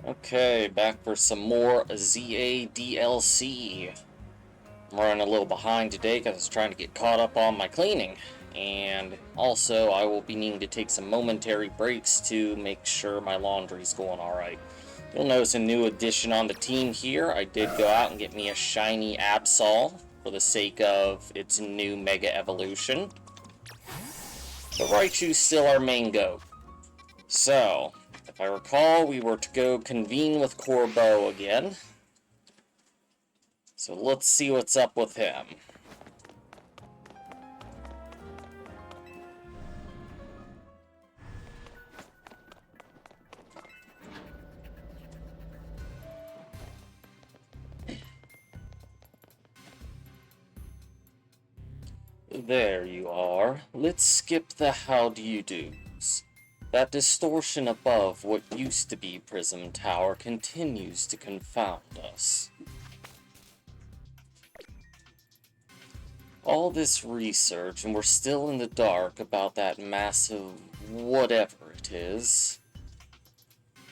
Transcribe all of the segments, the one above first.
Okay, back for some more ZA DLC. I'm running a little behind today because I was trying to get caught up on my cleaning. And also, I will be needing to take some momentary breaks to make sure my laundry's going alright. You'll notice a new addition on the team here. I did go out and get me a shiny Absol for the sake of its new Mega Evolution. But Raichu's still our main goat. So, if I recall, we were to go convene with Corbeau again. So let's see what's up with him. There you are. Let's skip the how do you do's. That distortion above what used to be Prism Tower continues to confound us. All this research, and we're still in the dark about that massive whatever it is.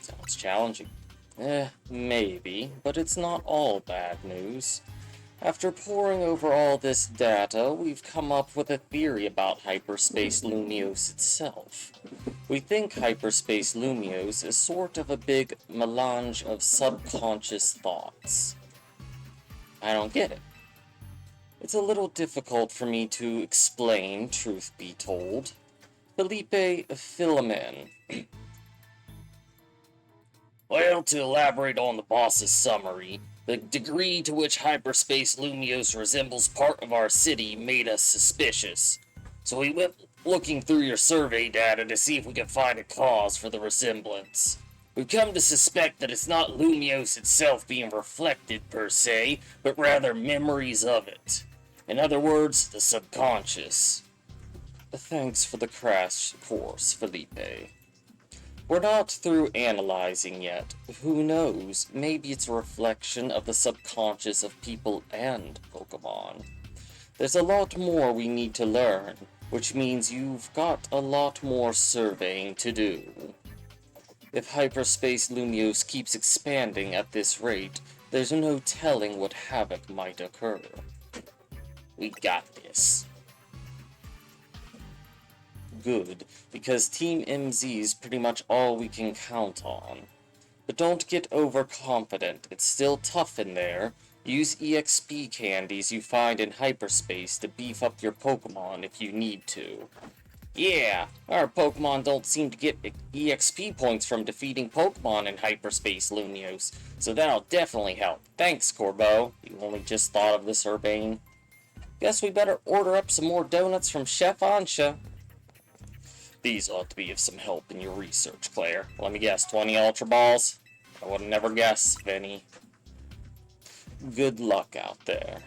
Sounds challenging. Maybe, but it's not all bad news. After poring over all this data, we've come up with a theory about Hyperspace Lumiose itself. We think Hyperspace Lumiose is sort of a big melange of subconscious thoughts. I don't get it. It's a little difficult for me to explain, truth be told. Felipe, fill him in. Well, to elaborate on the boss's summary, the degree to which Hyperspace Lumiose resembles part of our city made us suspicious. So we went looking through your survey data to see if we could find a cause for the resemblance. We've come to suspect that it's not Lumiose itself being reflected per se, but rather memories of it. In other words, the subconscious. Thanks for the crash course, Felipe. We're not through analyzing yet. Who knows? Maybe it's a reflection of the subconscious of people and Pokemon. There's a lot more we need to learn, which means you've got a lot more surveying to do. If Hyperspace Lumiose keeps expanding at this rate, there's no telling what havoc might occur. We got this. Good, because Team MZ is pretty much all we can count on. But don't get overconfident, it's still tough in there. Use EXP candies you find in hyperspace to beef up your Pokemon if you need to. Yeah, our Pokemon don't seem to get EXP points from defeating Pokemon in hyperspace, Lumiose, so that'll definitely help. Thanks, Corbeau. You only just thought of this, Urbane. Guess we better order up some more donuts from Chef Ansha. These ought to be of some help in your research, Claire. Let me guess, 20 Ultra Balls? I would never guess, Vinny. Good luck out there.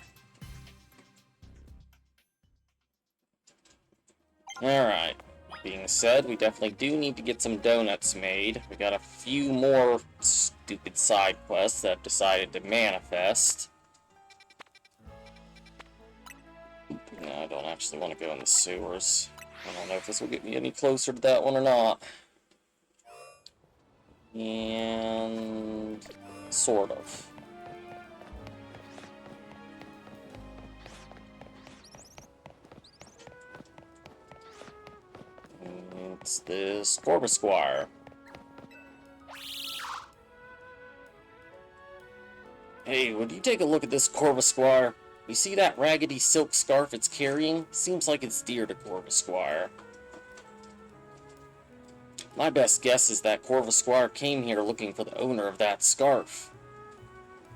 Alright. Being said, we definitely do need to get some donuts made. We got a few more stupid side quests that I've decided to manifest. No, I don't actually want to go in the sewers. I don't know if this will get me any closer to that one or not. And sort of. It's this Corvisquire. Hey, would you take a look at this Corvisquire? You see that raggedy silk scarf it's carrying? Seems like it's dear to Corvisquire. My best guess is that Corvisquire came here looking for the owner of that scarf.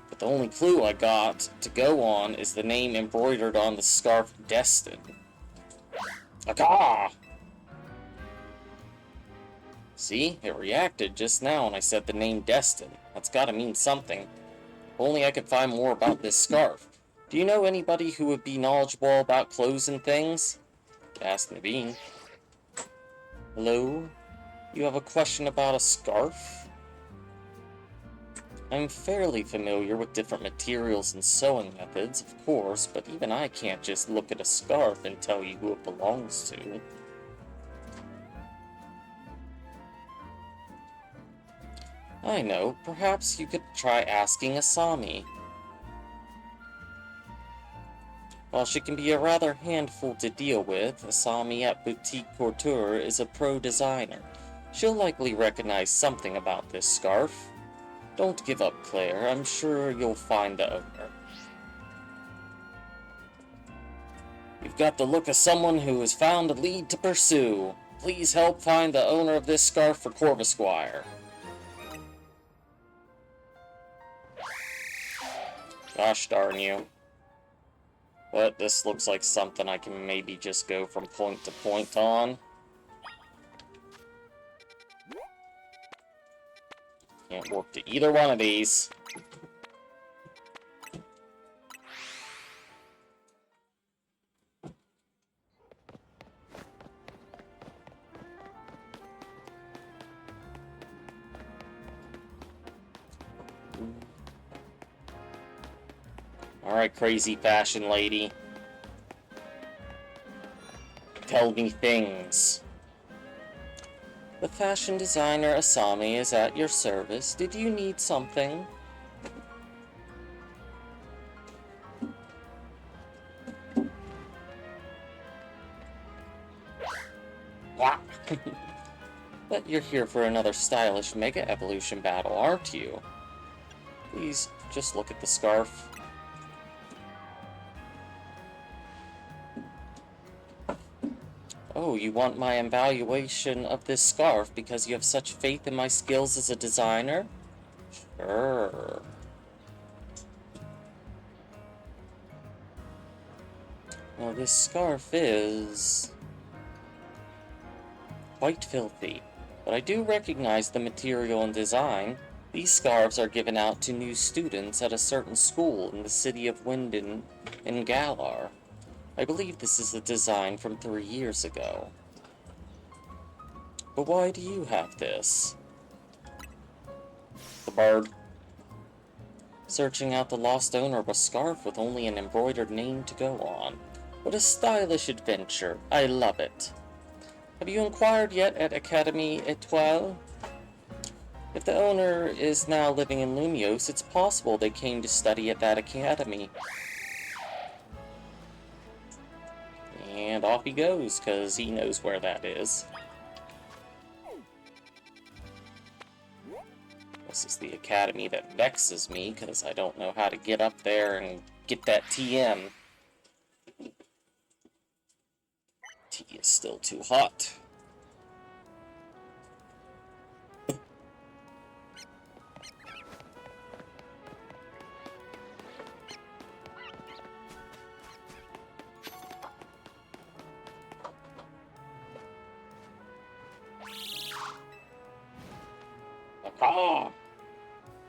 But the only clue I got to go on is the name embroidered on the scarf, Destin. Aka! See? It reacted just now when I said the name Destin. That's gotta mean something. If only I could find more about this scarf. Do you know anybody who would be knowledgeable about clothes and things? Ask Naveen. Hello? You have a question about a scarf? I'm fairly familiar with different materials and sewing methods, of course, but even I can't just look at a scarf and tell you who it belongs to. I know, perhaps you could try asking Asami. While she can be a rather handful to deal with, Asami at Boutique Couture is a pro designer. She'll likely recognize something about this scarf. Don't give up, Claire. I'm sure you'll find the owner. You've got the look of someone who has found a lead to pursue. Please help find the owner of this scarf for Corvusquire. Gosh darn you. But this looks like something I can maybe just go from point to point on. Can't warp to either one of these. Alright, crazy fashion lady. Tell me things. The fashion designer Asami is at your service. Did you need something? What? But you're here for another stylish Mega Evolution battle, aren't you? Please, just look at the scarf. Oh, you want my evaluation of this scarf because you have such faith in my skills as a designer? Sure. Well, this scarf is quite filthy, but I do recognize the material and design. These scarves are given out to new students at a certain school in the city of Winden in Galar. I believe this is a design from 3 years ago. But why do you have this? The bird. Searching out the lost owner of a scarf with only an embroidered name to go on. What a stylish adventure. I love it. Have you inquired yet at Academy Etoile? If the owner is now living in Lumios, it's possible they came to study at that academy. And off he goes, because he knows where that is. This is the academy that vexes me, because I don't know how to get up there and get that TM. Tea is still too hot. Ah!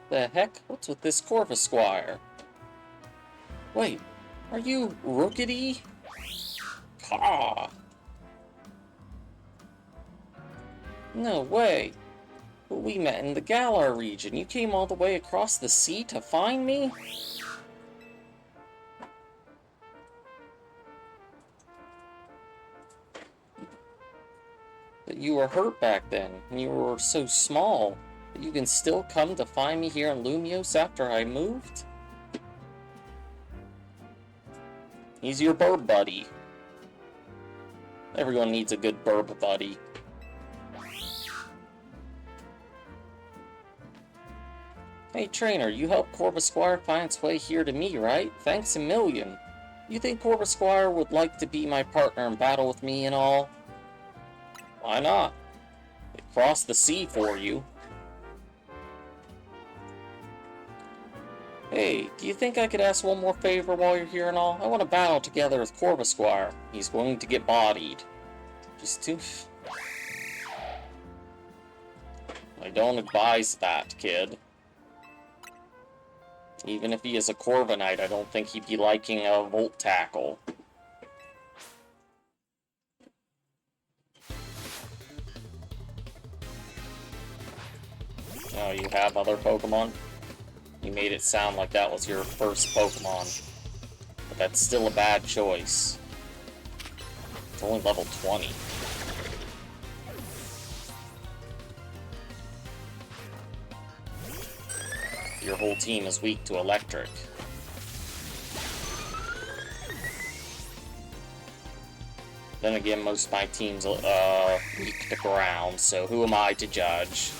The heck? What's with this Corvusquire? Wait, are you Rookity? Ah! No way. But we met in the Galar region. You came all the way across the sea to find me? But you were hurt back then, and you were so small. But you can still come to find me here in Lumios after I moved? He's your burb buddy. Everyone needs a good burb buddy. Hey trainer, you helped Corvusquire find its way here to me, right? Thanks a million. You think Corvusquire would like to be my partner in battle with me and all? Why not? It crossed the sea for you. Hey, do you think I could ask one more favor while you're here and all? I want to battle together with Corvusquire. He's going to get bodied. Just too... I don't advise that, kid. Even if he is a Corviknight, I don't think he'd be liking a Volt Tackle. Oh, you have other Pokemon? You made it sound like that was your first Pokemon. But that's still a bad choice. It's only level 20. your whole team is weak to electric. Then again, most of my team's weak to ground, so who am I to judge?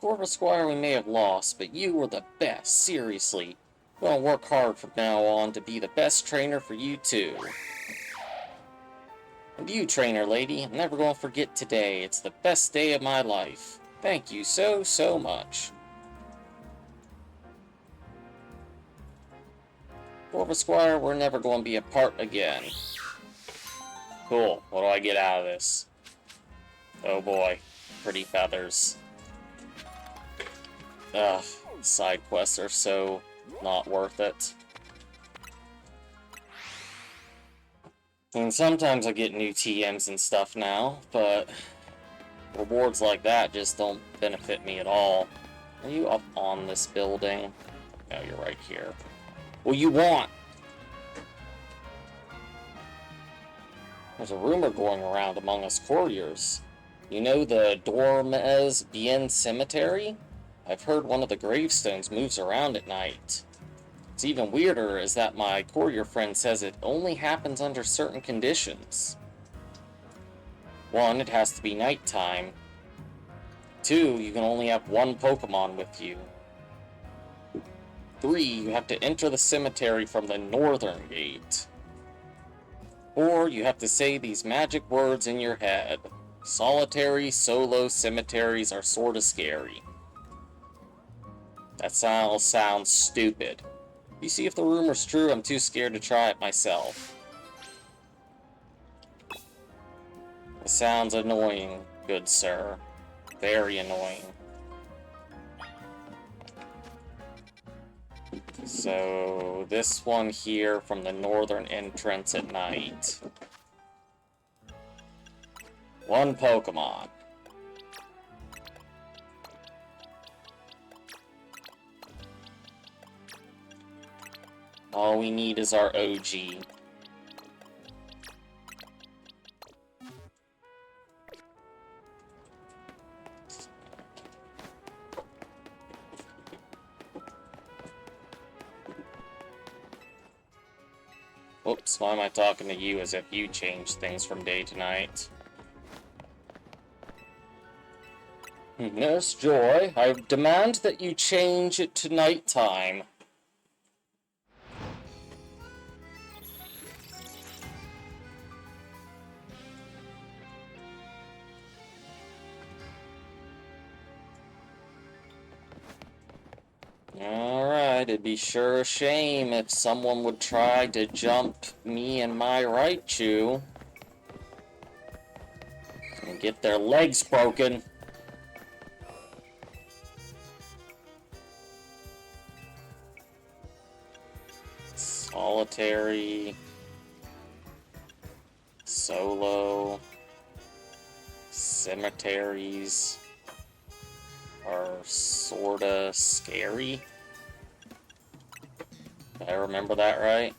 Corva Squire, we may have lost, but you were the best, seriously. I'm gonna work hard from now on to be the best trainer for you too. And you, trainer lady, I'm never gonna forget today. It's the best day of my life. Thank you so, so much. Corva Squire, we're never gonna be apart again. Cool, what do I get out of this? Oh boy, pretty feathers. Ugh, side quests are so not worth it. And sometimes I get new TMs and stuff now, but rewards like that just don't benefit me at all. Are you up on this building? No, you're right here. What do you want? There's a rumor going around among us couriers. You know the Dormes Bien Cemetery? I've heard one of the gravestones moves around at night. What's even weirder is that my courier friend says it only happens under certain conditions. 1, it has to be nighttime. 2, you can only have one Pokemon with you. 3, you have to enter the cemetery from the northern gate. 4, you have to say these magic words in your head. Solitary, solo cemeteries are sorta scary. That all sounds stupid. You see if the rumor's true, I'm too scared to try it myself. It sounds annoying, good sir. Very annoying. So, this one here from the northern entrance at night. 1 Pokemon. All we need is our OG. Whoops, why am I talking to you as if you change things from day to night? Nurse Joy, I demand that you change it to nighttime. Alright, it'd be sure a shame if someone would try to jump me and my Raichu and get their legs broken. Solitary, solo, cemeteries are sorta scary. Did I remember that right?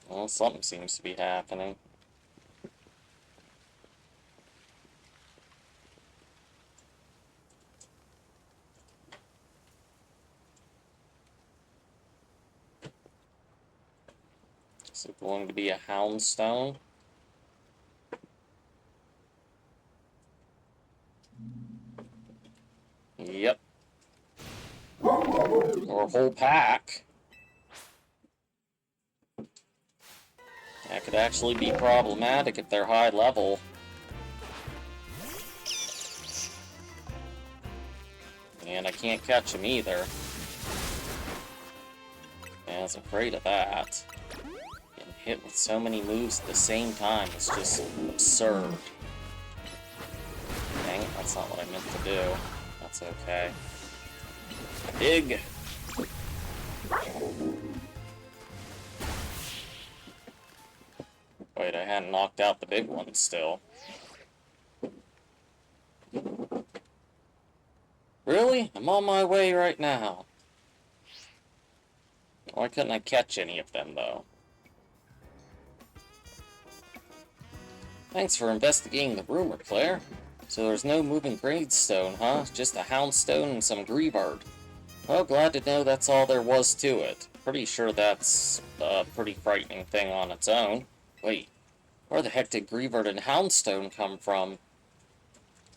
Well, something seems to be happening. Is it going to be a Houndstone? Yep. Or a whole pack. That could actually be problematic if they're high level. And I can't catch them either. Yeah, I was afraid of that. Getting hit with so many moves at the same time is just absurd. Dang it, that's not what I meant to do. That's okay. Dig! Wait, I hadn't knocked out the big one still. Really? I'm on my way right now. Why couldn't I catch any of them, though? Thanks for investigating the rumor, Claire. So there's no moving gravestone, huh? Just a houndstone and some greybird. Well, glad to know that's all there was to it. Pretty sure that's a pretty frightening thing on its own. Wait, where the heck did greybird and houndstone come from?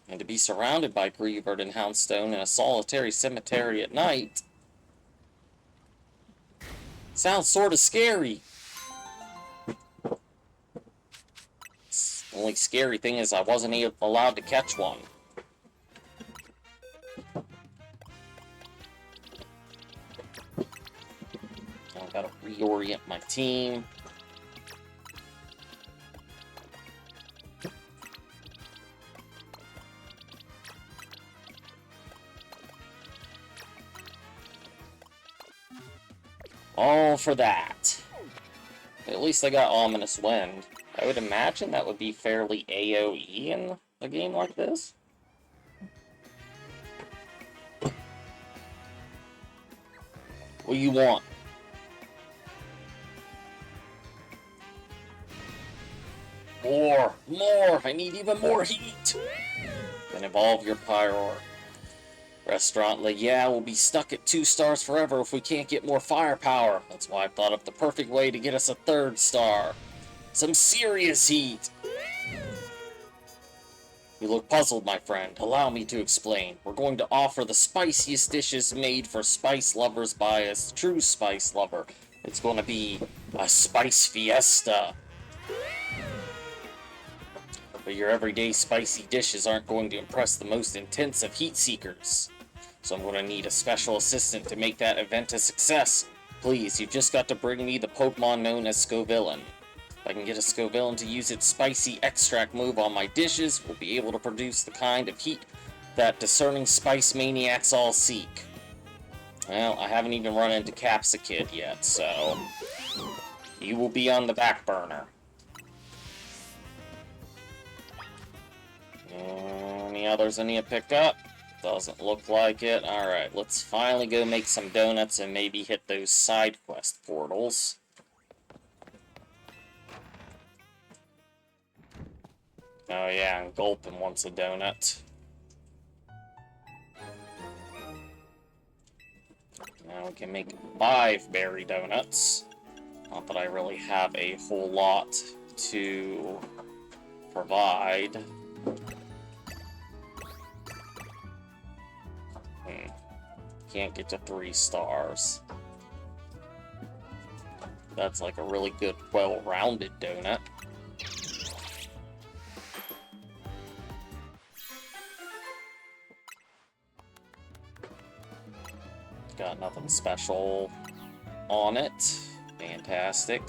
And to be surrounded by greybird and houndstone in a solitary cemetery at night sounds sort of scary. The only scary thing is I wasn't even allowed to catch one. Now I've got to reorient my team. All for that. At least I got Ominous Wind. I would imagine that would be fairly AoE in a game like this. What do you want? More! I need even more heat! Then evolve your Pyroar. Restaurant Le Yeah will be stuck at 2 stars forever if we can't get more firepower. That's why I've thought of the perfect way to get us a 3rd star. Some serious heat! You look puzzled, my friend. Allow me to explain. We're going to offer the spiciest dishes made for spice lovers by a true spice lover. It's going to be a spice fiesta. But your everyday spicy dishes aren't going to impress the most intense of heat seekers. So I'm going to need a special assistant to make that event a success. Please, you've just got to bring me the Pokemon known as Scovillain. If I can get a Scovillain to use its spicy extract move on my dishes, we'll be able to produce the kind of heat that discerning spice maniacs all seek. Well, I haven't even run into Capsakid yet, so you will be on the back burner. Any others I need to pick up? Doesn't look like it. Alright, let's finally go make some donuts and maybe hit those side quest portals. Oh yeah, and Gulpin wants a donut. Now we can make 5 berry donuts. Not that I really have a whole lot to provide. Can't get to 3 stars. That's like a really good, well-rounded donut. Got nothing special on it. Fantastic.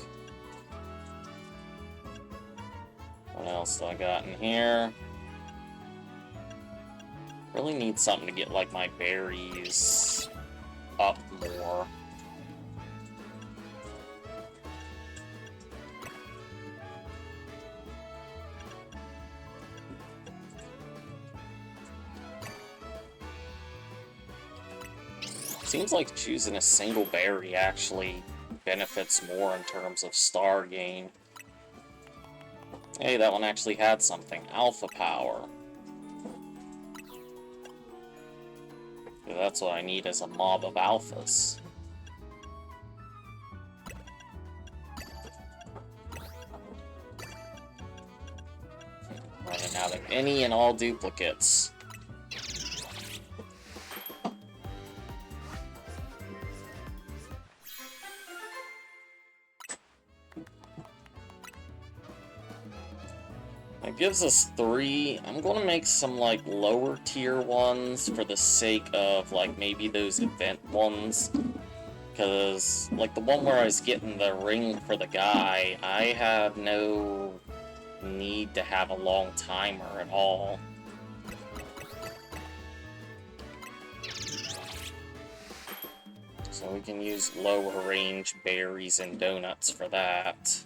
What else do I got in here? Really need something to get, like, my berries up more. Seems like choosing a single berry actually benefits more in terms of star gain. Hey, that one actually had something. Alpha power. That's what I need as a mob of alphas. Running out of any and all duplicates. It gives us 3. I'm going to make some, like, lower tier ones for the sake of, like, maybe those event ones. Because, like, the one where I was getting the ring for the guy, I have no need to have a long timer at all. So we can use lower range berries and donuts for that.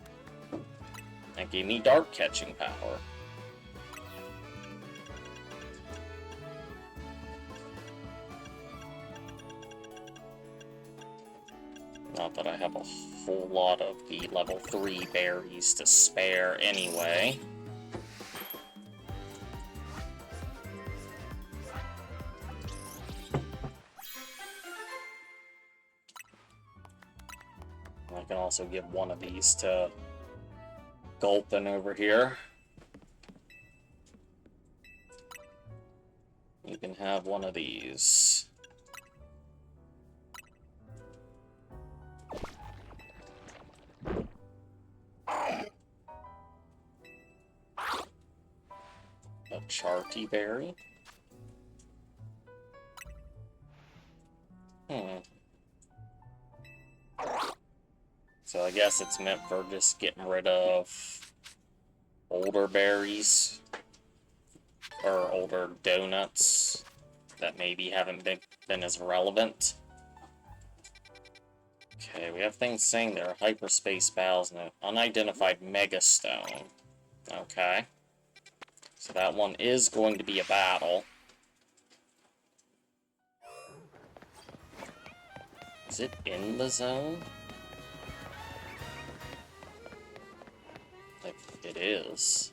That gave me dark catching power. Not that I have a whole lot of the level 3 berries to spare anyway. I can also give one of these to Gulpin over here. You can have one of these. A Charty berry. So I guess it's meant for just getting rid of older berries. Or older donuts that maybe haven't been as relevant. Okay, we have things saying there are hyperspace battles and an unidentified megastone. Okay. So that one is going to be a battle. Is it in the zone? Like, it is.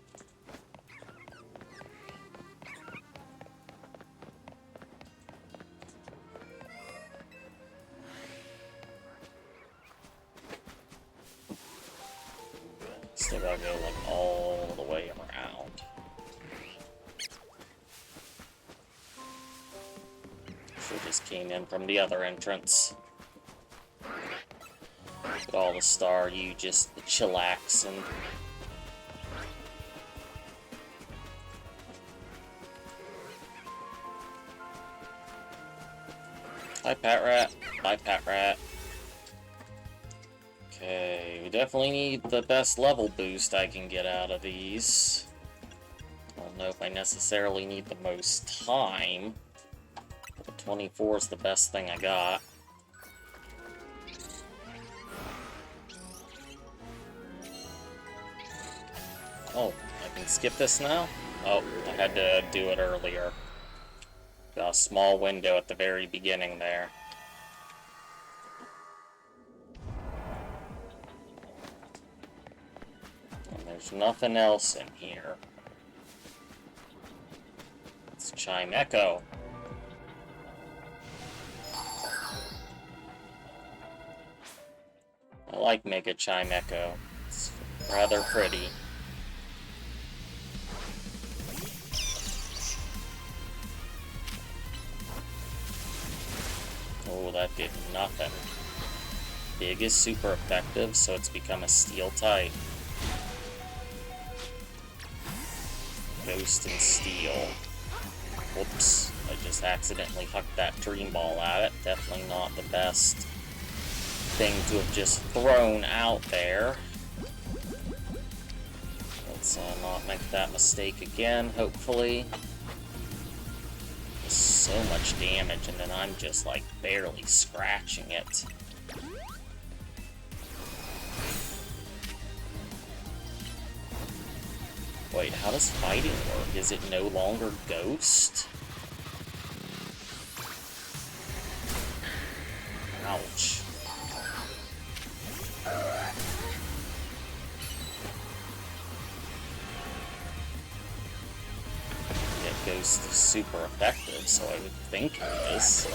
Still gotta go, like, all the way around. Should just came in from the other entrance. With all the star, you just chillaxing. Hi, Pat Rat. Bye, Pat Rat. Okay, we definitely need the best level boost I can get out of these. I don't know if I necessarily need the most time. But 24 is the best thing I got. Oh, I can skip this now? Oh, I had to do it earlier. Got a small window at the very beginning there. And there's nothing else in here. It's Chime Echo. I like Mega Chime Echo. It's rather pretty. Oh, that did nothing. Big is super effective, so it's become a steel type. Ghost and steel. Whoops, I just accidentally hucked that dream ball at it. Definitely not the best thing to have just thrown out there. Let's not make that mistake again, hopefully. So much damage, and then I'm just like barely scratching it. Wait, how does fighting work? Is it no longer Ghost? Ouch. Yeah, Ghost is super effective, so I would think it is.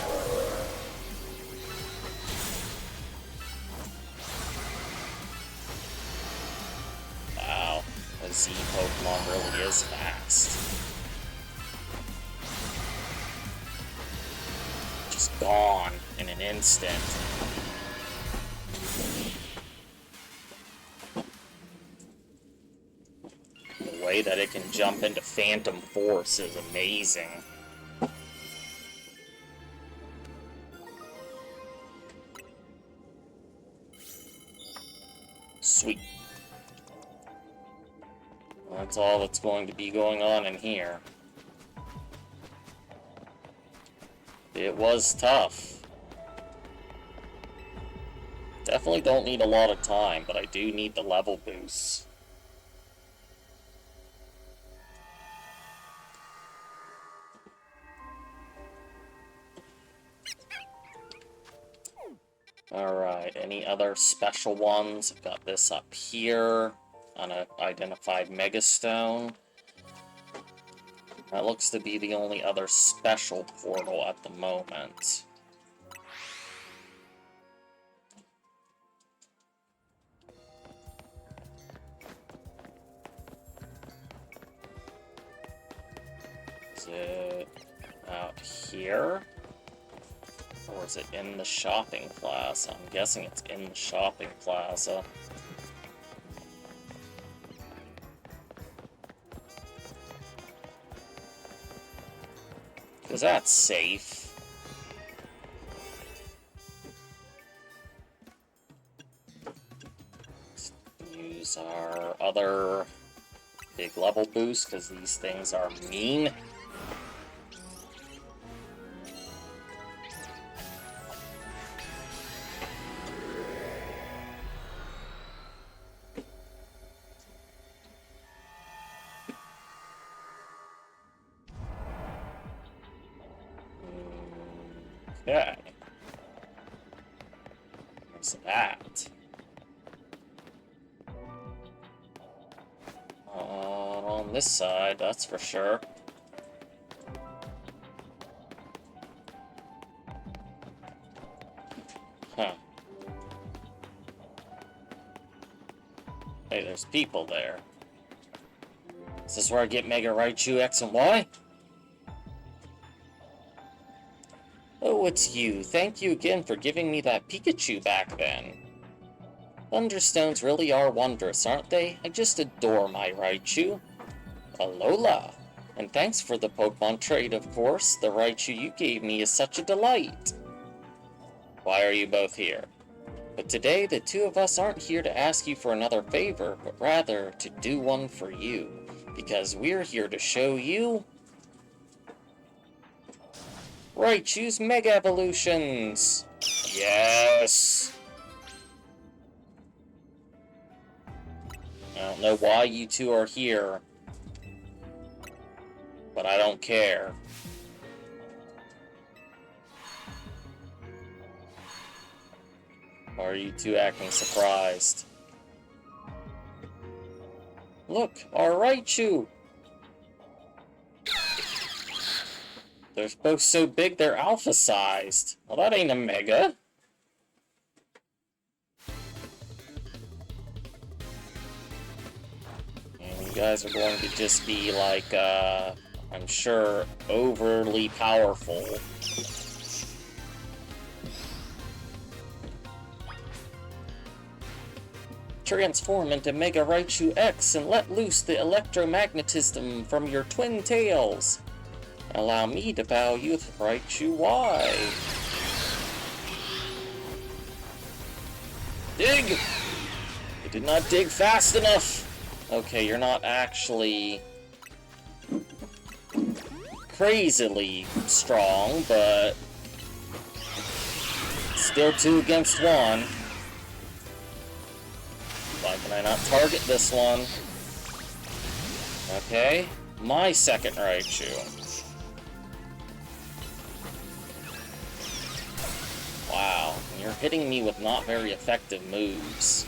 Wow, the Z Pokemon really is fast. Just gone in an instant. The way that it can jump into Phantom Force is amazing. Sweet. That's all that's going to be going on in here. It was tough. Definitely don't need a lot of time, but I do need the level boosts. Alright, any other special ones? I've got this up here. Unidentified Megastone. That looks to be the only other special portal at the moment. Is it out here? Or is it in the shopping plaza? I'm guessing it's in the shopping plaza. Because that's safe. Let's use our other big level boost, because these things are mean. Okay. What's that? On this side, that's for sure. Huh. Hey, there's people there. Is this where I get Mega Raichu X and Y? Oh, it's you. Thank you again for giving me that Pikachu back then. Thunderstones really are wondrous, aren't they? I just adore my Raichu. Alola! And thanks for the Pokemon trade, of course. The Raichu you gave me is such a delight. Why are you both here? But today, the two of us aren't here to ask you for another favor, but rather to do one for you. Because we're here to show you Raichu's Mega Evolutions! Yes! I don't know why you two are here, but I don't care. Why are you two acting surprised? Look, our Raichu! They're both so big they're alpha-sized. Well, that ain't a Mega. And you guys are going to just be like, I'm sure, overly powerful. Transform into Mega Raichu X and let loose the electromagnetism from your twin tails. Allow me to bow you with Raichu Y. Dig! You did not dig fast enough! Okay, you're not actually crazily strong, but still 2 against 1. Why can I not target this one? Okay, my second Raichu. Wow, you're hitting me with not very effective moves.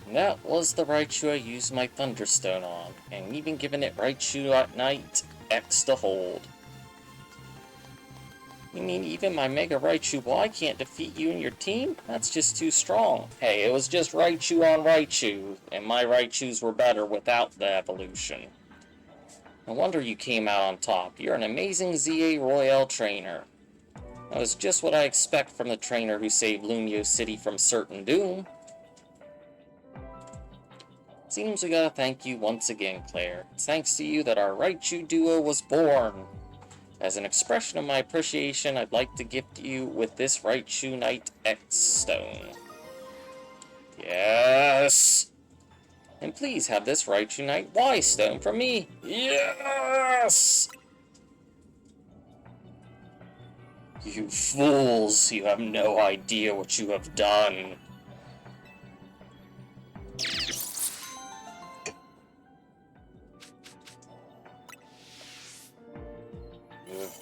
And that was the Raichu I used my Thunderstone on, and even given it Raichu at night X to hold. You mean even my Mega Raichu Y can't defeat you and your team? That's just too strong. Hey, it was just Raichu on Raichu, and my Raichus were better without the evolution. No wonder you came out on top. You're an amazing ZA Royale trainer. That was just what I expect from the trainer who saved Lumio City from certain doom. Seems we gotta thank you once again, Claire. It's thanks to you that our Raichu duo was born. As an expression of my appreciation, I'd like to gift you with this Raichu Knight X Stone. Yes! And please have this Raichu Knight Y Stone from me. Yes! You fools, you have no idea what you have done.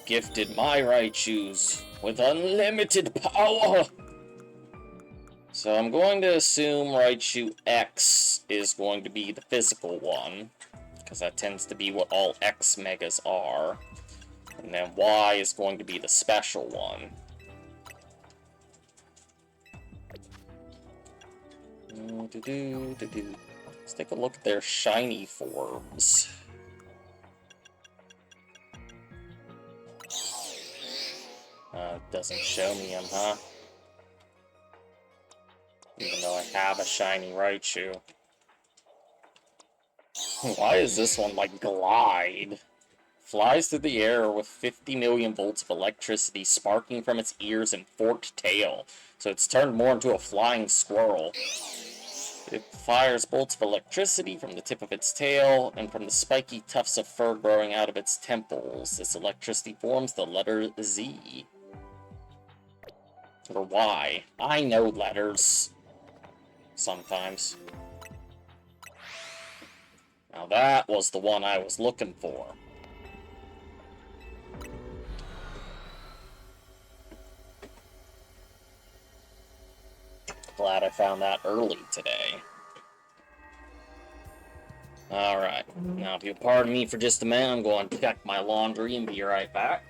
gifted my Raichus with unlimited power. So I'm going to assume Raichu X is going to be the physical one, because that tends to be what all X Megas are. And then Y is going to be the special one. Let's take a look at their shiny forms. Doesn't show me them, huh? Even though I have a shiny Raichu. Why is this one like glide? Flies through the air with 50 million volts of electricity sparking from its ears and forked tail. So it's turned more into a flying squirrel. It fires bolts of electricity from the tip of its tail and from the spiky tufts of fur growing out of its temples. This electricity forms the letter Z. Or Y. I know letters. Sometimes. Now that was the one I was looking for. Glad I found that early today. Alright, now if you'll pardon me for just a minute, I'm going to check my laundry and be right back.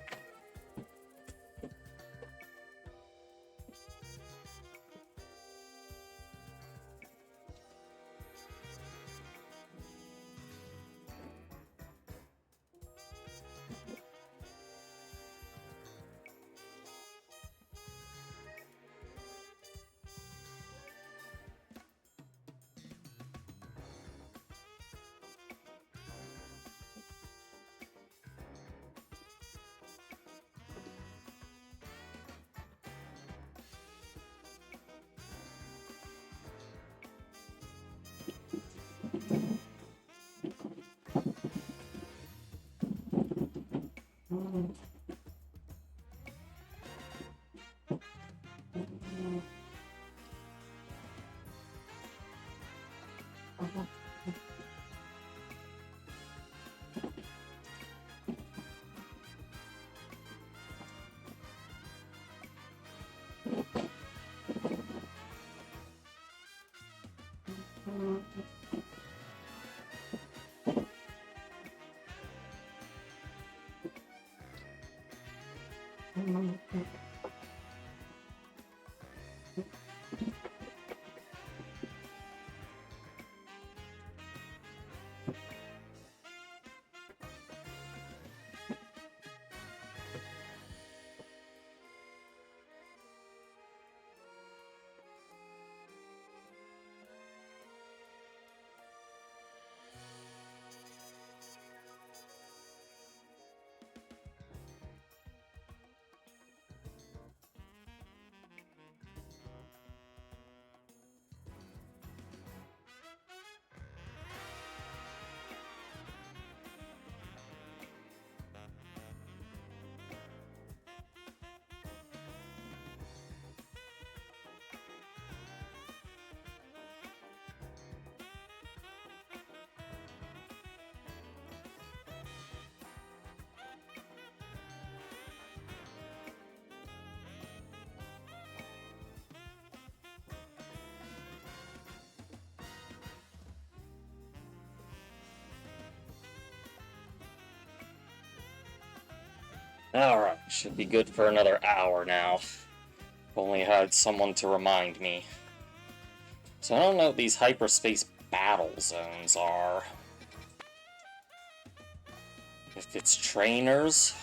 Alright, should be good for another hour now. If only had someone to remind me. So I don't know what these hyperspace battle zones are. If it's trainers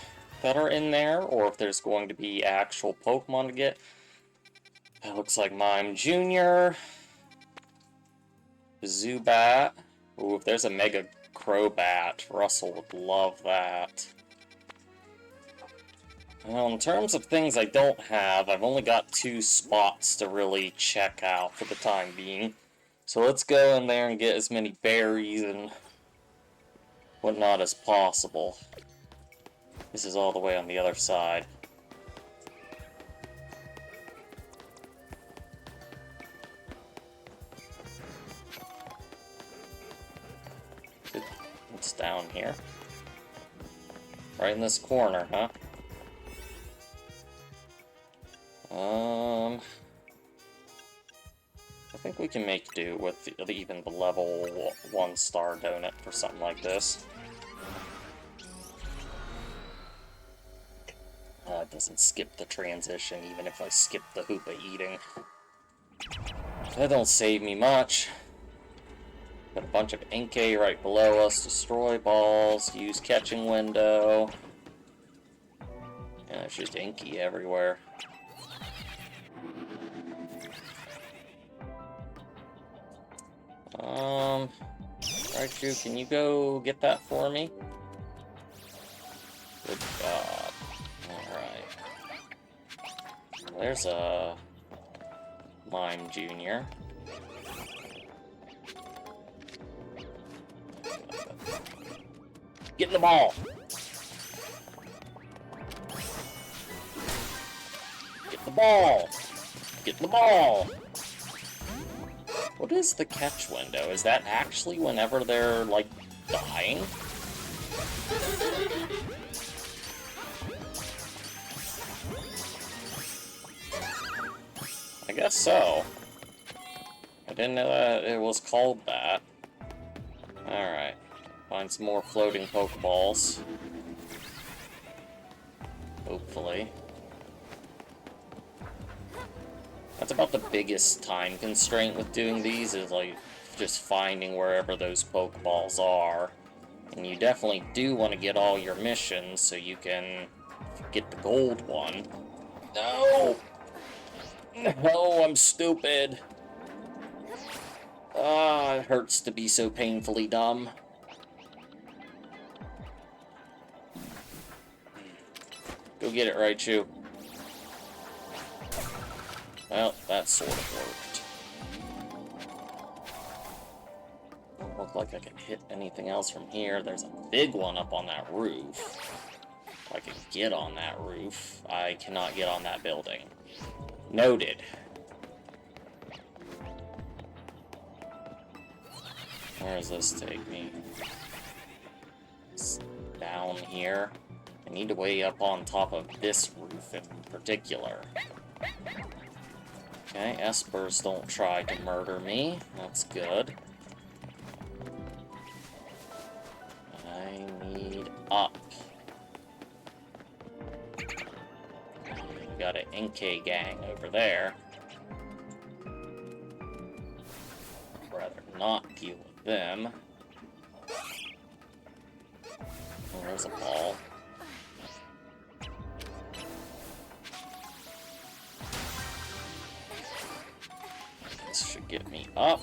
that are in there, or if there's going to be actual Pokemon to get. That looks like Mime Jr. Zubat. Ooh, if there's a Mega Crobat, Russell would love that. Well, in terms of things I don't have, I've only got 2 spots to really check out for the time being. So let's go in there and get as many berries and whatnot as possible. This is all the way on the other side. It's down here. Right in this corner, huh? I think we can make do with even the level 1-star donut for something like this. It doesn't skip the transition, even if I skip the Hoopa eating. That don't save me much. Got a bunch of Inkay right below us. Destroy balls, use catching window. Yeah, there's just Inky everywhere. Raichu, can you go get that for me? Good job. Alright. There's a Mime Jr. Get in the ball! Get the ball! Get the ball! What is the catch window? Is that actually whenever they're, like, dying? I guess so. I didn't know that it was called that. Alright. Find some more floating Pokeballs. Hopefully. That's about the biggest time constraint with doing these, is like just finding wherever those Pokeballs are. And you definitely do want to get all your missions so you can get the gold one. No! No, I'm stupid. Ah, it hurts to be so painfully dumb. Go get it, Raichu. Well, that sort of worked. Don't look like I can hit anything else from here. There's a big one up on that roof. If I can get on that roof, I cannot get on that building. Noted. Where does this take me? It's down here. I need to way up on top of this roof in particular. Okay, Espers don't try to murder me. That's good. I need up. We got an Inkay gang over there. I'd rather not deal with them. Oh, there's a ball. This should get me up.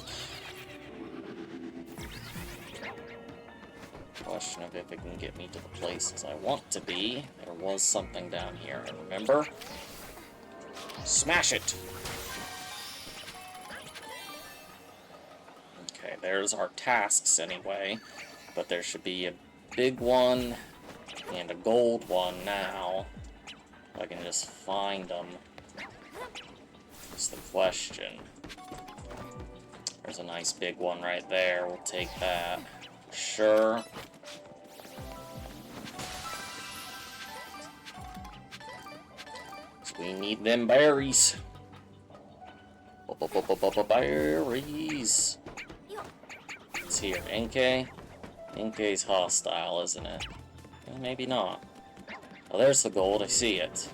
Question of if it can get me to the places I want to be. There was something down here, I remember. Smash it! Okay, there's our tasks anyway. But there should be a big one and a gold one now. If I can just find them. That's the question. There's a nice big one right there. We'll take that. Sure. So we need them berries. Berries. It's here. Inkay. Inkay's hostile, isn't it? Well, maybe not. Oh, there's the gold. I see it.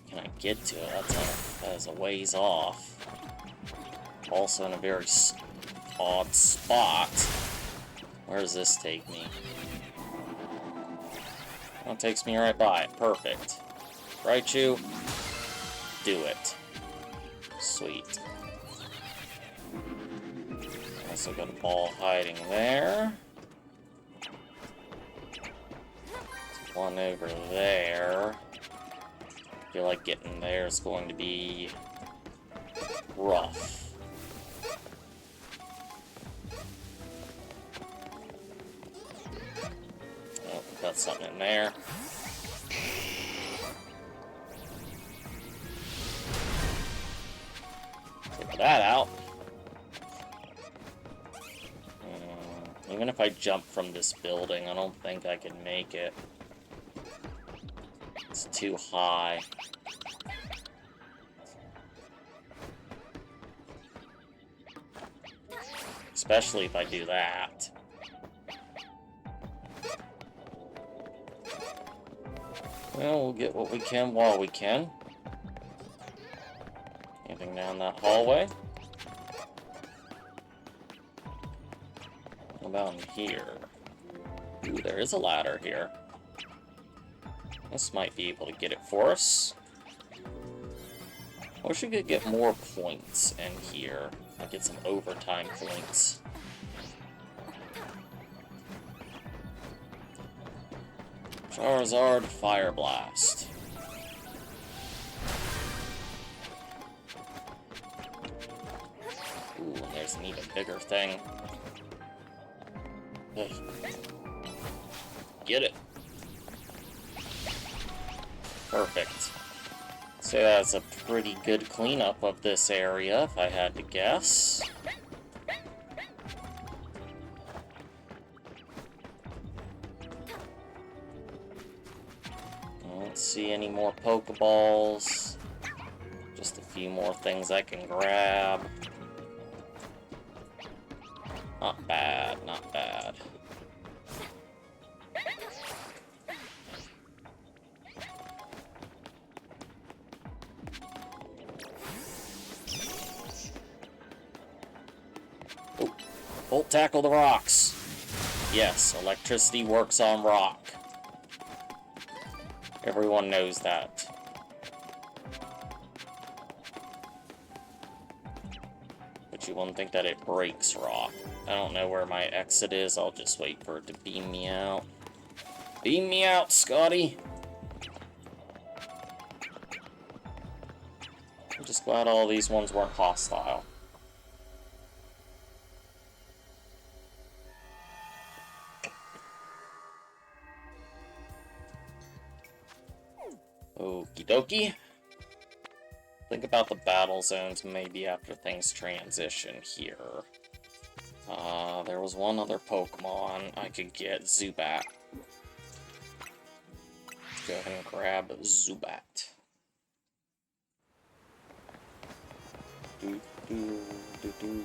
Can I get to it? That is a ways off. Also in a very odd spot. Where does this take me? Well, it takes me right by it. Perfect. Raichu, do it. Sweet. Also got a ball hiding there. There's one over there. I feel like getting there is going to be rough. Oh, got something in there. Take that out. Even if I jump from this building, I don't think I can make it. It's too high. Especially if I do that. Well, we'll get what we can while we can. Anything down that hallway? What about in here? Ooh, there is a ladder here. This might be able to get it for us. I wish we could get more points in here. Like get some overtime points. Charizard Fire Blast. Ooh, and there's an even bigger thing. Ugh. Get it. Perfect. So that's a pretty good cleanup of this area, if I had to guess. I don't see any more Pokeballs. Just a few more things I can grab. Not bad, not bad. Oh, Bolt Tackle the rocks. Yes, electricity works on rock. Everyone knows that. But you wouldn't think that it breaks rock. I don't know where my exit is. I'll just wait for it to beam me out. Beam me out, Scotty! I'm just glad all these ones weren't hostile. Okie dokie. Think about the battle zones maybe after things transition here. There was one other Pokemon I could get, Zubat. Let's go ahead and grab Zubat. Do, do, do, do.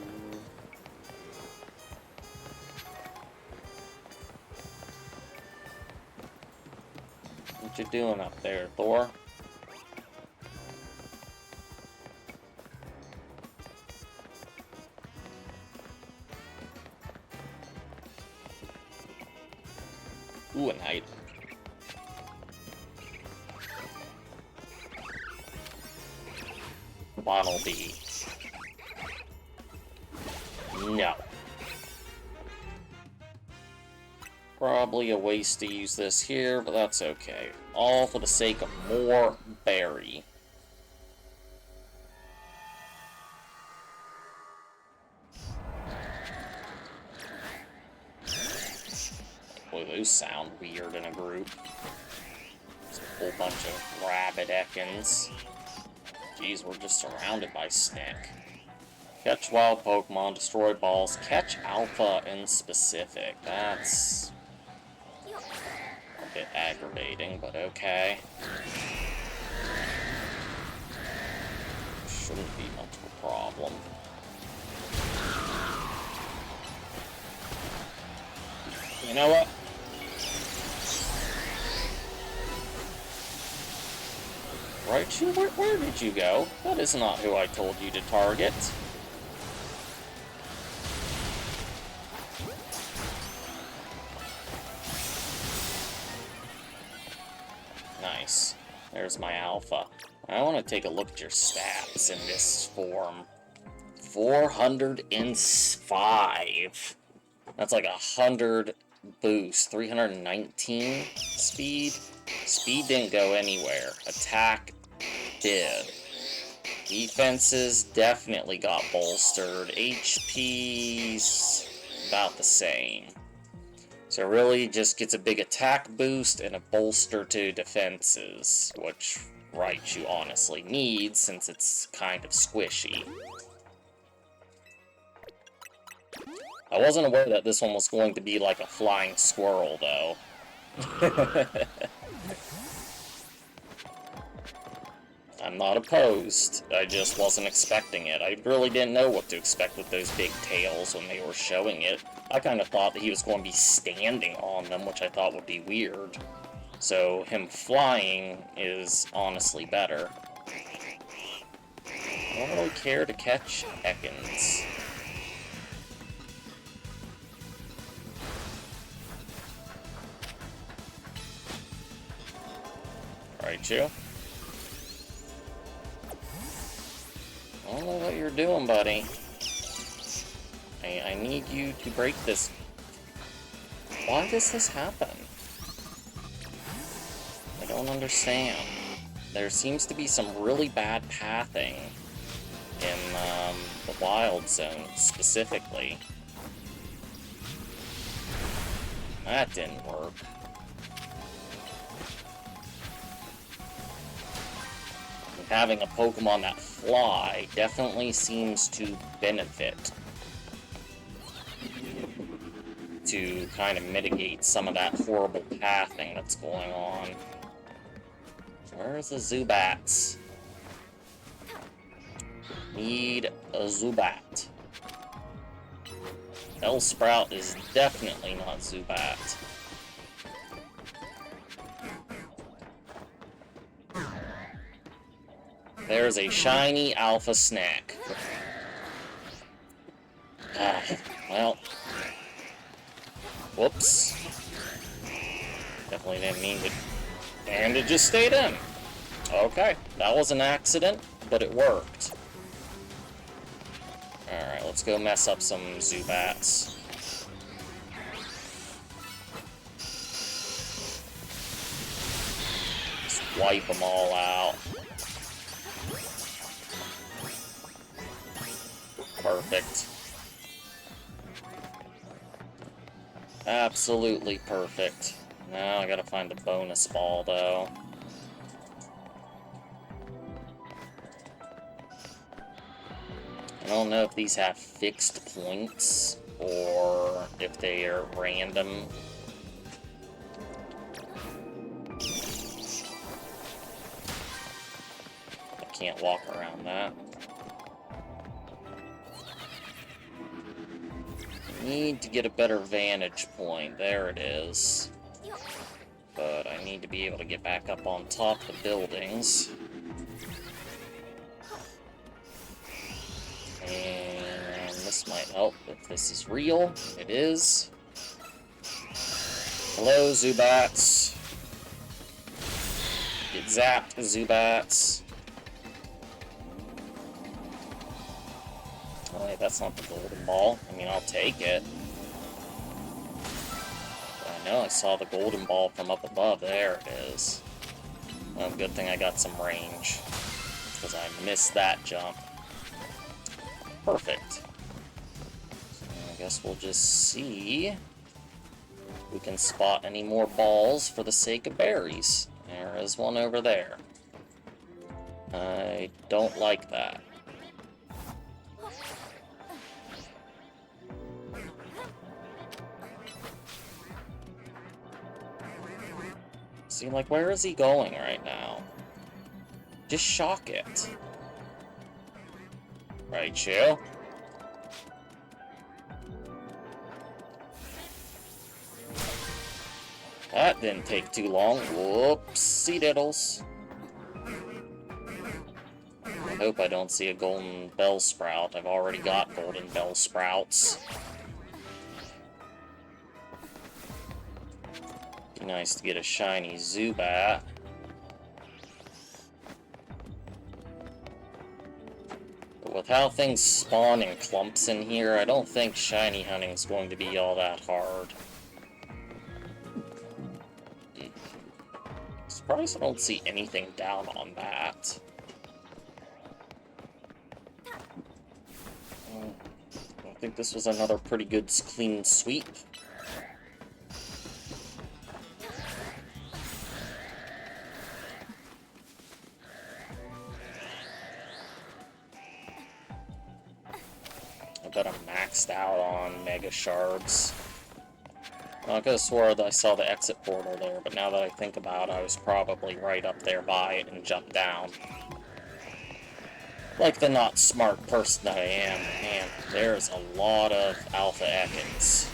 What you doing up there, Thor? Ooh, an item. Bottle B. No. Probably a waste to use this here, but that's okay. All for the sake of more berry. Boy, those sound weird in a group. There's a whole bunch of rabid Ekans. Jeez, we're just surrounded by Snick. Catch wild Pokemon, destroy balls, catch Alpha in specific. That's a bit aggravating, but okay. Shouldn't be much of a problem. You know what? Raichu, where did you go? That is not who I told you to target. Nice. There's my Alpha. I want to take a look at your stats in this form. 405. That's like 100 boost. 319 speed. Speed didn't go anywhere. Attack did. Defenses definitely got bolstered. HP's about the same. So it really just gets a big attack boost and a bolster to defenses, which Raichu honestly needs since it's kind of squishy. I wasn't aware that this one was going to be like a flying squirrel, though. I'm not opposed. I just wasn't expecting it. I really didn't know what to expect with those big tails when they were showing it. I kind of thought that he was going to be standing on them, which I thought would be weird. So him flying is honestly better. I don't really care to catch Ekans. Raichu. I don't know what you're doing, buddy. I need you to break this. Why does this happen? I don't understand. There seems to be some really bad pathing in the wild zone, specifically. That didn't work. Having a Pokemon that fly definitely seems to benefit to kind of mitigate some of that horrible pathing that's going on. Where's the Zubats? Need a Zubat. Bellsprout is definitely not Zubat. There's a shiny alpha snack. Well. Whoops. Definitely didn't mean to. And it just stayed in. Okay, that was an accident, but it worked. Alright, let's go mess up some Zubats. Just wipe them all out. Perfect. Absolutely perfect. Now I gotta find the bonus ball, though. I don't know if these have fixed points, or if they are random. I can't walk around that. Need to get a better vantage point. There it is. But I need to be able to get back up on top of the buildings. And this might help if this is real. It is. Hello, Zubats. Get zapped, Zubats. Oh, wait, that's not the golden ball. I mean, I'll take it. But I know I saw the golden ball from up above. There it is. Well, good thing I got some range, because I missed that jump. Perfect. So I guess we'll just see if we can spot any more balls for the sake of berries. There is one over there. I don't like that. See, like, where is he going right now? Just shock it. Raichu. That didn't take too long. Whoopsie diddles. I hope I don't see a golden Bellsprout. I've already got golden Bellsprouts. Be nice to get a shiny Zubat. But with how things spawn in clumps in here, I don't think shiny hunting is going to be all that hard. Surprised I don't see anything down on that. I think this was another pretty good clean sweep. I bet I'm maxed out on Mega Shards. I could have swore that I saw the exit portal there, but now that I think about it, I was probably right up there by it and jumped down. Like the not smart person that I am, man, there's a lot of Alpha Ekans.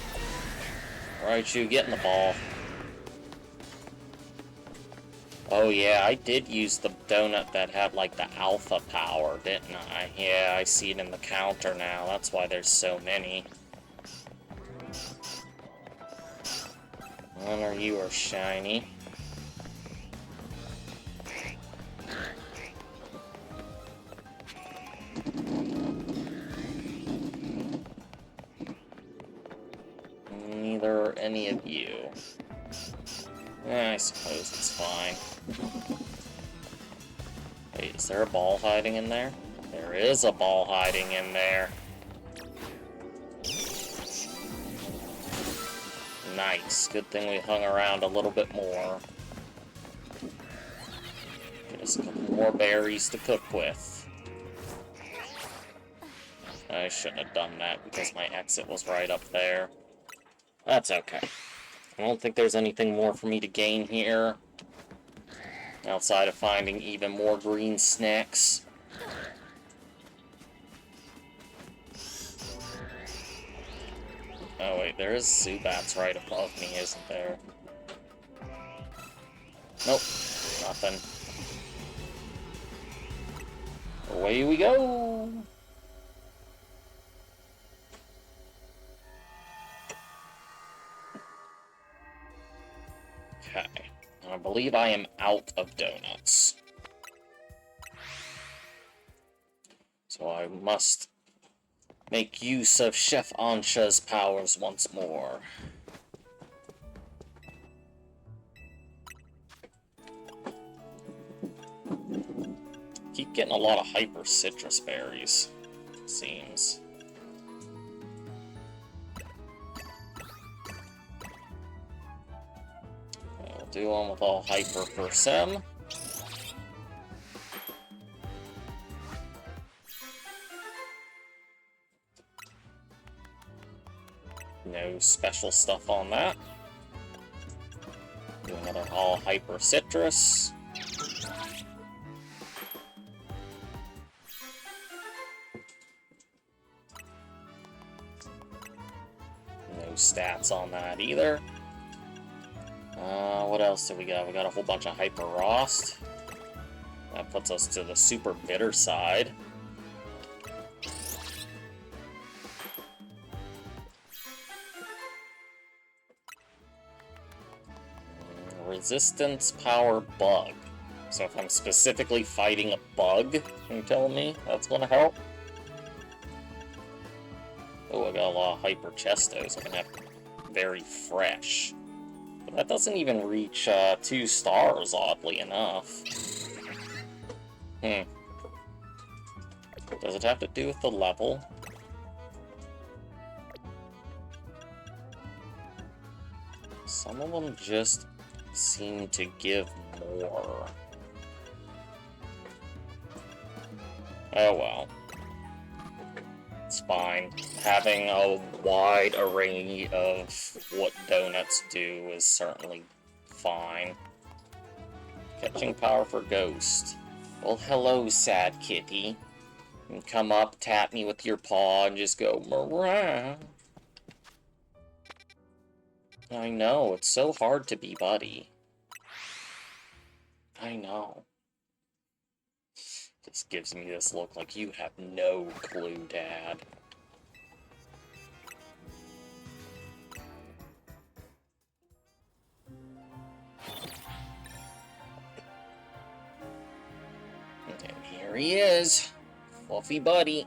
Raichu, get in the ball. Oh yeah, I did use the donut that had like the alpha power, didn't I? Yeah, I see it in the counter now. That's why there's so many. Honor, you are shiny. Neither are any of you. I suppose it's fine. Wait, is there a ball hiding in there? There is a ball hiding in there. Nice. Good thing we hung around a little bit more. Get us a couple more berries to cook with. I shouldn't have done that because my exit was right up there. That's okay. I don't think there's anything more for me to gain here. Outside of finding even more green snacks. Oh wait, there is Zubats right above me, isn't there? Nope, nothing. Away we go! Okay, I believe I am out of donuts. So I must make use of Chef Ansha's powers once more. Keep getting a lot of hyper citrus berries, it seems. I'll do one with all hyper for Sem. No special stuff on that. Do another all hyper citrus. No stats on that either. What else do we got? We got a whole bunch of hyper Rost. That puts us to the super bitter side. Resistance power bug. So if I'm specifically fighting a bug, can you tell me that's gonna help? Oh, I got a lot of hyper chestos. I'm gonna have very fresh. But that doesn't even reach 2 stars, oddly enough. Does it have to do with the level? Some of them just seem to give more. Oh well. It's fine. Having a wide array of what donuts do is certainly fine. Catching power for Ghost. Well, hello, sad kitty. You can come up, tap me with your paw, and just go, "Marah." I know, it's so hard to be buddy. I know. Just gives me this look like you have no clue, Dad. And here he is. Fluffy buddy.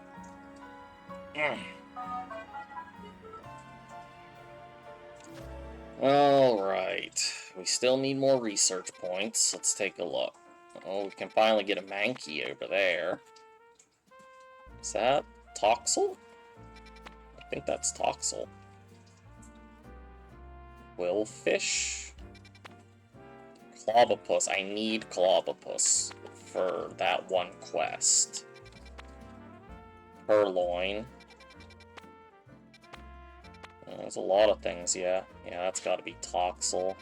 Alright. We still need more research points. Let's take a look. Oh, we can finally get a Mankey over there. Is that Toxel? I think that's Toxel. Willfish? Clobopus. I need Clobopus for that one quest. Purloin. There's a lot of things, yeah. Yeah, that's gotta be Toxel.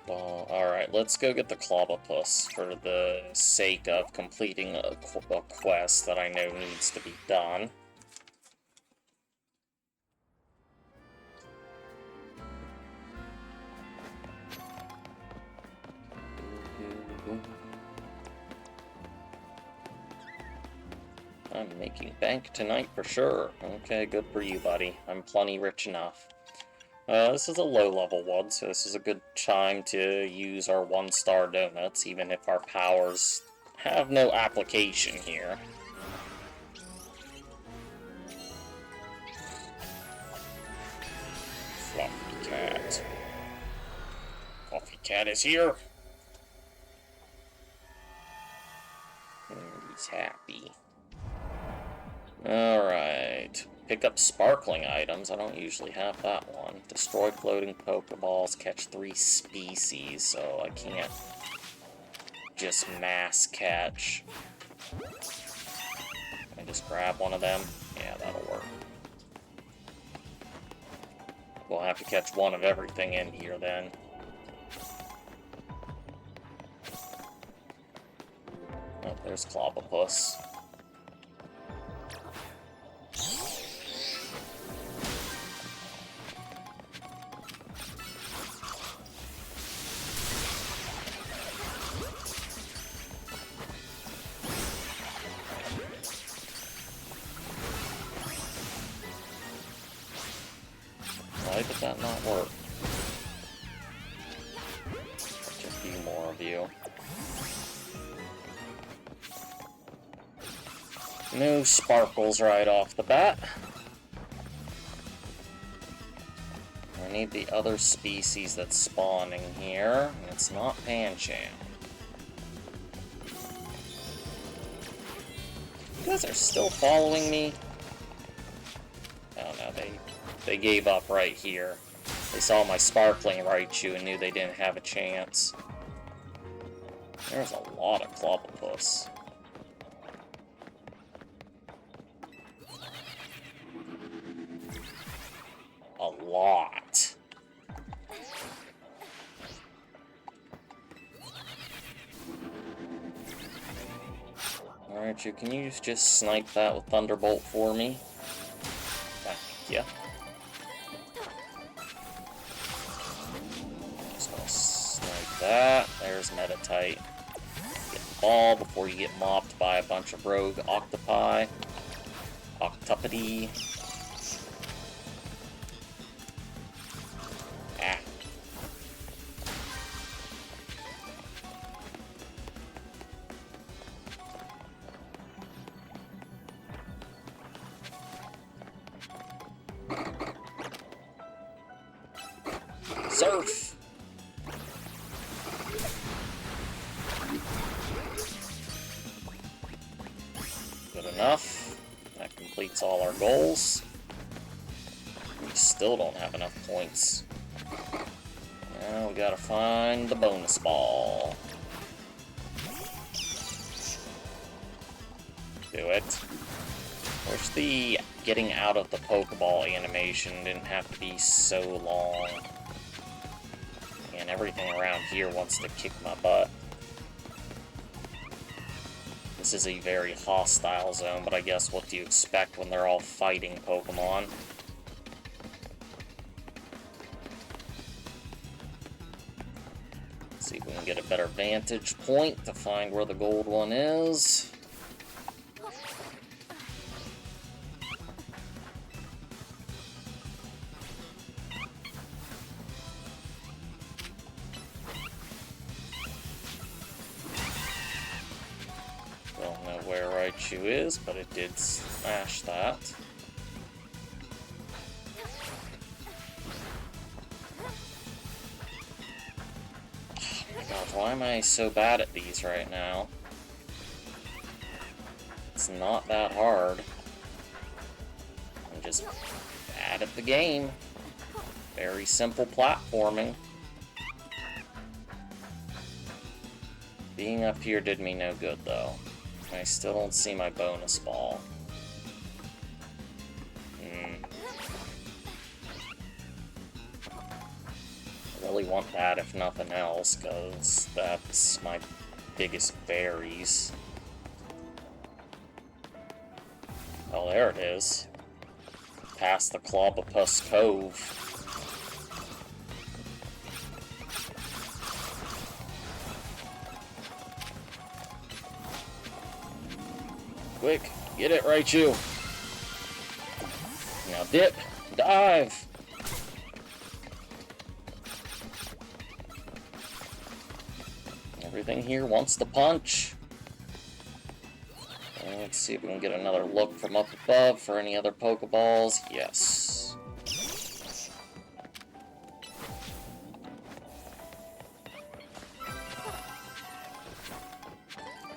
Alright, let's go get the Clobbopus for the sake of completing a quest that I know needs to be done. I'm making bank tonight for sure. Okay, good for you, buddy. I'm plenty rich enough. This is a low-level one, so this is a good time to use our 1-star donuts, even if our powers have no application here. Fluffy cat. Fluffy cat is here. And he's happy. Alright. Pick up sparkling items. I don't usually have that one. Destroy floating Pokeballs. Catch 3 species, so I can't just mass catch. Can I just grab one of them? Yeah, that'll work. We'll have to catch one of everything in here then. Oh, there's Clobbopus. Why did that not work? Just a few more of you. No sparkles right off the bat. I need the other species that's spawning here, and it's not Pancham. You guys are still following me? Oh no, they gave up right here. They saw my sparkling Raichu and knew they didn't have a chance. There's a lot of Clobbopus. A lot. Alright, can you just snipe that with Thunderbolt for me? Thank you. Just gonna snipe that. There's Metatite. Get the ball before you get mopped by a bunch of rogue octopi. Octopody. Ah. Surf! Good enough. That completes all our goals. We still don't have enough points. Now we gotta find the bonus ball. Do it. Wish the getting out of the Pokeball animation didn't have to be so long. And everything around here wants to kick my butt. This is a very hostile zone, but I guess what do you expect when they're all fighting Pokemon? Let's see if we can get a better vantage point to find where the gold one is. Don't know where Raichu is, but it did smash that. Oh my gosh, why am I so bad at these right now? It's not that hard. I'm just bad at the game. Very simple platforming. Being up here did me no good, though. I still don't see my bonus ball. I really really want that if nothing else, because that's my biggest berries. Oh, there it is. Past the Clobopus Cove. Quick, get it, Raichu. Now dip, dive. Everything here wants to punch. And let's see if we can get another look from up above for any other Pokeballs. Yes.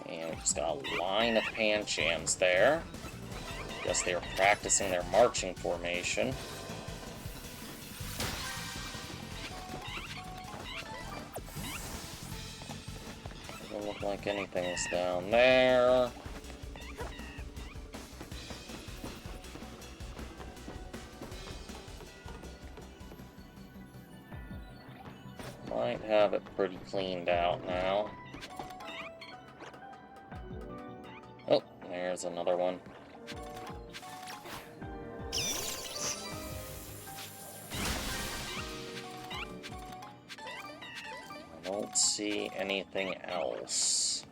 And we just got a line of Panchams there. Guess they were practicing their marching formation. Doesn't look like anything's down there. Might have it pretty cleaned out now. Oh, there's another one. I don't see anything else.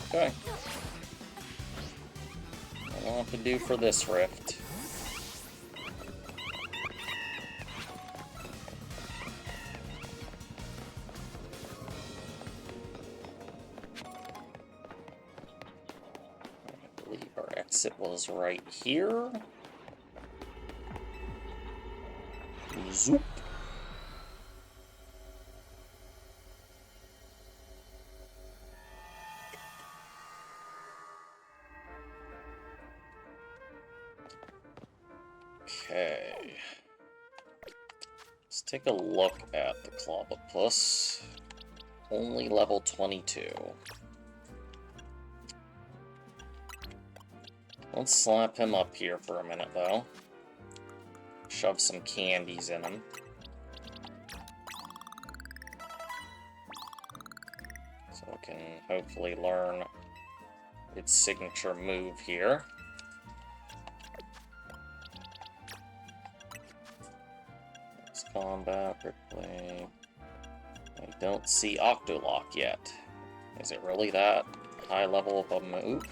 Okay. I'll have to do for this rift. I believe our exit was right here. Zoop. Okay. Let's take a look at the Clobopus. Only level 22. Let's slap him up here for a minute, though. Shove some candies in him. So we can hopefully learn its signature move here. Let's combat, replay. I don't see Octolock yet. Is it really that high level of a move?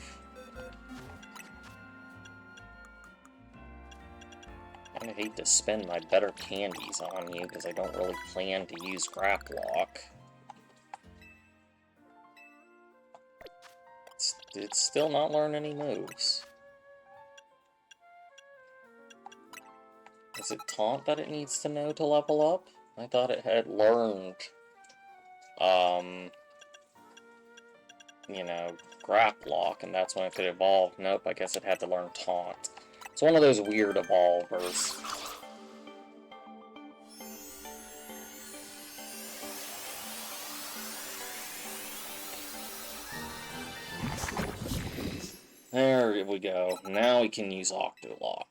I hate to spend my better candies on you because I don't really plan to use Graplock. It's still not learn any moves. Is it Taunt that it needs to know to level up? I thought it had learned, you know, Graplock, and that's when it could evolve. Nope, I guess it had to learn Taunt. It's one of those weird evolvers. There we go. Now we can use Octolock.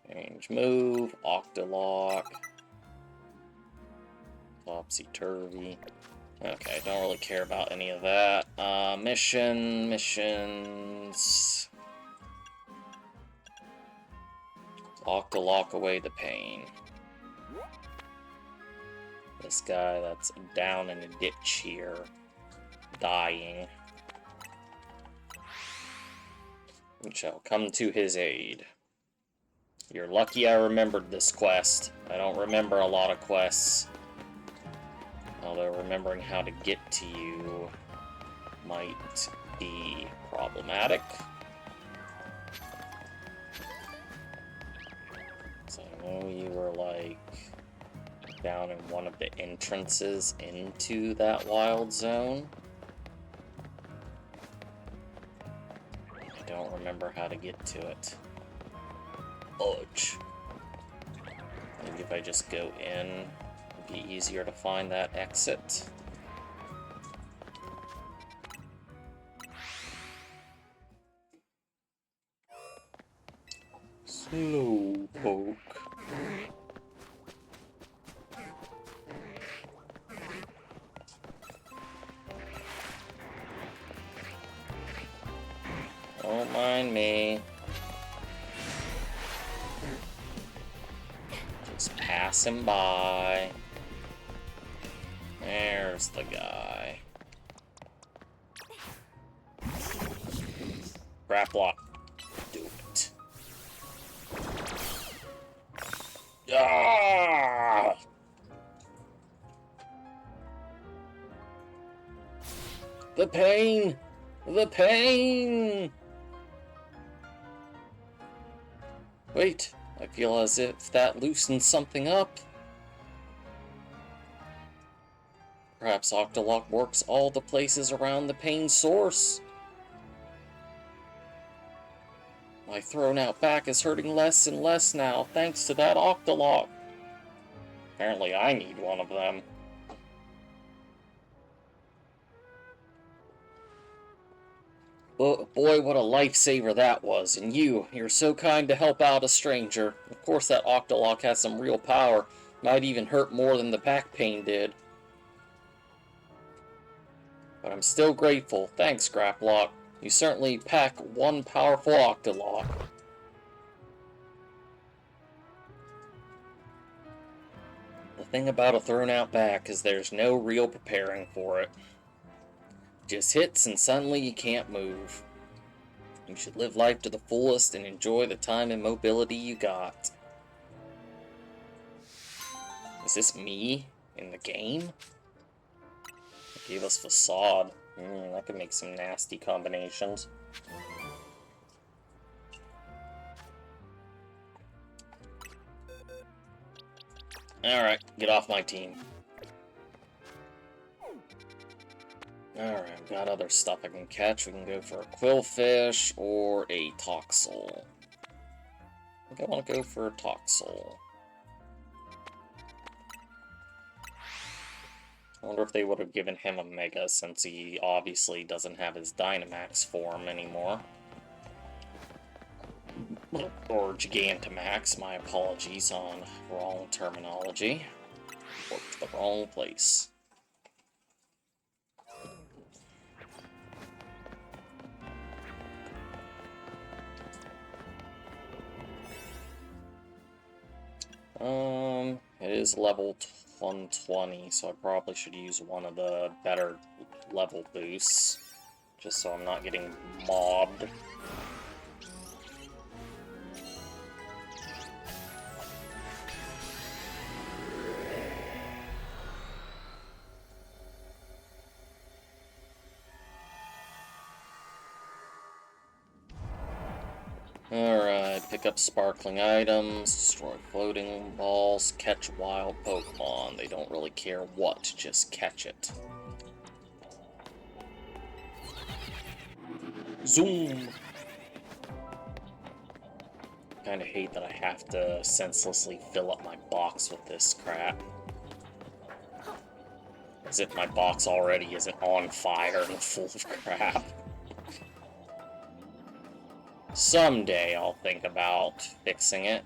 Change move, Octolock. Topsy-turvy. Okay, don't really care about any of that. Missions. Octolock away the pain. This guy that's down in a ditch here, dying. We shall come to his aid. You're lucky I remembered this quest. I don't remember a lot of quests. Although remembering how to get to you might be problematic. So I know you were like down in one of the entrances into that wild zone. I don't remember how to get to it. Ouch. Maybe if I just go in, it'd be easier to find that exit. Hello, poke. Don't mind me. Just passing by. There's the guy. Crap block. Do it. Ah! The pain! The pain! Wait, I feel as if that loosens something up. Perhaps Octolock works all the places around the pain source. My thrown out back is hurting less and less now, thanks to that Octolock. Apparently I need one of them. But boy, what a lifesaver that was. And you're so kind to help out a stranger. Of course that Octolock has some real power. Might even hurt more than the back pain did. But I'm still grateful. Thanks, Graplock. You certainly pack one powerful Octolock. The thing about a thrown out back is there's no real preparing for it. Just hits and suddenly you can't move. You should live life to the fullest and enjoy the time and mobility you got. Is this me in the game? It gave us Facade. That could make some nasty combinations. Alright, get off my team. Alright, I've got other stuff I can catch. We can go for a Quillfish or a Toxel. I think I want to go for a Toxel. I wonder if they would have given him a Mega, since he obviously doesn't have his Dynamax form anymore. Or Gigantamax, my apologies on wrong terminology. Worked the wrong place. It is level 120, so I probably should use one of the better level boosts, just so I'm not getting mobbed. Alright, pick up sparkling items, destroy floating balls, catch wild Pokemon. They don't really care what, just catch it. Zoom! Kinda hate that I have to senselessly fill up my box with this crap. As if my box already isn't on fire and full of crap. Someday I'll think about fixing it.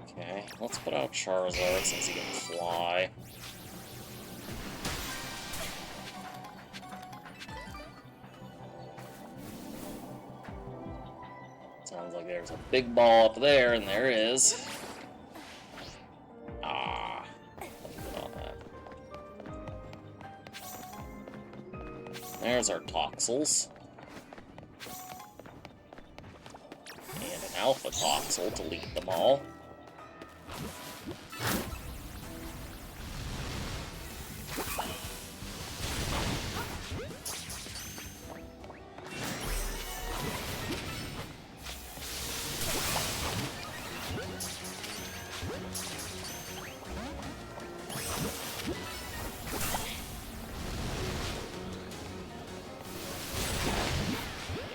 Okay, let's put out Charizard since he can fly. Sounds like there's a big ball up there, and there is. Ah, let's put on that. There's our Toxels. And an Alpha Toxel to lead them all.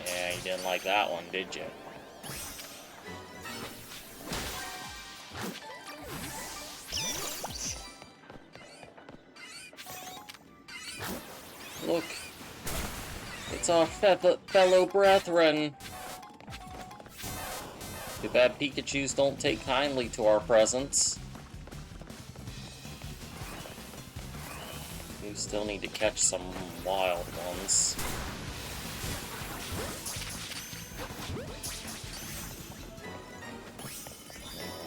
Yeah, you didn't like that one, did you? Look, it's our fellow brethren. Too bad Pikachus don't take kindly to our presence. We still need to catch some wild ones. There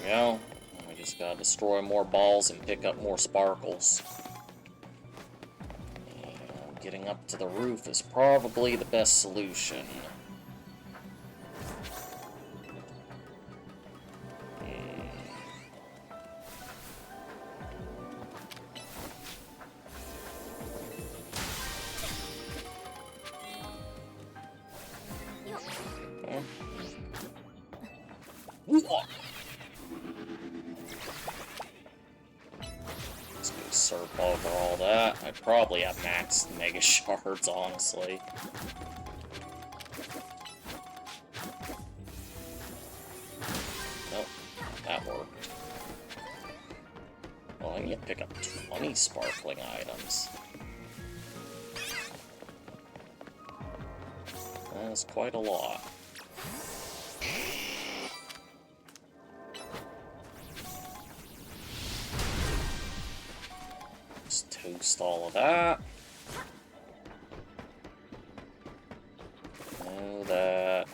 we go. We just gotta destroy more balls and pick up more sparkles. And getting up to the roof is probably the best solution. Let's go surf over all that. I probably have max Mega Shards, honestly. Nope, that worked. Well, I need to pick up 20 sparkling items. That's quite a lot. Just toast all of that. Oh, that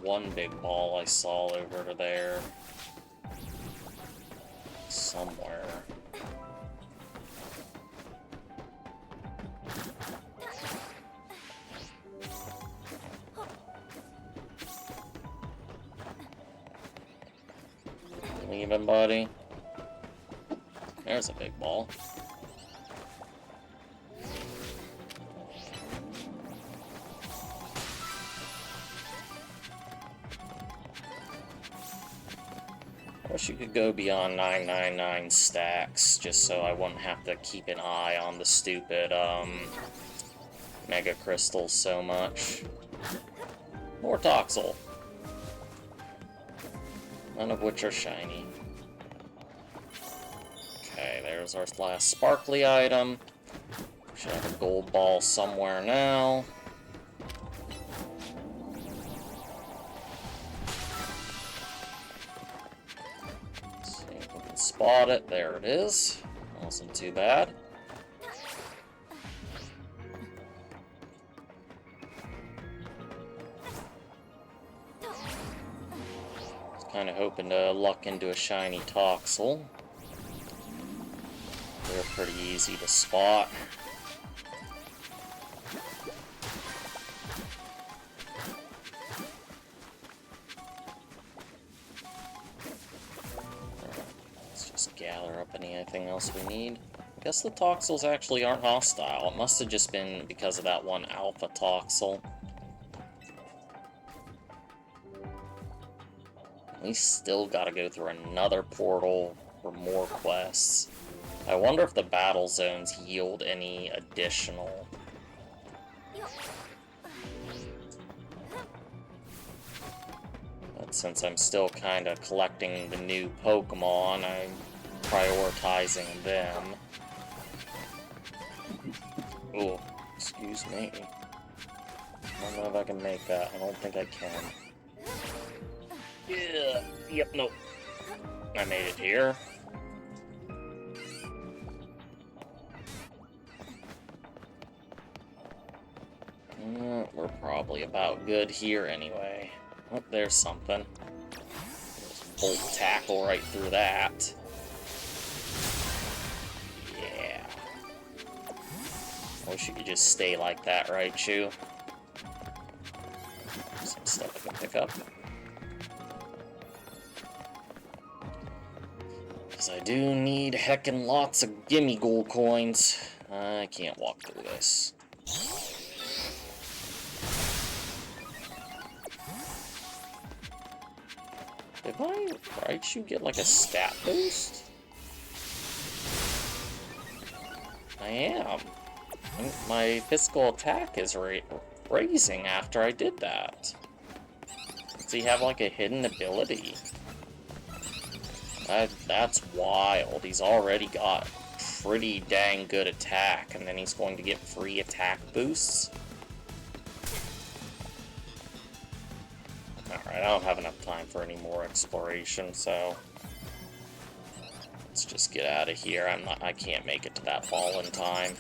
one big ball I saw over there. Somewhere. Leaving, buddy. There's a big ball. I wish you could go beyond 999 stacks, just so I wouldn't have to keep an eye on the stupid, Mega Crystals so much. More Toxel. None of which are shiny. Okay, there's our last sparkly item. Should have a gold ball somewhere now. Let's see if we can spot it. There it is. Wasn't too bad. Kind of hoping to luck into a shiny Toxel. They're pretty easy to spot. Let's just gather up anything else we need. I guess the Toxels actually aren't hostile. It must have just been because of that one Alpha Toxel. We still gotta go through another portal for more quests. I wonder if the battle zones yield any additional. But since I'm still kind of collecting the new Pokemon, I'm prioritizing them. Oh, excuse me. I don't know if I can make that. I don't think I can. Yeah. Yep, nope. I made it here. We're probably about good here anyway. Oh, there's something. Just bolt tackle right through that. Yeah. I wish you could just stay like that, Raichu. Some stuff I can pick up. Because I do need heckin' lots of gimme gold coins. I can't walk through this. Did my Raichu get like a stat boost? I am. My physical attack is raising after I did that. Does he have like a hidden ability? That's wild. He's already got pretty dang good attack, and then he's going to get free attack boosts? Alright. Alright, I don't have enough time for any more exploration, so let's just get out of here. I can't make it to that hall in time.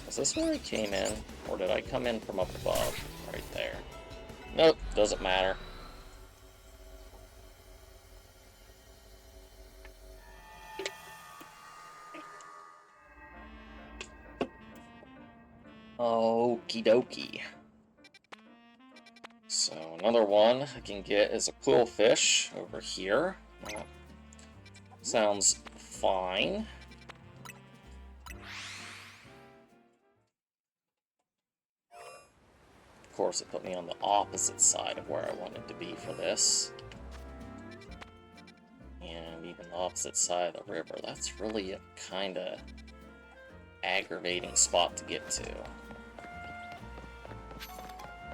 Is this where I came in? Or did I come in from up above? Right there. Nope, doesn't matter. Okie dokie. So another one I can get is a quillfish over here. Sounds fine. Of course, it put me on the opposite side of where I wanted to be for this. And even the opposite side of the river. That's really a kind of aggravating spot to get to.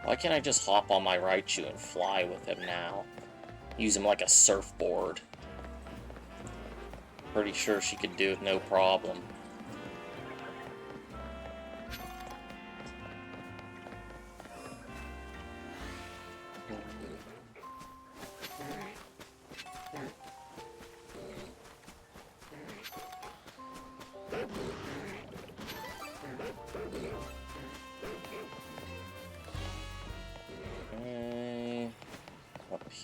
Why can't I just hop on my Raichu and fly with him now? Use him like a surfboard. Pretty sure she could do it no problem.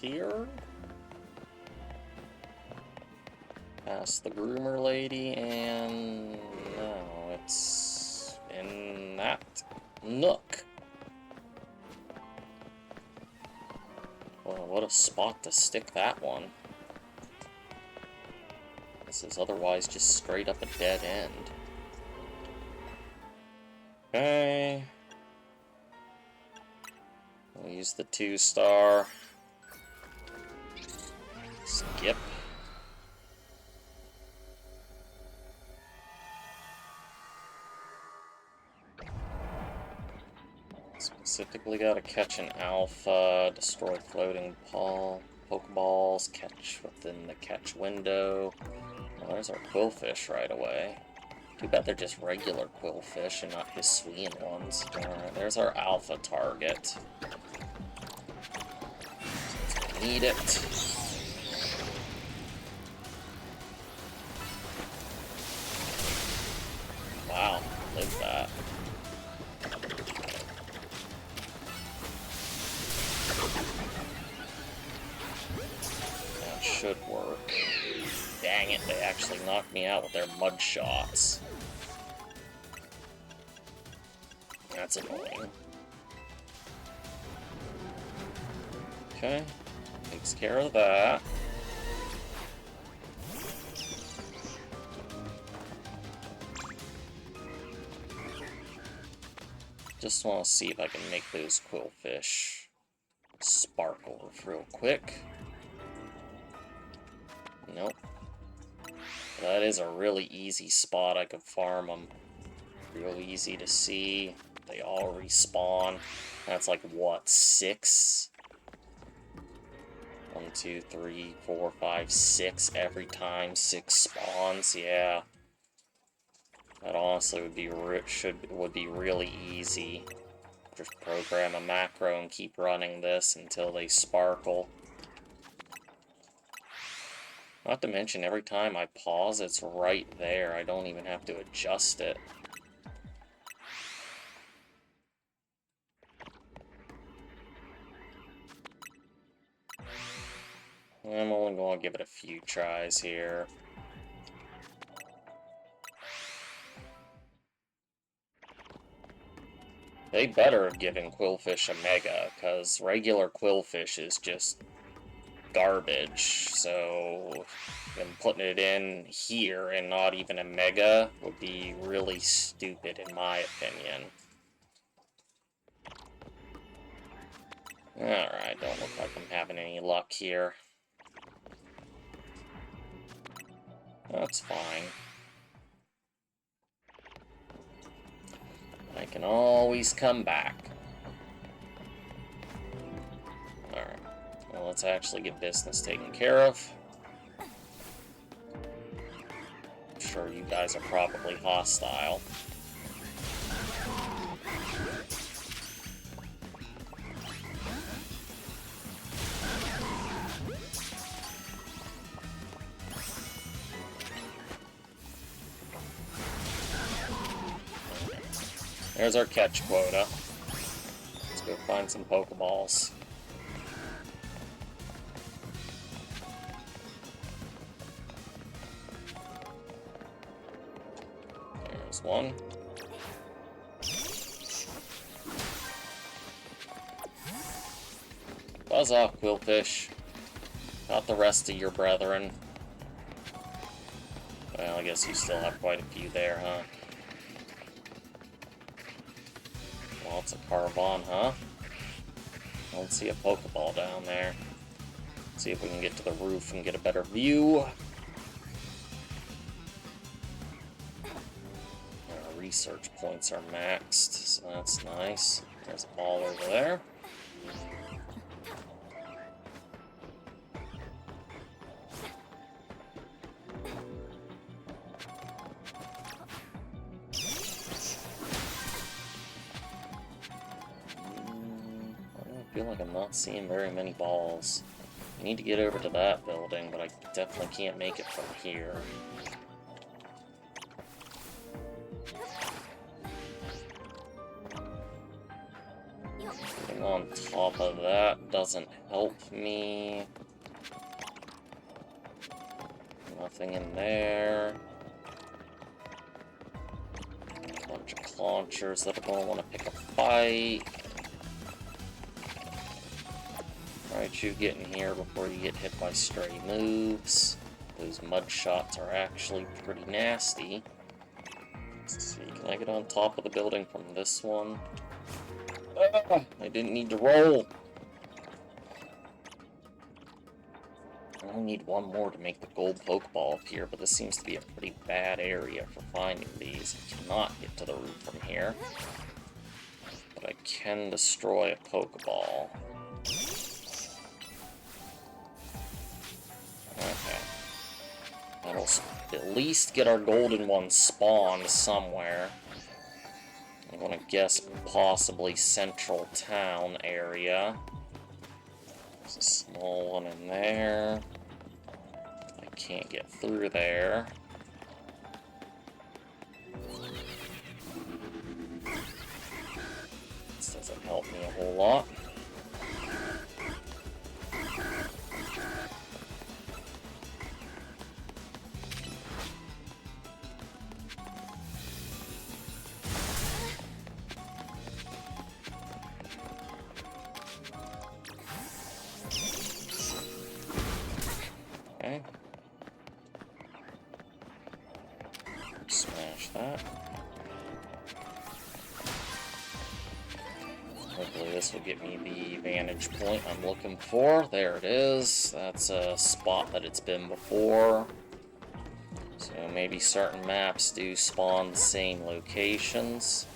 Here, past the groomer lady, and no, it's in that nook. Well, what a spot to stick that one. This is otherwise just straight up a dead end. Okay. We'll use the 2-star. Skip. Specifically gotta catch an alpha, destroy floating Pokeballs, catch within the catch window. Well, there's our quillfish right away. Too bad they're just regular quillfish and not Hisuian ones. Alright, there's our alpha target. Since we need it. Wow, live that. That should work. Dang it, they actually knocked me out with their mud shots. That's annoying. Okay, takes care of that. Just want to see if I can make those quillfish sparkle real quick. Nope. That is a really easy spot. I could farm them. Real easy to see. They all respawn. That's like, what, 6? 1, 2, 3, 4, 5, 6 every time. 6 spawns, yeah. That honestly would be really easy. Just program a macro and keep running this until they sparkle. Not to mention, every time I pause, it's right there. I don't even have to adjust it. I'm only going to give it a few tries here. They better have given Quillfish a Mega, because regular Quillfish is just garbage, so them putting it in here and not even a Mega would be really stupid in my opinion. Alright, don't look like I'm having any luck here. That's fine. I can always come back. Alright, well, let's actually get business taken care of. I'm sure you guys are probably hostile. There's our catch quota. Let's go find some Pokeballs. There's one. Buzz off, Quillfish. Not the rest of your brethren. Well, I guess you still have quite a few there, huh? Lots of Carbon, huh? I don't see a Pokeball down there. Let's see if we can get to the roof and get a better view. Our research points are maxed, so that's nice. There's a ball over there. I feel like I'm not seeing very many balls. I need to get over to that building, but I definitely can't make it from here. Getting on top of that doesn't help me. Nothing in there. A bunch of launchers that are going to want to pick a fight. Raichu, get in here before you get hit by stray moves. Those mud shots are actually pretty nasty. Let's see, can I get on top of the building from this one? I didn't need to roll. I only need one more to make the gold Pokeball appear, but this seems to be a pretty bad area for finding these. I cannot get to the roof from here. But I can destroy a Pokeball. Okay. That'll at least get our golden one spawned somewhere. I'm gonna guess possibly central town area. There's a small one in there. I can't get through there. This doesn't help me a whole lot. Okay. Smash that. Hopefully this will get me the vantage point I'm looking for. There it is. That's a spot that it's been before. So maybe certain maps do spawn the same locations.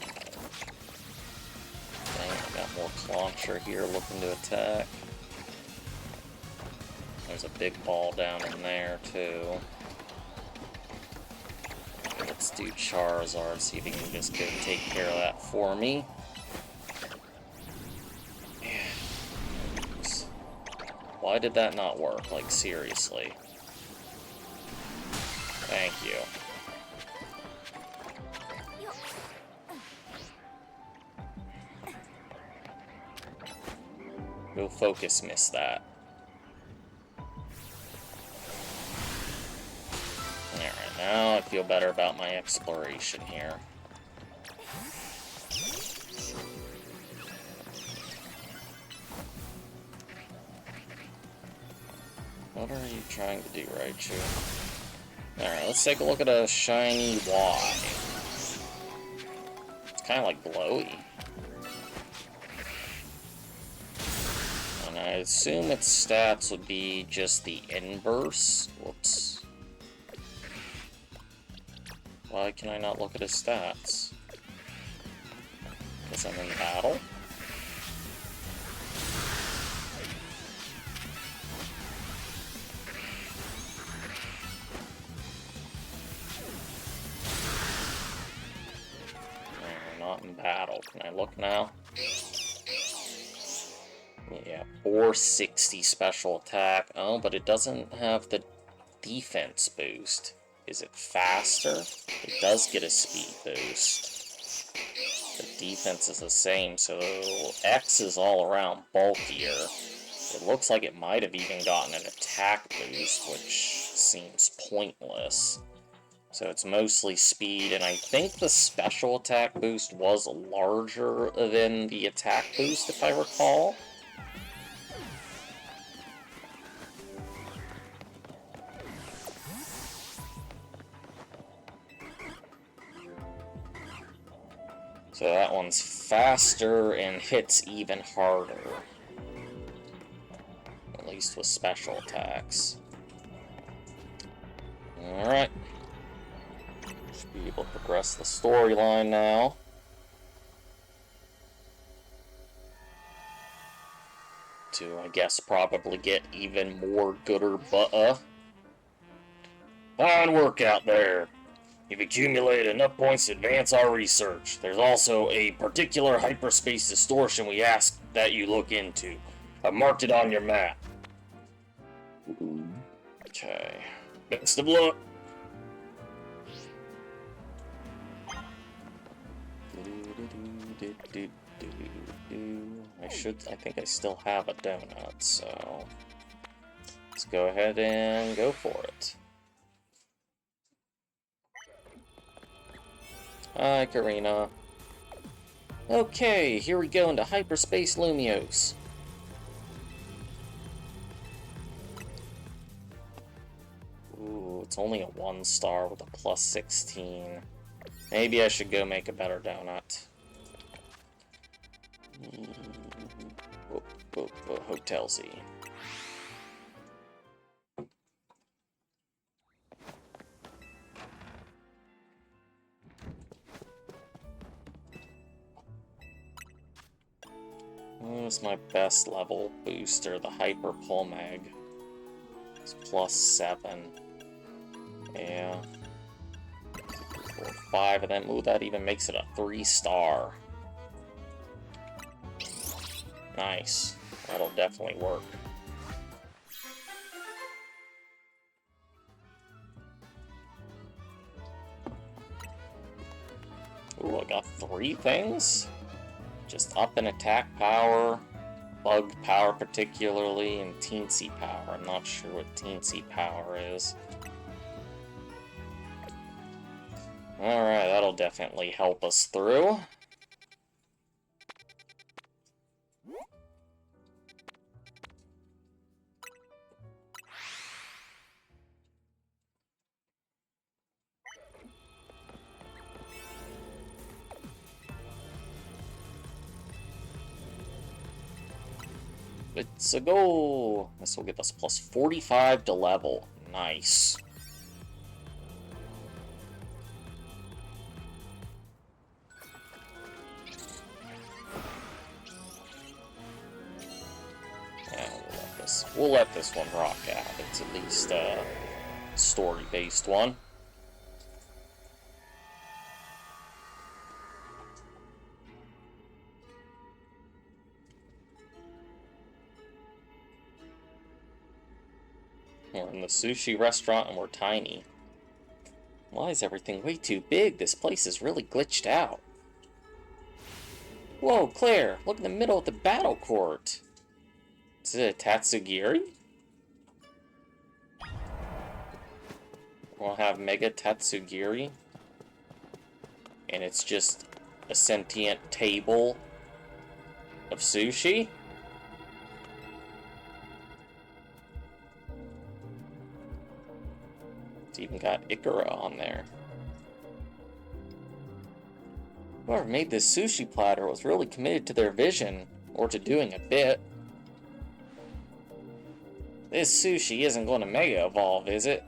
Dang, I got more Clauncher here looking to attack. There's a big ball down in there, too. Let's do Charizard, see if he can just go take care of that for me. Why did that not work? Like, seriously. Thank you. Go focus miss that. Alright, now I feel better about my exploration here. What are you trying to do, Raichu? Alright, let's take a look at a shiny Y. It's kind of like glowy. And I assume its stats would be just the inverse. Whoops. Why can I not look at his stats? Guess I'm in battle? Not in battle. Can I look now? Yeah, 460 special attack. Oh, but it doesn't have the defense boost. Is it faster? It does get a speed boost. The defense is the same, so X is all around bulkier. It looks like it might have even gotten an attack boost, which seems pointless. So it's mostly speed, and I think the special attack boost was larger than the attack boost, if I recall. So that one's faster and hits even harder. At least with special attacks. Alright. Should be able to progress the storyline now. To, I guess, probably get even more gooder butter. Fine work out there. You've accumulated enough points to advance our research. There's also a particular hyperspace distortion we ask that you look into. I've marked it on your map. Okay. Best of luck. I think I still have a donut, so let's go ahead and go for it. Hi, Karina. Okay, here we go into Hyperspace Lumiose. Ooh, it's only a 1-star with a plus 16. Maybe I should go make a better donut. Hotel Z. What's my best level booster? The Hyper Pulmag. It's plus 7. Yeah. 4, 5 of them. Ooh, that even makes it a 3-star. Nice. That'll definitely work. Ooh, I got 3 things? Just up in attack power, bug power particularly, and teensy power. I'm not sure what teensy power is. Alright, that'll definitely help us through. Let's go! This will give us plus 45 to level. Nice. Yeah, we'll let this one rock out. It's at least a story-based one. We're in the sushi restaurant and we're tiny. Why is everything way too big? This place is really glitched out. Whoa, Claire! Look in the middle of the battle court! Is it a Tatsugiri? We'll have Mega Tatsugiri. And it's just a sentient table of sushi? It's even got Ikura on there. Whoever made this sushi platter was really committed to their vision, or to doing a bit. This sushi isn't going to Mega Evolve, is it?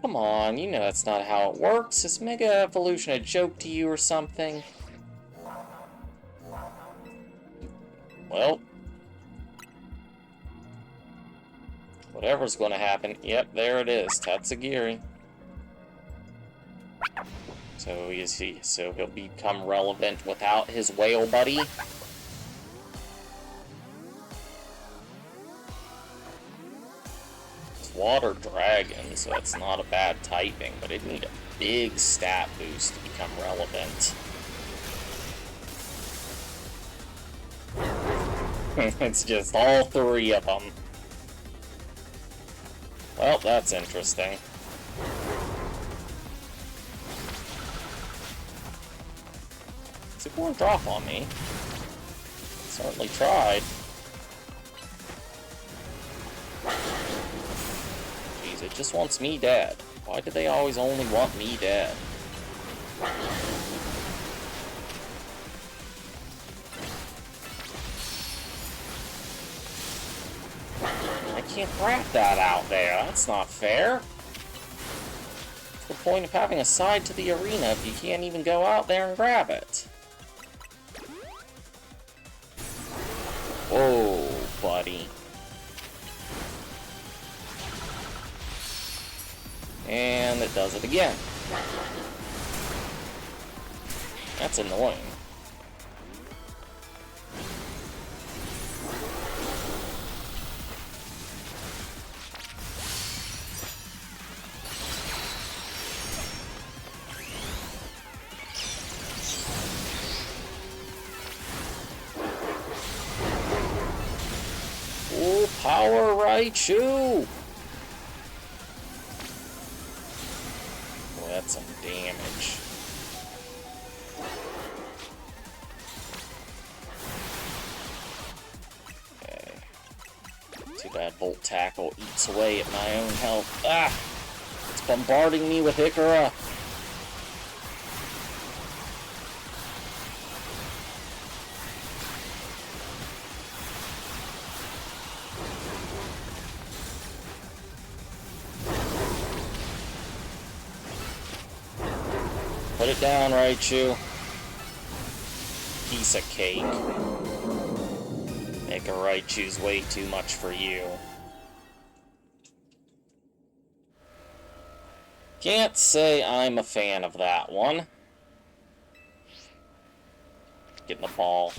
Come on, you know that's not how it works. Is Mega Evolution a joke to you or something? Well, whatever's going to happen. Yep, there it is, Tatsugiri. So so he'll become relevant without his whale buddy. It's water dragon, so it's not a bad typing, but it'd need a big stat boost to become relevant. It's just all three of them. Well, that's interesting. It won't drop on me. Certainly tried. Jeez, it just wants me dead. Why do they always only want me dead? I can't grab that out there. That's not fair. What's the point of having a side to the arena if you can't even go out there and grab it? Whoa, buddy. And it does it again. That's annoying. Full power Raichu! Boy, that's some damage. Okay. Too bad Volt Tackle eats away at my own health. Ah! It's bombarding me with Ikora! Put it down, Raichu. Piece of cake. Mega Raichu's way too much for you. Can't say I'm a fan of that one. Getting the ball.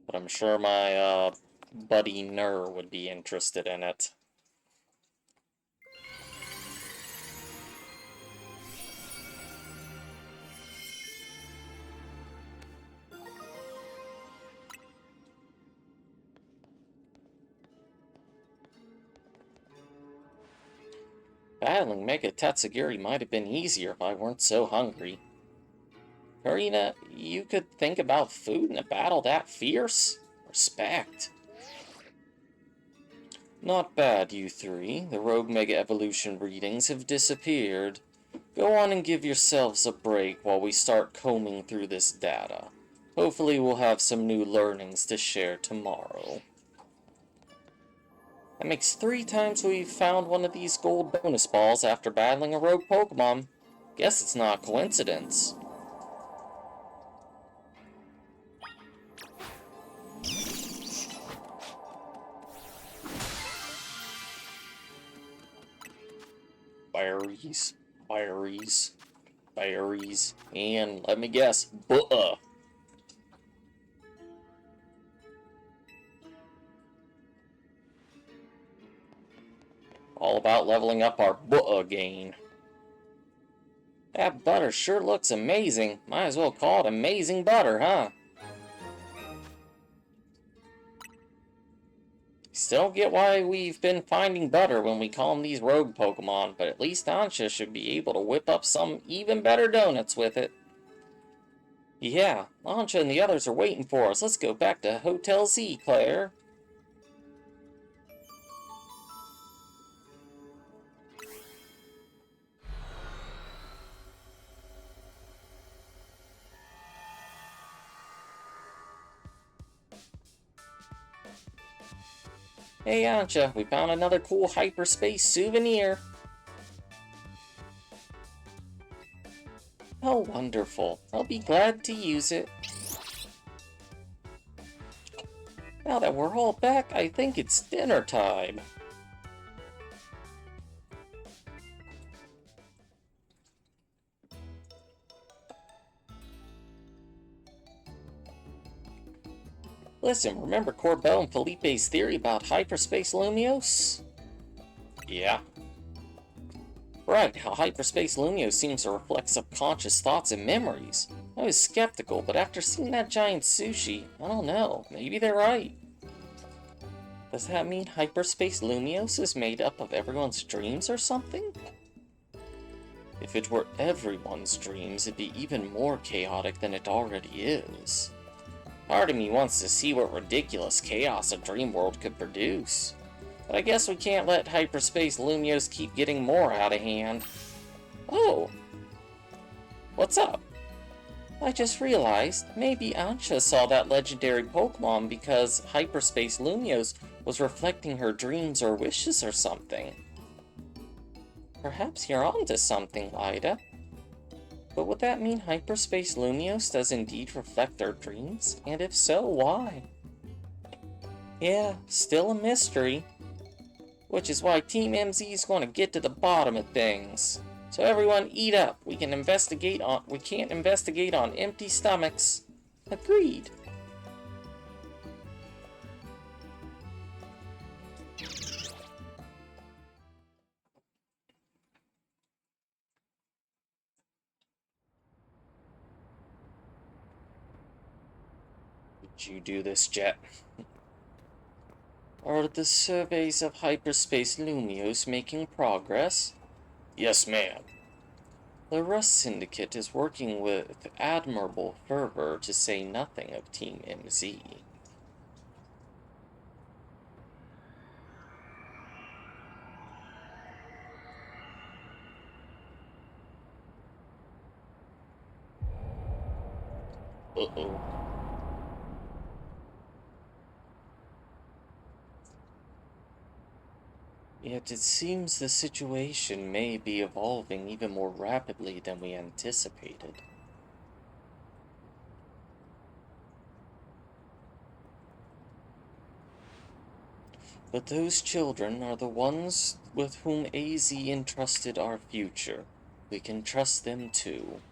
But I'm sure my, buddy Ner would be interested in it. Battling Mega Tatsugiri might have been easier if I weren't so hungry. Karina, you could think about food in a battle that fierce? Respect. Not bad, you three. The Rogue Mega Evolution readings have disappeared. Go on and give yourselves a break while we start combing through this data. Hopefully we'll have some new learnings to share tomorrow. That makes 3 times we've found one of these gold bonus balls after battling a rogue Pokemon. Guess it's not a coincidence. Berries, berries, berries, and let me guess, butter. All about leveling up our butter gain. That butter sure looks amazing. Might as well call it amazing butter, huh? Still don't get why we've been finding butter when we call them these rogue Pokemon, but at least Ansha should be able to whip up some even better donuts with it. Yeah, Ansha and the others are waiting for us. Let's go back to Hotel Z, Claire. Hey Ansha, we found another cool hyperspace souvenir. Oh, wonderful. I'll be glad to use it. Now that we're all back, I think it's dinner time. Listen, remember Corbell and Felipe's theory about hyperspace Lumiose? Yeah. Right, how Hyperspace Lumio seems to reflect subconscious thoughts and memories. I was skeptical, but after seeing that giant sushi, I don't know, maybe they're right. Does that mean Hyperspace Lumios is made up of everyone's dreams or something? If it were everyone's dreams, it'd be even more chaotic than it already is. Part of me wants to see what ridiculous chaos a dream world could produce. But I guess we can't let Hyperspace Lumios keep getting more out of hand. Oh! What's up? I just realized maybe Ansha saw that legendary Pokemon because Hyperspace Lumios was reflecting her dreams or wishes or something. Perhaps you're onto something, Lyda. But would that mean Hyperspace Lumios does indeed reflect our dreams? And if so, why? Yeah, still a mystery. Which is why Team MZ is going to get to the bottom of things. So everyone eat up. We can't investigate on empty stomachs. Agreed. Did you do this, Jet? Are the surveys of Hyperspace Lumios making progress? Yes, ma'am. The Rust Syndicate is working with admirable fervor, to say nothing of Team MZ. Uh-oh. Yet it seems the situation may be evolving even more rapidly than we anticipated. But those children are the ones with whom AZ entrusted our future. We can trust them too.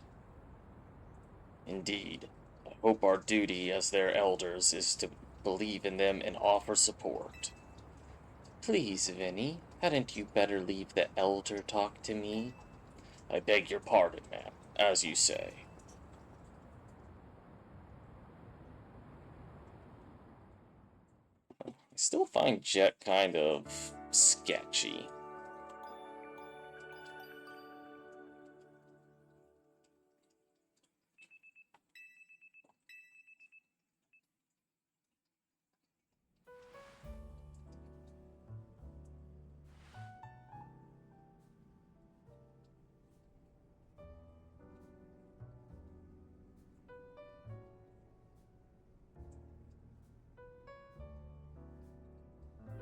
Indeed. I hope our duty as their elders is to believe in them and offer support. Please, Vinny, hadn't you better leave the elder talk to me? I beg your pardon, ma'am, as you say. I still find Jet kind of sketchy.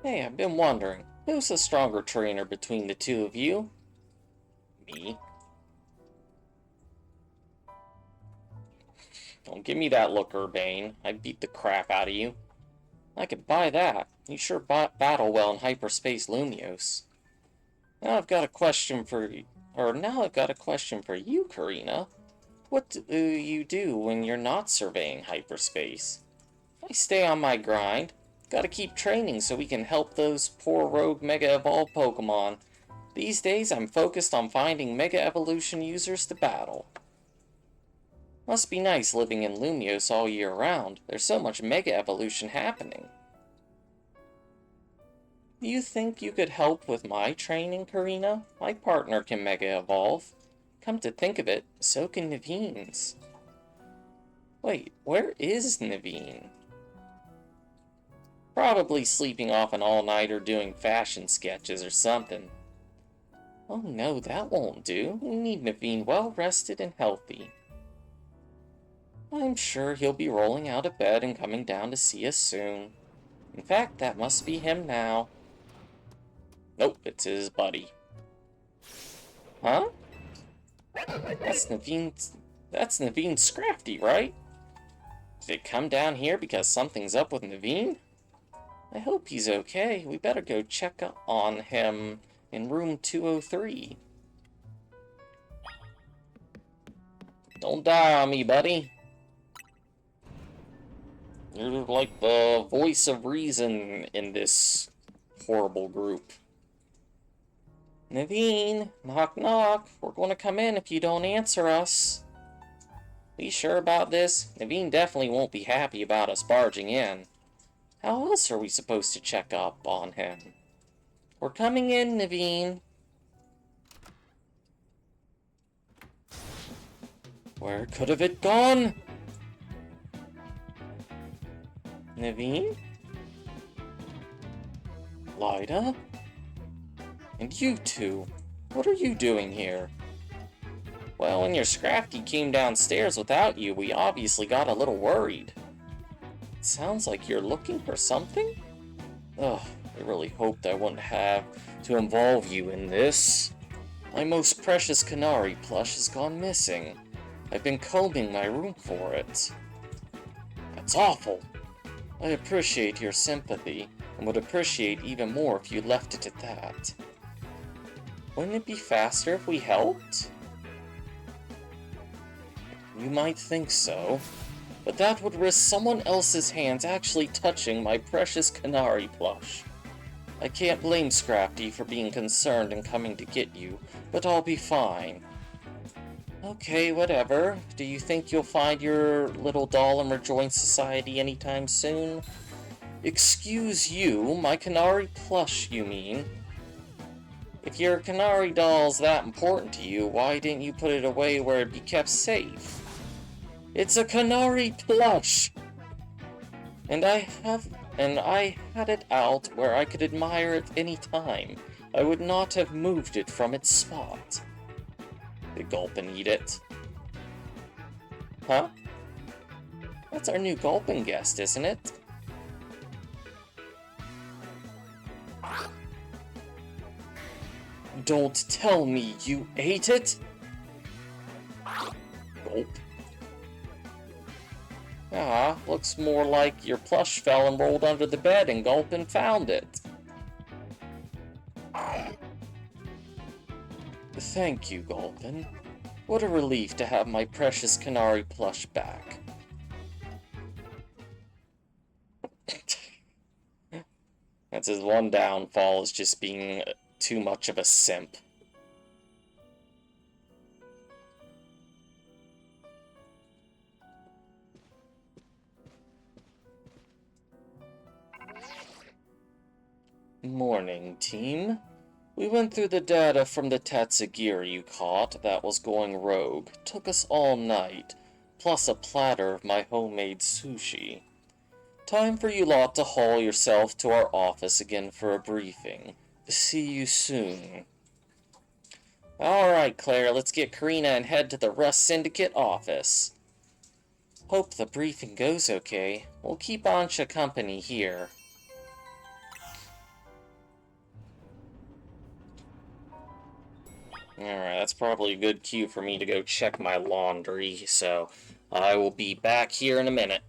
Hey, I've been wondering, who's the stronger trainer between the two of you? Me. Don't give me that look, Urbane. I'd beat the crap out of you. I could buy that. You sure battle well in Hyperspace Lumios. Now I've got a question for you. Now I've got a question for you, Karina. What do you do when you're not surveying hyperspace? I stay on my grind. Gotta keep training so we can help those poor rogue Mega Evolve Pokemon. These days I'm focused on finding Mega Evolution users to battle. Must be nice living in Lumios all year round. There's so much Mega Evolution happening. Do you think you could help with my training, Karina? My partner can Mega Evolve. Come to think of it, so can Naveen's. Wait, where is Naveen? Probably sleeping off an all-nighter doing fashion sketches or something. Oh no, that won't do. We need Naveen well-rested and healthy. I'm sure he'll be rolling out of bed and coming down to see us soon. In fact, that must be him now. Nope, it's his buddy. Huh? That's Naveen's Scrafty, right? Did it come down here because something's up with Naveen? I hope he's okay. We better go check on him in room 203. Don't die on me, buddy. You're like the voice of reason in this horrible group. Naveen, knock knock. We're gonna come in if you don't answer us. Be sure about this? Naveen definitely won't be happy about us barging in. How else are we supposed to check up on him? We're coming in, Naveen. Where could have it gone? Naveen? Lyda? And you two, what are you doing here? Well, when your Scrafty came downstairs without you, we obviously got a little worried. It sounds like you're looking for something? Ugh, I really hoped I wouldn't have to involve you in this. My most precious Canary plush has gone missing. I've been combing my room for it. That's awful. I appreciate your sympathy, and would appreciate even more if you left it at that. Wouldn't it be faster if we helped? You might think so, but that would risk someone else's hands actually touching my precious Canary plush. I can't blame Scrafty for being concerned and coming to get you, but I'll be fine. Okay, whatever. Do you think you'll find your little doll and rejoin society anytime soon? Excuse you, my Canary plush, you mean? If your Canary doll's that important to you, why didn't you put it away where it'd be kept safe? It's a Canary plush! And I had it out where I could admire it any time. I would not have moved it from its spot. They gulp and eat it. Huh? That's our new gulping guest, isn't it? Don't tell me you ate it! Gulp. Ah, looks more like your plush fell and rolled under the bed and Gulpin found it. Thank you, Gulpin. What a relief to have my precious Canary plush back. That's his one downfall, is just being too much of a simp. Morning, team. We went through the data from the Tatsugiri you caught that was going rogue. Took us all night, plus a platter of my homemade sushi. Time for you lot to haul yourself to our office again for a briefing. See you soon. Alright, Claire, let's get Karina and head to the Rust Syndicate office. Hope the briefing goes okay. We'll keep Ansha company here. Alright, that's probably a good cue for me to go check my laundry, so I will be back here in a minute.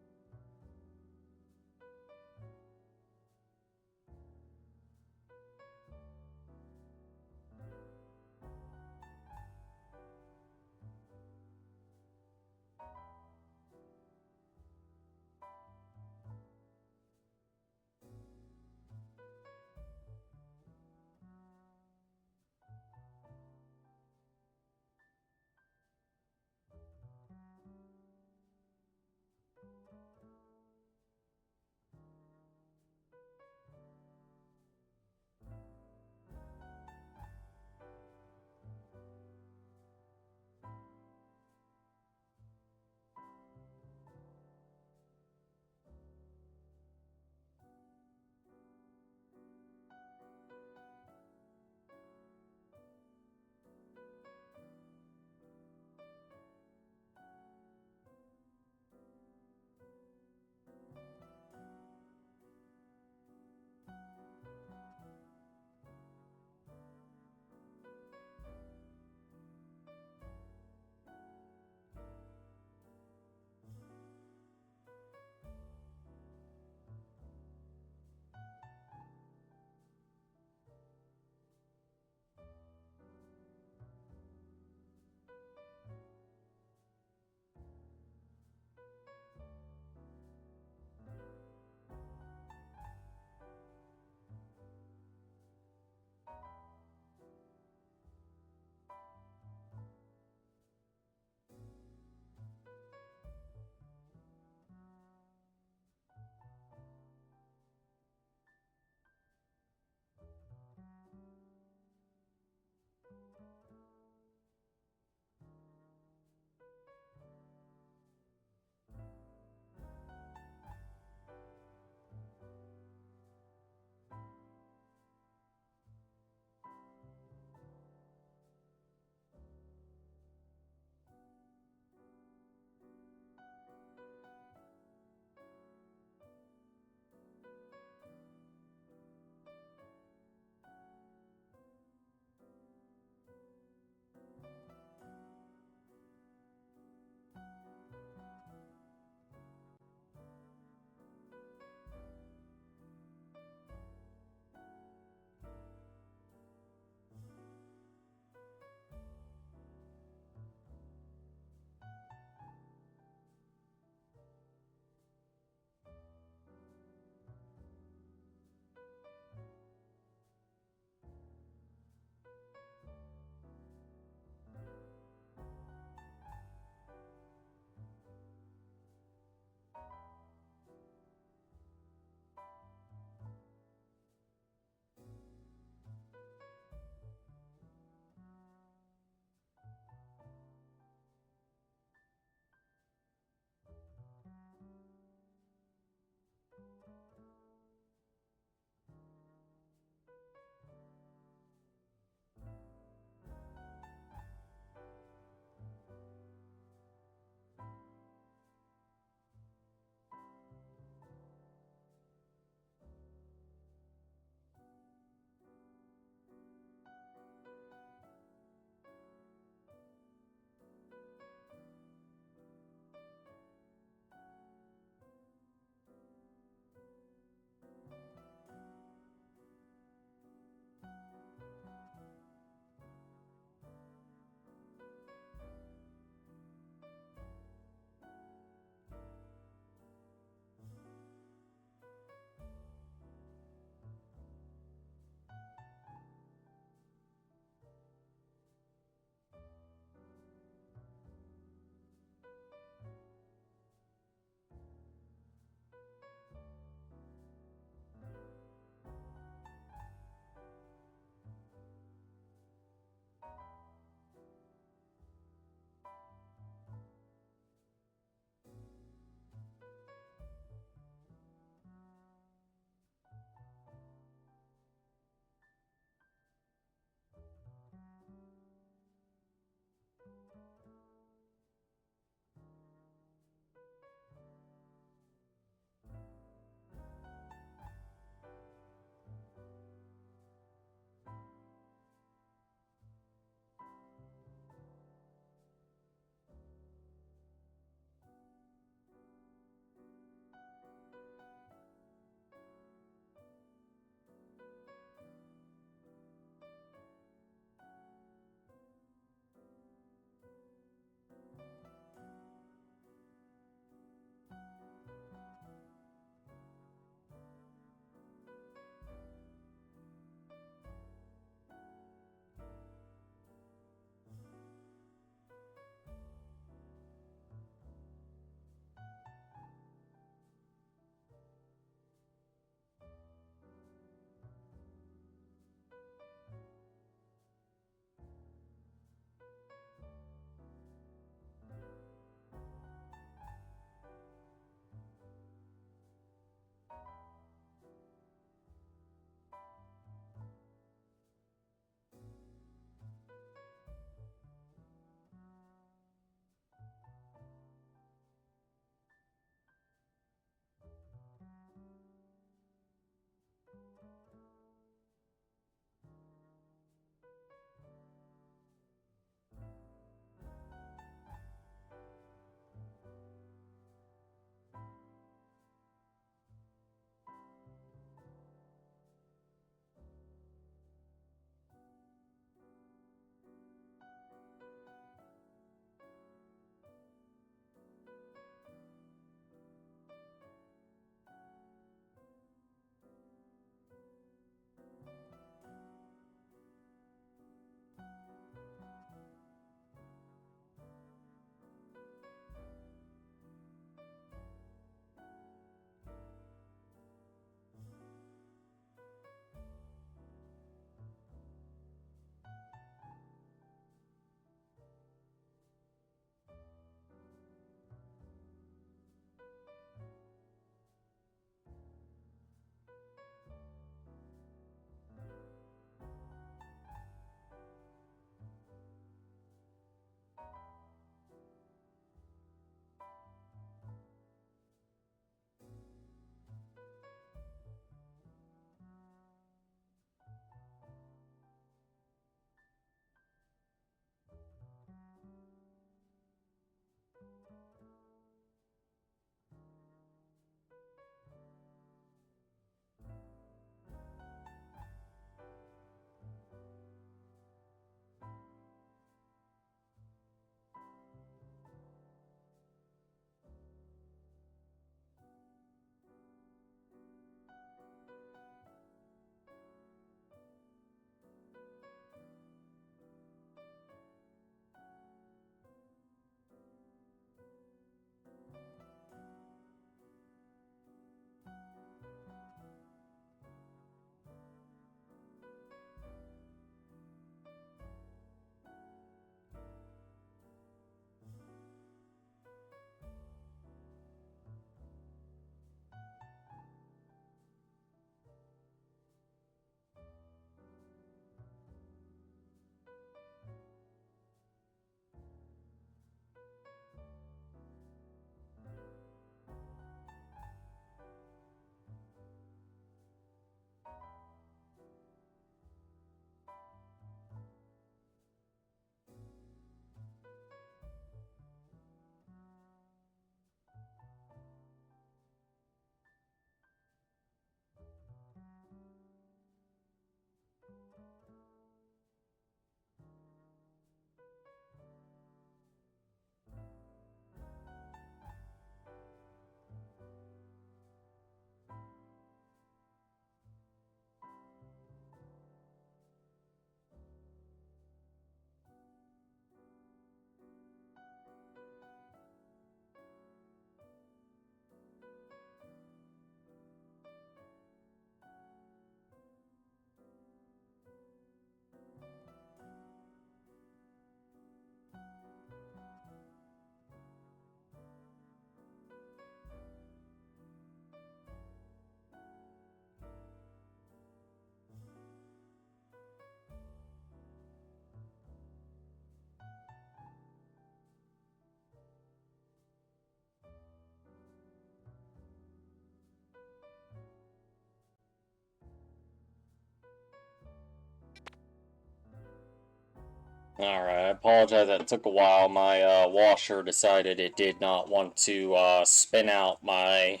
Alright, I apologize that it took a while. My washer decided it did not want to spin out my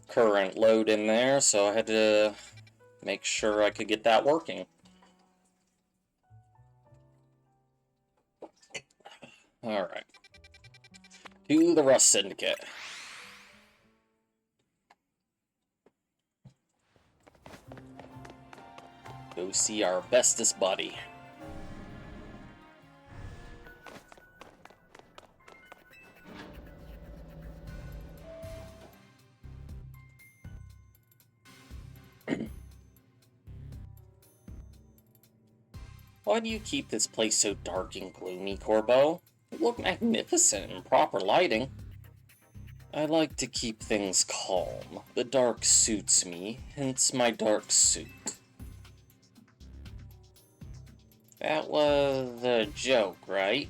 current load in there, so I had to make sure I could get that working. Alright. To the Rust Syndicate. Go see our bestest buddy. Why do you keep this place so dark and gloomy, Corbo? You look magnificent in proper lighting. I like to keep things calm. The dark suits me, hence my dark suit. That was a joke, right?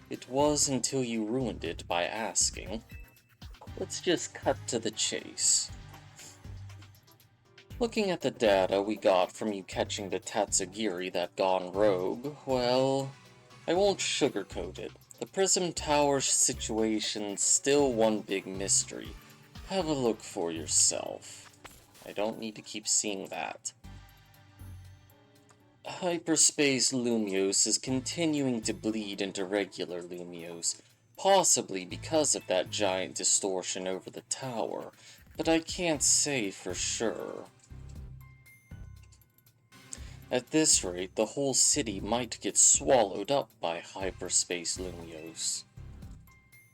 It was until you ruined it by asking. Let's just cut to the chase. Looking at the data we got from you catching the Tatsugiri that gone rogue, well, I won't sugarcoat it. The Prism Tower situation's still one big mystery. Have a look for yourself. I don't need to keep seeing that. Hyperspace Lumiose is continuing to bleed into regular Lumiose, possibly because of that giant distortion over the tower, but I can't say for sure. At this rate, the whole city might get swallowed up by Hyperspace Lumiose.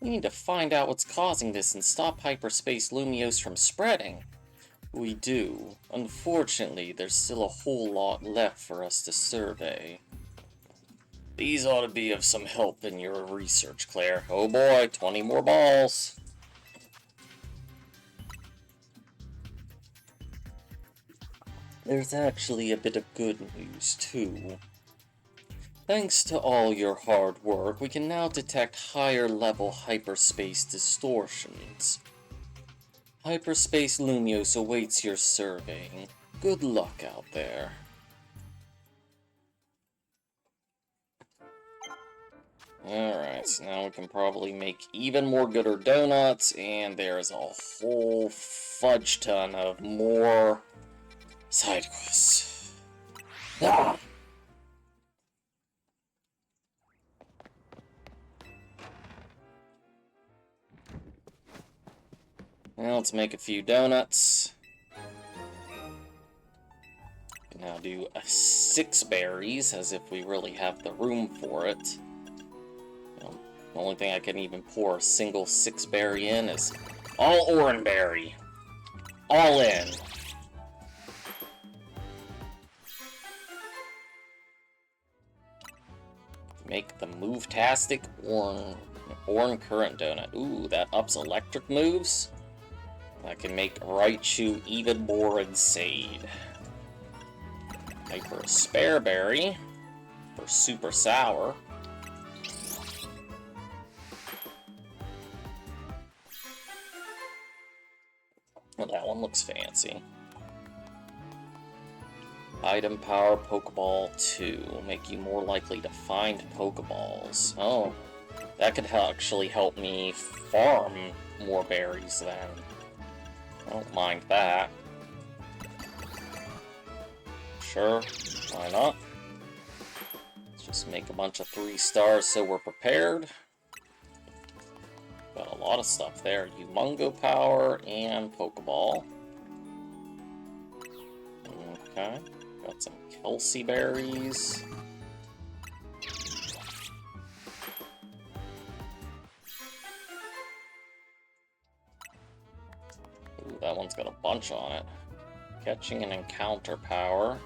We need to find out what's causing this and stop Hyperspace Lumiose from spreading. We do. Unfortunately, there's still a whole lot left for us to survey. These ought to be of some help in your research, Claire. Oh boy, 20 more balls. There's actually a bit of good news, too. Thanks to all your hard work, we can now detect higher-level hyperspace distortions. Hyperspace Lumiose awaits your surveying. Good luck out there. Alright, so now we can probably make even more gooder donuts, and there's a whole fudge ton of more side quests. Ah! Now let's make a few donuts. Now do 6 berries, as if we really have the room for it. The only thing I can even pour a single 6-berry in is all oranberry. All in. Make the Move-tastic Orn Current Donut. Ooh, that ups electric moves. I can make Raichu even more insane. Hyper Spare Berry for Super Sour. Well, that one looks fancy. Item Power Pokeball 2. Make you more likely to find Pokeballs. Oh, that could actually help me farm more berries then. I don't mind that. Sure, why not? Let's just make a bunch of 3 stars so we're prepared. Got a lot of stuff there. Humongo Power and Pokeball. Okay, got some Kelsey berries. Ooh, that one's got a bunch on it. Catching an Encounter Power.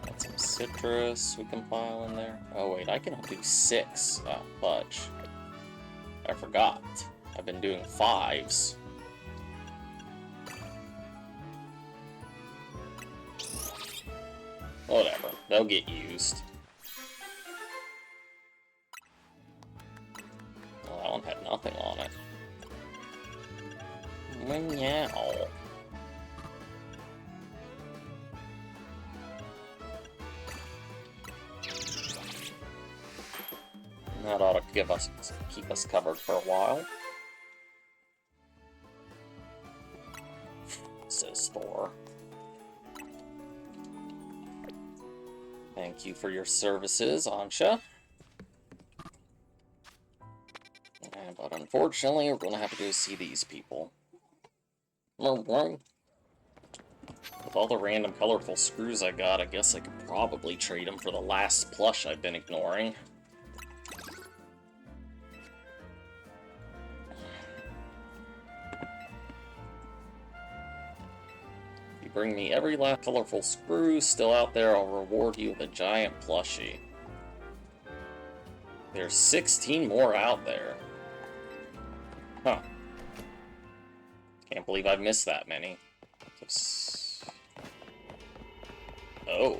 Got some citrus we can pile in there. Oh wait, I can do 6. Oh, fudge. I forgot. I've been doing 5s. Whatever, they'll get used. Well, that one had nothing on it. That ought to keep us covered for a while. Says Thor. Thank you for your services, Ansha. But unfortunately, we're going to have to go see these people. With all the random colorful screws I got, I guess I could probably trade them for the last plush I've been ignoring. If you bring me every last colorful screw still out there, I'll reward you with a giant plushie. There's 16 more out there. Huh. Can't believe I've missed that many. Oh.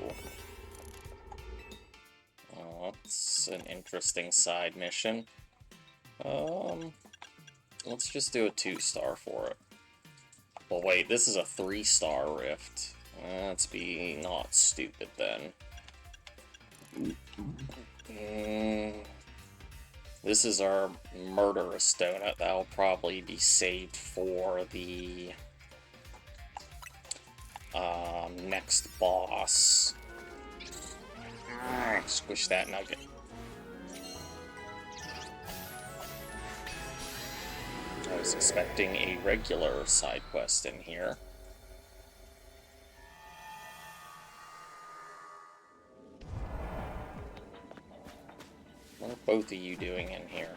Oh, that's an interesting side mission. Let's just do a 2-star for it. Well, wait, this is a 3-star rift. Let's be not stupid then. This is our murderous donut. That'll probably be saved for the next boss. Squish that nugget. I was expecting a regular side quest in here. What are both of you doing in here?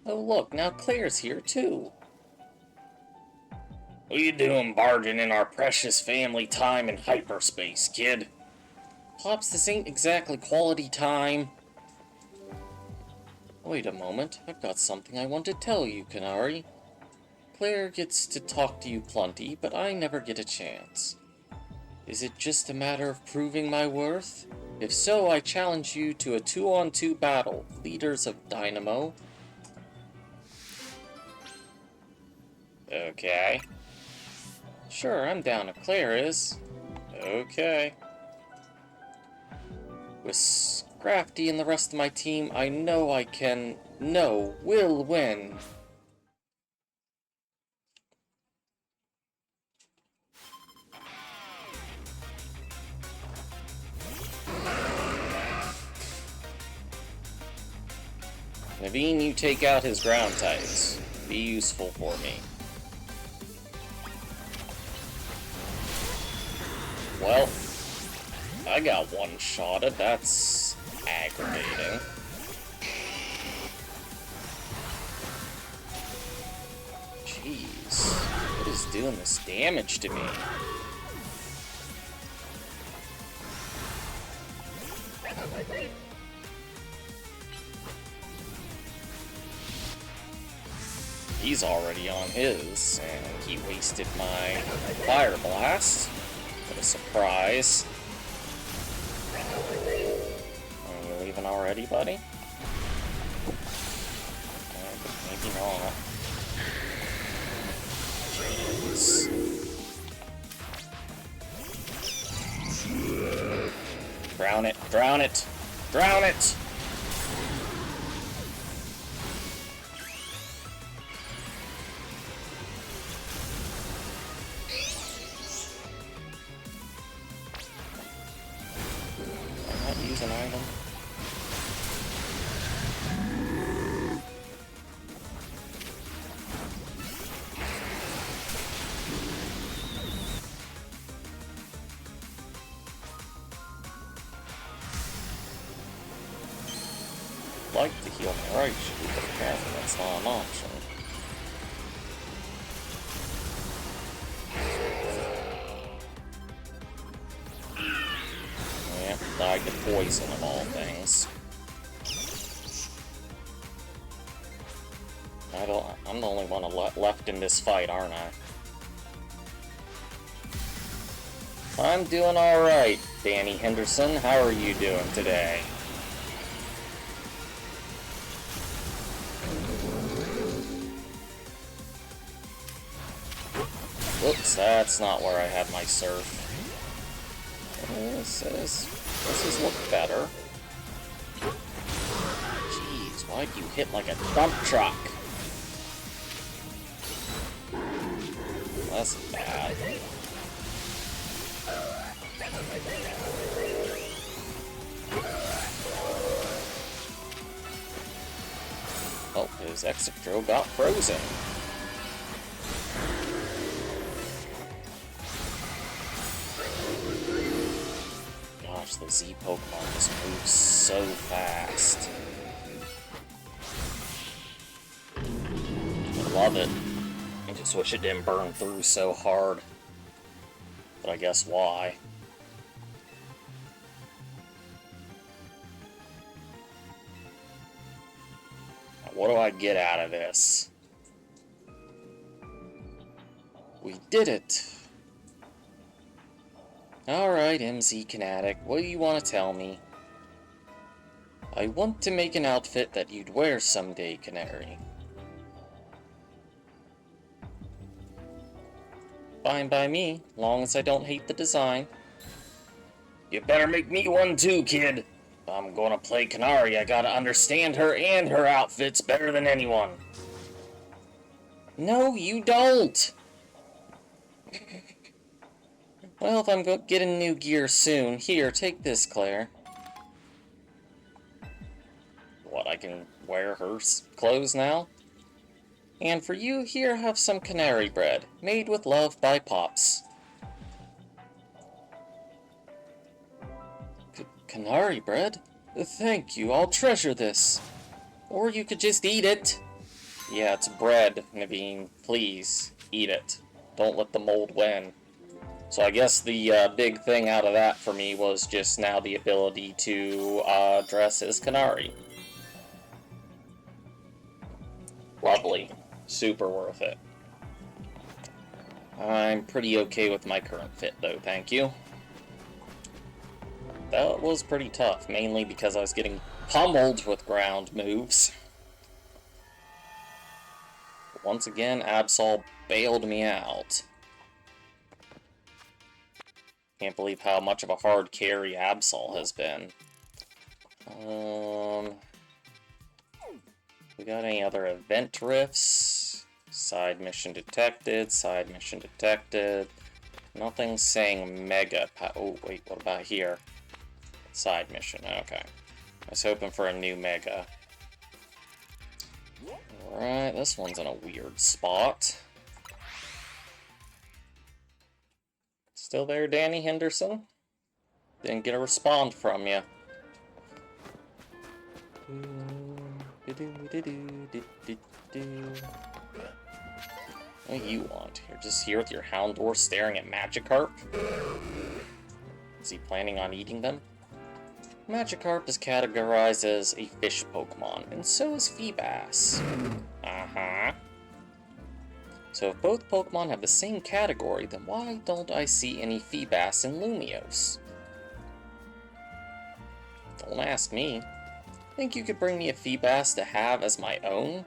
Oh look, now Claire's here too. What are you doing barging in our precious family time in hyperspace, kid? Pops, this ain't exactly quality time. Wait a moment, I've got something I want to tell you, Canary. Claire gets to talk to you plenty, but I never get a chance. Is it just a matter of proving my worth? If so, I challenge you to a 2-on-2 battle, leaders of Dynamo. Okay. Sure, I'm down if Claire is. Okay. With Scrafty and the rest of my team, I know I can... No, will win. Naveen, you take out his ground types. Be useful for me. Well, I got one-shotted. That's aggravating. Jeez, what is doing this damage to me? He's already on his, and he wasted my Fire Blast. What a surprise. Are you leaving already, buddy? Maybe not. Jeez. Drown it! Drown it! Drown it! An item. Like to heal my Raichu, but apparently that's not an option. Died to poison of all things. I'm the only one left in this fight, aren't I? I'm doing alright, Danny Henderson. How are you doing today? Whoops, that's not where I had my surf. This is... This has looked better. Jeez, why'd you hit like a dump truck? That's bad. Oh, his Exectro got frozen. Gosh, the Z Pokemon just moves so fast. I love it. I just wish it didn't burn through so hard. But I guess why? Now, what do I get out of this? We did it! Alright, MZ Kinetic, what do you want to tell me? I want to make an outfit that you'd wear someday, Canary. Fine by me, long as I don't hate the design. You better make me one too, kid. If I'm gonna play Canary, I gotta understand her and her outfits better than anyone. No, you don't! Well, if I'm getting new gear soon, here, take this, Claire. What, I can wear her clothes now? And for you, here, have some canary bread, made with love by Pops. Canary bread? Thank you, I'll treasure this. Or you could just eat it. Yeah, it's bread, Naveen. Please, eat it. Don't let the mold win. So I guess the big thing out of that for me was just now the ability to dress as Canary. Lovely. Super worth it. I'm pretty okay with my current fit, though, thank you. That was pretty tough, mainly because I was getting pummeled with ground moves. Once again, Absol bailed me out. Can't believe how much of a hard carry Absol has been. We got any other event rifts? Side mission detected, side mission detected. Nothing saying mega. Oh, wait, what about here? Side mission, okay. I was hoping for a new mega. Alright, this one's in a weird spot. Still there, Danny Henderson? Didn't get a response from you. What do you want? You're just here with your Houndour staring at Magikarp? Is he planning on eating them? Magikarp is categorized as a fish Pokemon, and so is Feebas. Uh-huh. So if both Pokemon have the same category, then why don't I see any Feebas in Lumiose? Don't ask me. Think you could bring me a Feebas to have as my own?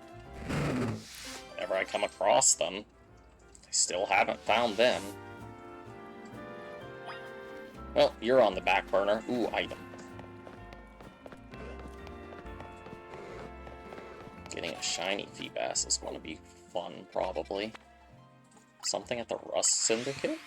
Whenever I come across them. I still haven't found them. Well, you're on the back burner. Ooh, item. Getting a shiny Feebas is going to be fun, probably. Something at the Rust Syndicate?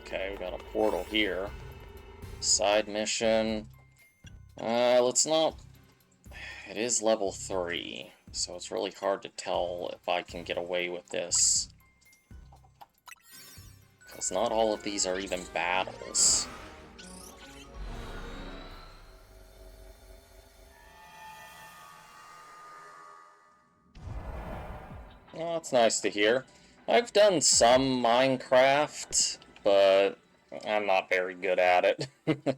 Okay, we got a portal here. Side mission. Let's not... It is level 3, so it's really hard to tell if I can get away with this. Because not all of these are even battles. Well, that's nice to hear. I've done some Minecraft, but I'm not very good at it. What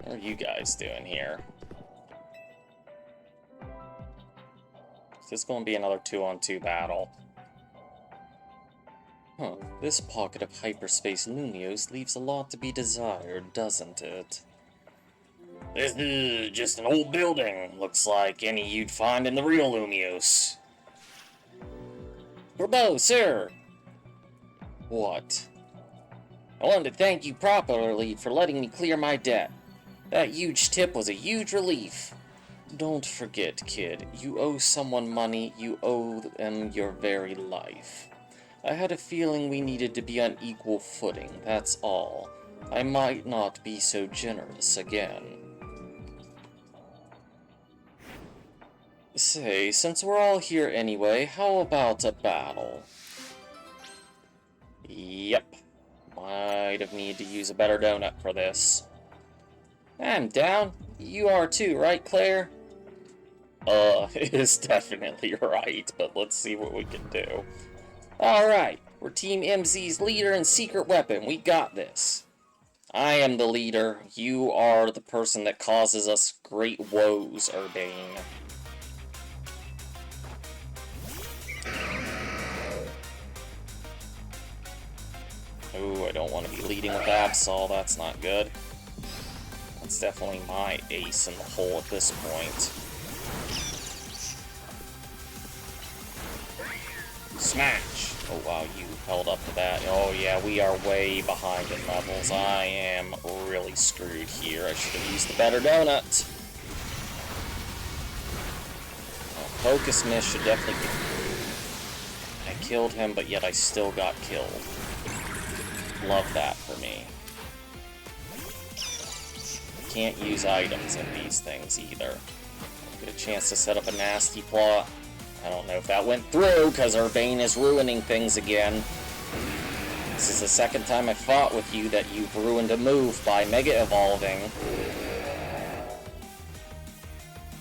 are you guys doing here? Is this going to be another 2-on-2 battle? Huh, this pocket of hyperspace Lumiose leaves a lot to be desired, doesn't it? This is just an old building. Looks like any you'd find in the real Lumios. Bravo, sir! What? I wanted to thank you properly for letting me clear my debt. That huge tip was a huge relief. Don't forget, kid, you owe someone money, you owe them your very life. I had a feeling we needed to be on equal footing, that's all. I might not be so generous again. Say, since we're all here anyway, how about a battle? Yep. Might have needed to use a better donut for this. I'm down. You are too, right, Claire? It is definitely right, but let's see what we can do. Alright, we're Team MZ's leader and secret weapon. We got this. I am the leader. You are the person that causes us great woes, Urbane. Ooh, I don't want to be leading with Absol. That's not good. That's definitely my ace in the hole at this point. Smash! Oh wow, you held up to that. Oh yeah, we are way behind in levels. I am really screwed here. I should have used the better donut. Oh, focus miss should definitely be... I killed him, but yet I still got killed. Love that for me. Can't use items in these things either. Get a chance to set up a nasty plot. I don't know if that went through, because Urbane is ruining things again. This is the second time I fought with you that you've ruined a move by Mega Evolving.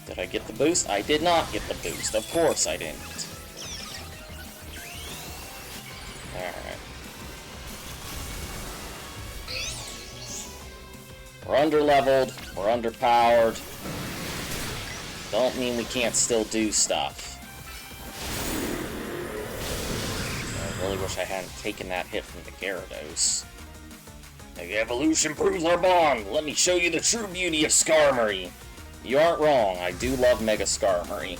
Did I get the boost? I did not get the boost. Of course I didn't. Alright. We're under-leveled. We're underpowered. Don't mean we can't still do stuff. I really wish I hadn't taken that hit from the Gyarados. The evolution proves our bond. Let me show you the true beauty of Skarmory. You aren't wrong. I do love Mega Skarmory.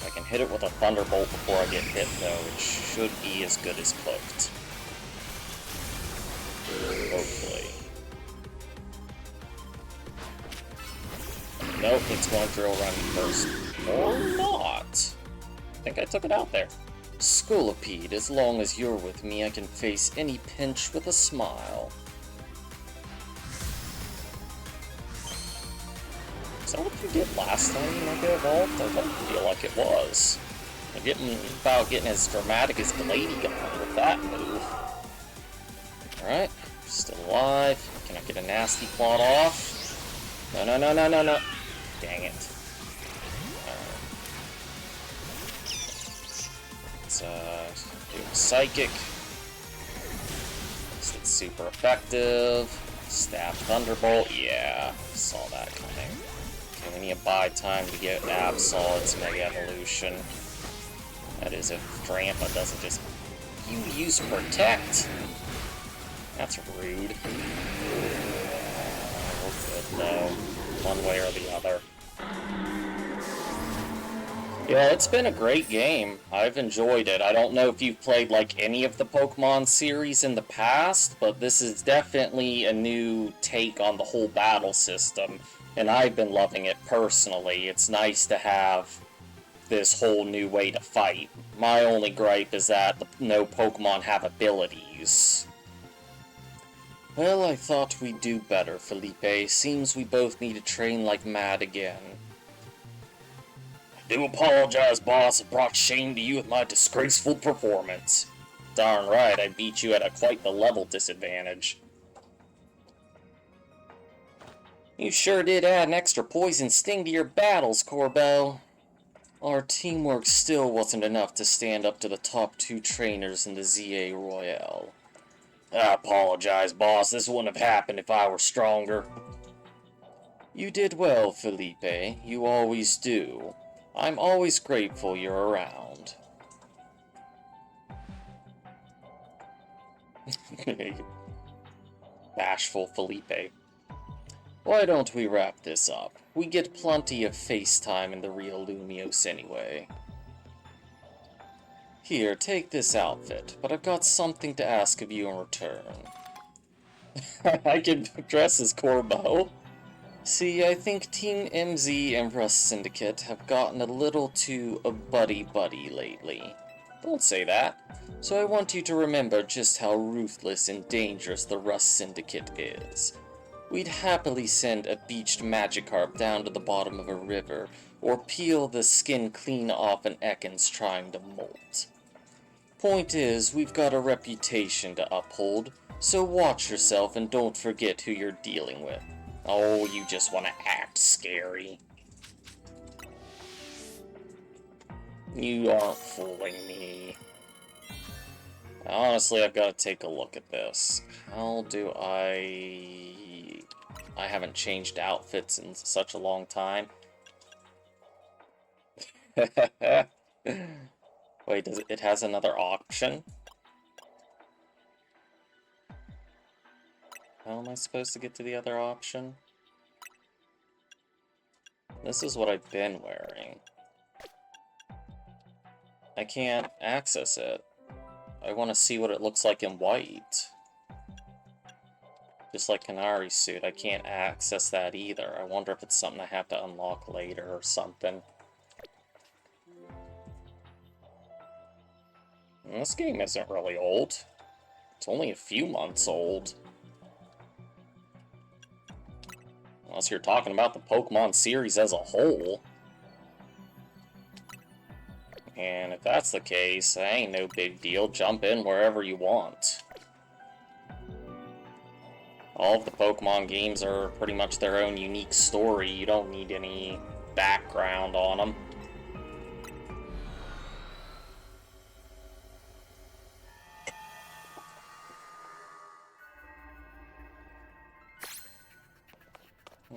I can hit it with a Thunderbolt before I get hit, though. It should be as good as cooked. Hopefully. Nope, it's going to Drill Run first. Or not. I think I took it out there. Scolipede, as long as you're with me, I can face any pinch with a smile. Is that what you did last time you Mega Evolved? I don't feel like it was. I'm about getting as dramatic as Glady got with that move. Alright, still alive. Can I get a nasty plot off? No, no, no, no, no, no. Dang it. Alright. Let's do a Psychic. It's super effective. Stab Thunderbolt. Yeah, saw that coming. Okay, we need to buy time to get Absol its Mega Evolution. That is if Drampa doesn't just... You use Protect? That's rude. We're good though. One way or the other. Yeah, it's been a great game. I've enjoyed it. I don't know if you've played like any of the Pokemon series in the past, but this is definitely a new take on the whole battle system, and I've been loving it personally. It's nice to have this whole new way to fight. My only gripe is that no Pokemon have abilities. Well, I thought we'd do better, Felipe. Seems we both need to train like mad again. I do apologize, boss. I brought shame to you with my disgraceful performance. Darn right, I beat you at quite the level disadvantage. You sure did add an extra poison sting to your battles, Corbo. Our teamwork still wasn't enough to stand up to the top 2 trainers in the ZA Royale. I apologize, boss. This wouldn't have happened if I were stronger. You did well, Felipe. You always do. I'm always grateful you're around. Bashful Felipe. Why don't we wrap this up? We get plenty of FaceTime in the real Lumios anyway. Here, take this outfit, but I've got something to ask of you in return. I can dress as Corbo. See, I think Team MZ and Rust Syndicate have gotten a little too buddy-buddy lately. Don't say that. So I want you to remember just how ruthless and dangerous the Rust Syndicate is. We'd happily send a beached Magikarp down to the bottom of a river, or peel the skin clean off an Ekans trying to molt. Point is, we've got a reputation to uphold, so watch yourself and don't forget who you're dealing with. Oh, you just want to act scary. You aren't fooling me. Honestly, I've got to take a look at this. How do I haven't changed outfits in such a long time. Wait, it has another option? How am I supposed to get to the other option? This is what I've been wearing. I can't access it. I want to see what it looks like in white. Just like Kanari's suit, I can't access that either. I wonder if it's something I have to unlock later or something. And this game isn't really old. It's only a few months old. Unless you're talking about the Pokemon series as a whole. And if that's the case, that ain't no big deal. Jump in wherever you want. All of the Pokemon games are pretty much their own unique story. You don't need any background on them.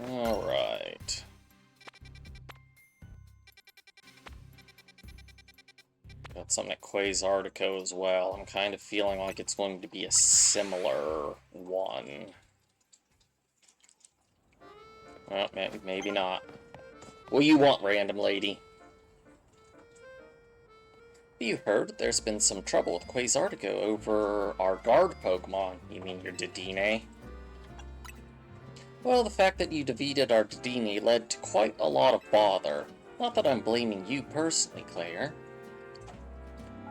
Alright. Got something at Quasartico as well. I'm kind of feeling like it's going to be a similar one. Well, maybe not. What do you want, random lady? You heard there's been some trouble with Quasartico over our guard Pokemon. You mean your Dedenne? Well, the fact that you defeated our Dedenne led to quite a lot of bother. Not that I'm blaming you personally, Claire.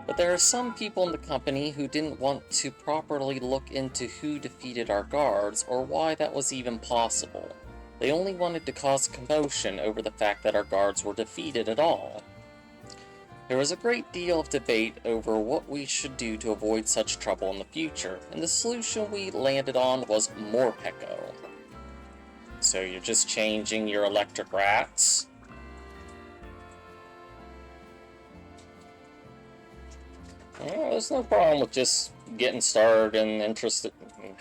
But there are some people in the company who didn't want to properly look into who defeated our guards or why that was even possible. They only wanted to cause commotion over the fact that our guards were defeated at all. There was a great deal of debate over what we should do to avoid such trouble in the future, and the solution we landed on was Morpeko. So you're just changing your electric rats? Well, there's no problem with just getting started and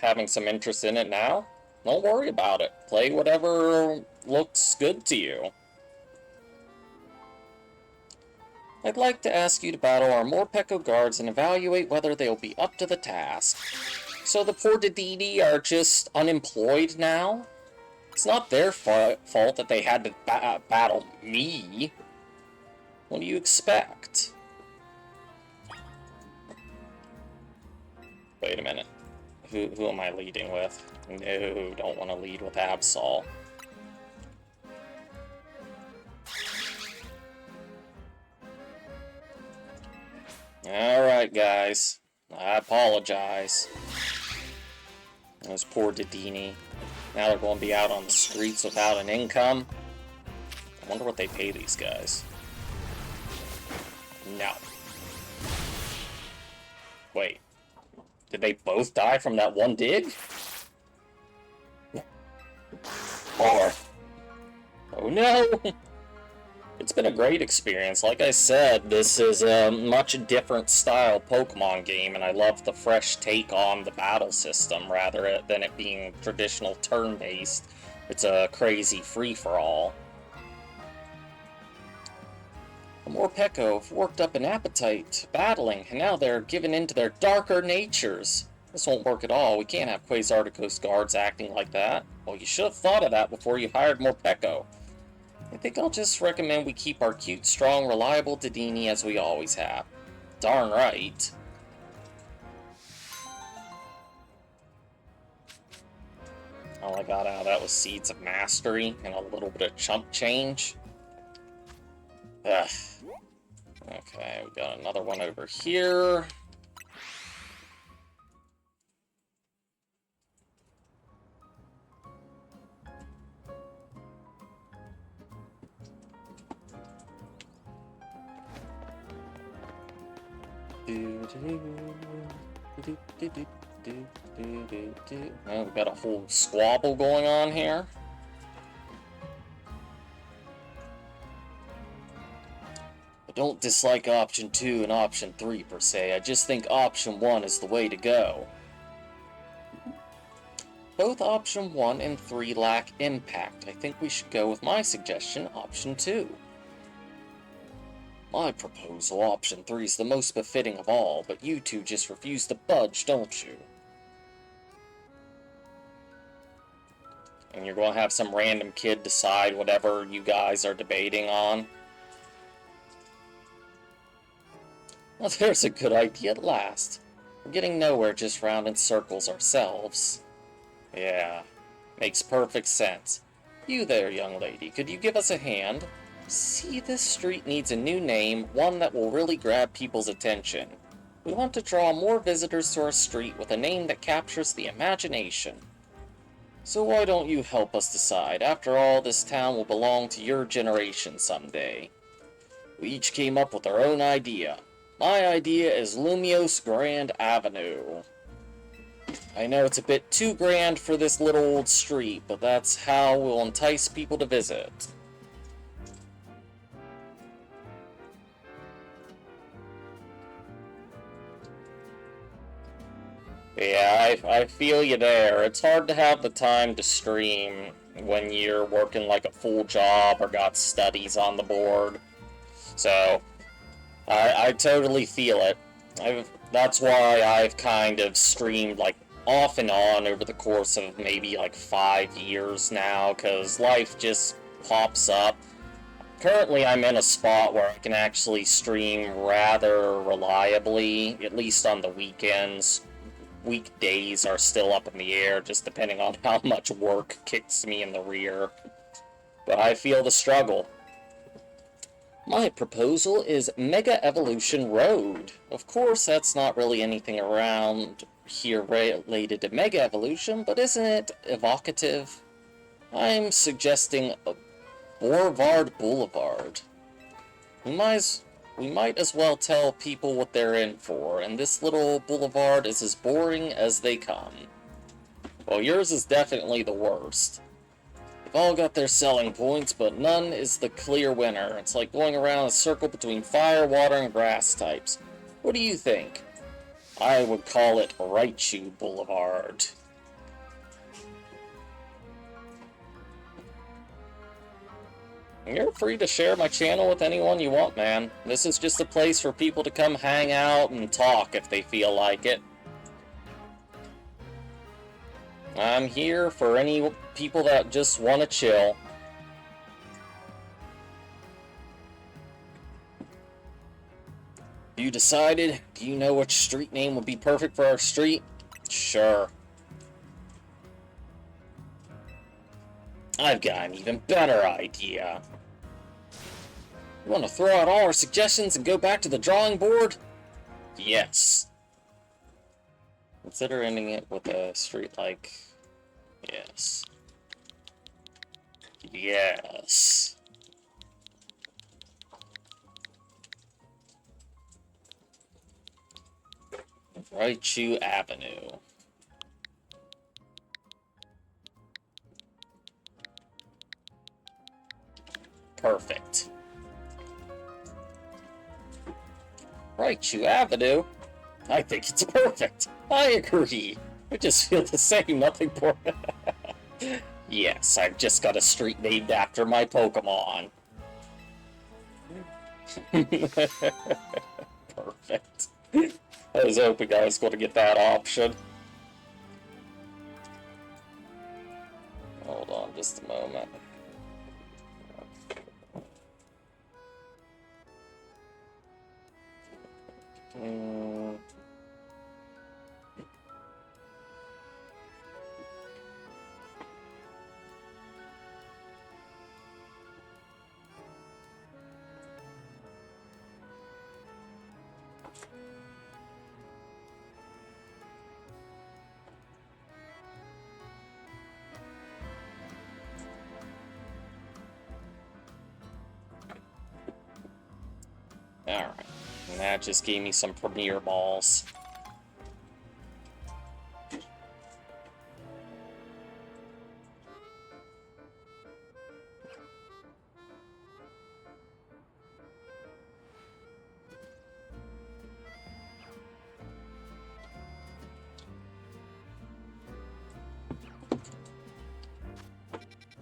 having some interest in it now. Don't worry about it. Play whatever looks good to you. I'd like to ask you to battle our Morpeko guards and evaluate whether they'll be up to the task. So the poor Dedenne are just unemployed now? It's not their fault that they had to battle me. What do you expect? Wait a minute. Who am I leading with? No, don't want to lead with Absol. Alright, guys. I apologize. Those poor Dedenne. Now they're going to be out on the streets without an income. I wonder what they pay these guys. No. Wait. Did they both die from that one dig? Or... oh no! It's been a great experience. Like I said, this is a much different style Pokemon game, and I love the fresh take on the battle system rather than it being traditional turn-based. It's a crazy free-for-all. The Morpeko have worked up an appetite battling, and now they're giving in to their darker natures. This won't work at all. We can't have Quasar Coast guards acting like that. Well, you should have thought of that before you hired more Pecco. I think I'll just recommend we keep our cute, strong, reliable Dedini as we always have. Darn right. All I got out of that was Seeds of Mastery and a little bit of chump change. Ugh. Okay, we got another one over here. Oh, we got a whole squabble going on here. I don't dislike option 2 and option 3 per se. I just think option 1 is the way to go. Both option 1 and 3 lack impact. I think we should go with my suggestion, option 2. My proposal, option 3, is the most befitting of all, but you two just refuse to budge, don't you? And you're going to have some random kid decide whatever you guys are debating on? Well, there's a good idea at last. We're getting nowhere just round in circles ourselves. Yeah, makes perfect sense. You there, young lady, could you give us a hand? See, this street needs a new name, one that will really grab people's attention. We want to draw more visitors to our street with a name that captures the imagination. So why don't you help us decide? After all, this town will belong to your generation someday. We each came up with our own idea. My idea is Lumios Grand Avenue. I know it's a bit too grand for this little old street, but that's how we'll entice people to visit. Yeah, I feel you there. It's hard to have the time to stream when you're working like a full job or got studies on the board. So, I totally feel it. That's why I've kind of streamed like off and on over the course of maybe like 5 years now, because life just pops up. Currently, I'm in a spot where I can actually stream rather reliably, at least on the weekends. Weekdays are still up in the air, just depending on how much work kicks me in the rear. But I feel the struggle. My proposal is Mega Evolution Road. Of course, that's not really anything around here related to Mega Evolution, but isn't it evocative? I'm suggesting a Boulevard Boulevard. We might as well tell people what they're in for, and this little boulevard is as boring as they come. Well, yours is definitely the worst. They've all got their selling points, but none is the clear winner. It's like going around a circle between fire, water, and grass types. What do you think? I would call it Raichu Boulevard. You're free to share my channel with anyone you want, man. This is just a place for people to come hang out and talk if they feel like it. I'm here for any people that just want to chill. You decided? Do you know which street name would be perfect for our street? Sure. I've got an even better idea. You want to throw out all our suggestions and go back to the drawing board? Yes. Consider ending it with a street like... Yes. Yes. Raichu Avenue. Perfect. Raichu Avenue? I think it's perfect. I agree. I just feel the same, nothing more. Yes, I've just got a street named after my Pokemon. Perfect. I was hoping I was going to get that option. on just a moment. Alright, and that just gave me some premier balls.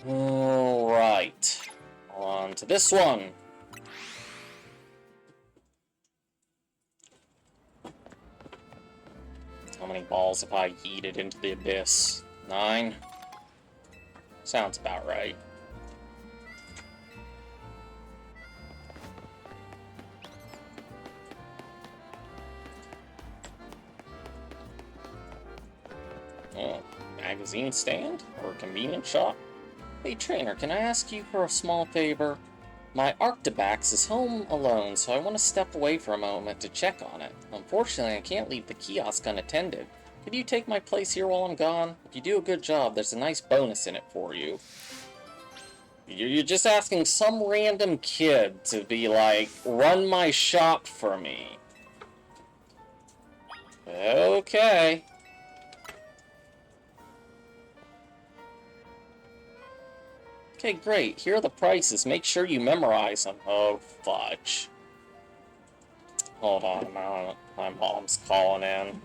Alright, on to this one. How many balls have I yeeted into the abyss? 9? Sounds about right. Oh, magazine stand? Or convenience shop? Hey trainer, can I ask you for a small favor? My Arctibax is home alone, so I want to step away for a moment to check on it. Unfortunately, I can't leave the kiosk unattended. Could you take my place here while I'm gone? If you do a good job, there's a nice bonus in it for you. You're just asking some random kid to be like, run my shop for me. Okay. Okay, great. Here are the prices. Make sure you memorize them. Oh, fudge. Hold on a moment. My mom's calling in.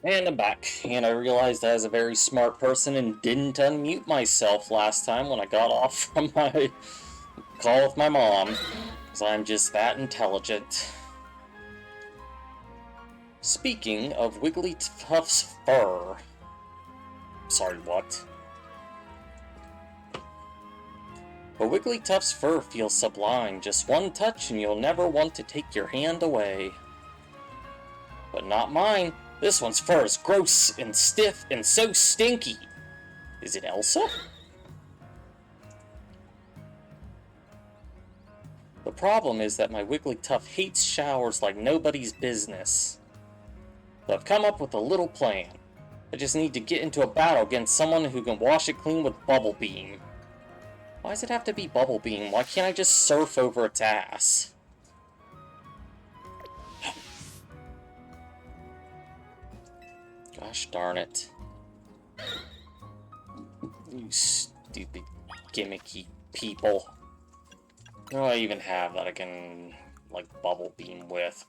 And I'm back, and I realized I was a very smart person and didn't unmute myself last time when I got off from my call with my mom, because I'm just that intelligent. Speaking of Wigglytuff's fur... Sorry, what? But Wigglytuff's fur feels sublime. Just one touch and you'll never want to take your hand away. But not mine. This one's fur is gross and stiff and so stinky. Is it Elsa? The problem is that my Wigglytuff hates showers like nobody's business. But I've come up with a little plan. I just need to get into a battle against someone who can wash it clean with Bubble Beam. Why does it have to be Bubble Beam? Why can't I just surf over its ass? Gosh darn it. You stupid gimmicky people. What do I even have that I can, like, Bubble Beam with?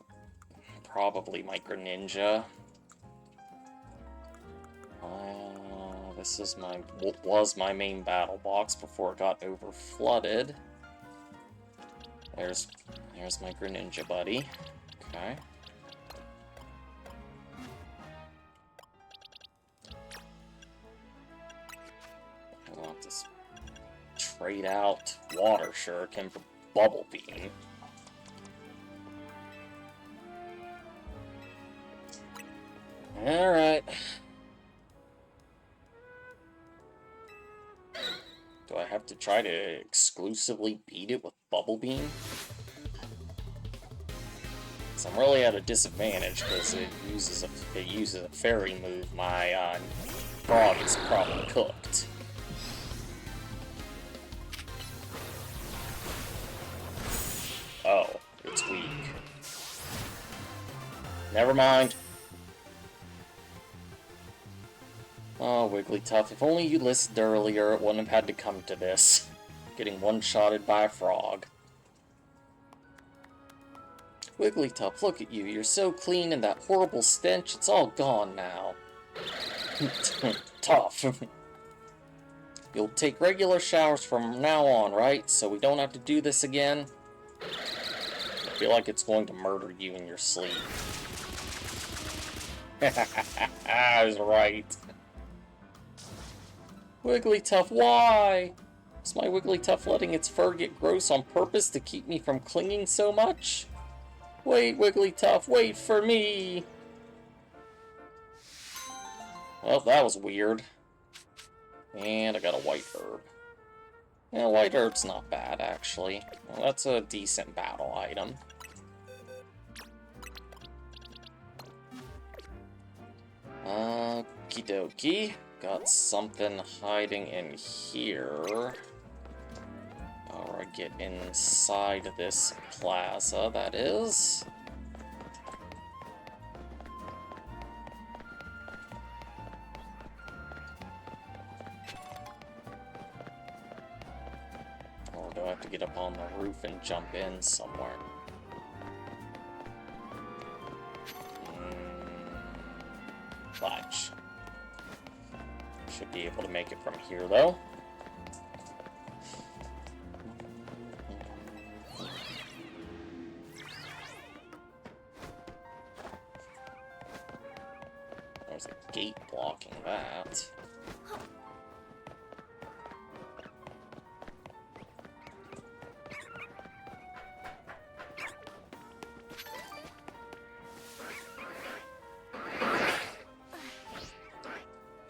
Probably my Greninja. This is was my main battle box before it got over flooded. There's my Greninja buddy. Okay. I want this trade out Water Shuriken for Bubble Beam. Alright. Do I have to try to exclusively beat it with Bubble Beam? So I'm really at a disadvantage because it uses a fairy move. My frog is probably cooked. Oh, it's weak. Never mind. Oh, Wigglytuff, if only you listened earlier, it wouldn't have had to come to this. Getting one-shotted by a frog. Wigglytuff, look at you. You're so clean and that horrible stench, it's all gone now. Tough. You'll take regular showers from now on, right? So we don't have to do this again? I feel like it's going to murder you in your sleep. I was right. Wigglytuff, why? Is my Wigglytuff letting its fur get gross on purpose to keep me from clinging so much? Wait, Wigglytuff, wait for me! Well, that was weird. And I got a white herb. Yeah, white herb's not bad, actually. Well, that's a decent battle item. Okie dokie. Got something hiding in here. Or I get inside this plaza, that is. Or do I have to get up on the roof and jump in somewhere? Fudge. Should be able to make it from here, though. There's a gate blocking that.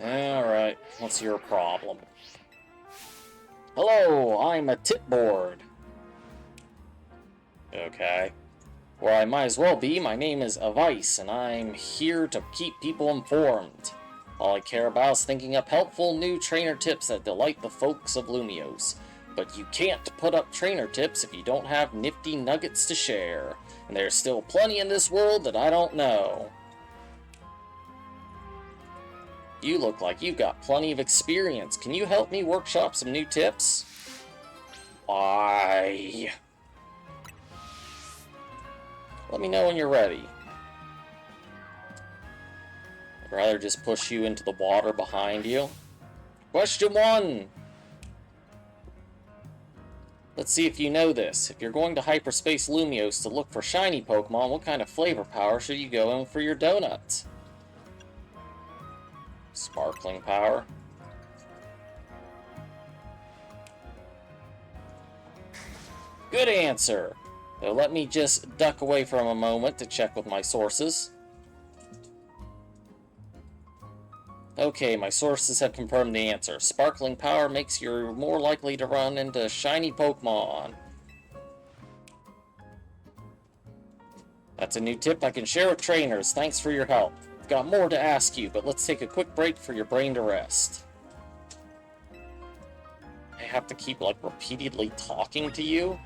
Alright, what's your problem? Hello, I'm a tipboard. Okay. Well, I might as well be. My name is Avice, and I'm here to keep people informed. All I care about is thinking up helpful new trainer tips that delight the folks of Lumiose. But you can't put up trainer tips if you don't have nifty nuggets to share. And there's still plenty in this world that I don't know. You look like you've got plenty of experience. Can you help me workshop some new tips? Why? Let me know when you're ready. Rather just push you into the water behind you. Question 1! Let's see if you know this. If you're going to Hyperspace Lumiose to look for shiny Pokemon, what kind of flavor power should you go in for your donut? Sparkling power. Good answer! So let me just duck away from a moment to check with my sources. Okay, my sources have confirmed the answer. Sparkling power makes you more likely to run into shiny Pokemon. That's a new tip I can share with trainers. Thanks for your help. I've got more to ask you, but let's take a quick break for your brain to rest. I have to keep, like, repeatedly talking to you?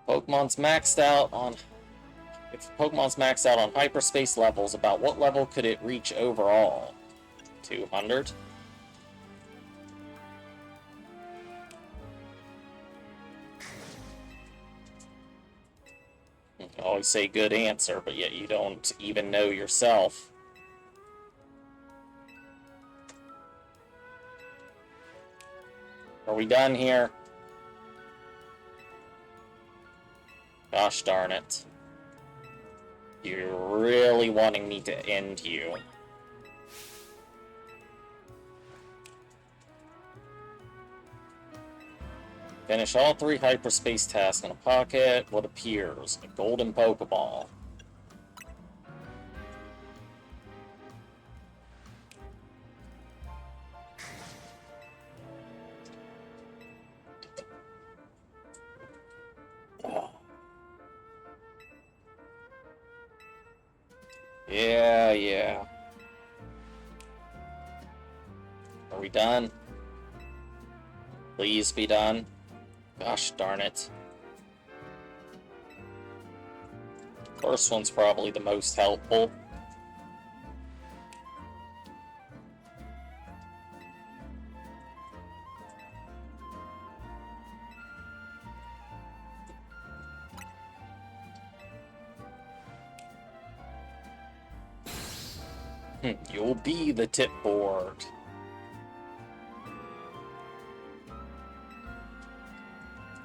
Pokemon's maxed out on... If Pokemon's maxed out on hyperspace levels, about what level could it reach overall? 200? You can always say good answer, but yet you don't even know yourself. Are we done here? Gosh darn it. You're really wanting me to end you. Finish all 3 hyperspace tasks in a pocket. What appears? A golden Pokeball. Yeah. Are we done? Please be done. Gosh darn it. First one's probably the most helpful. You'll be the tip board.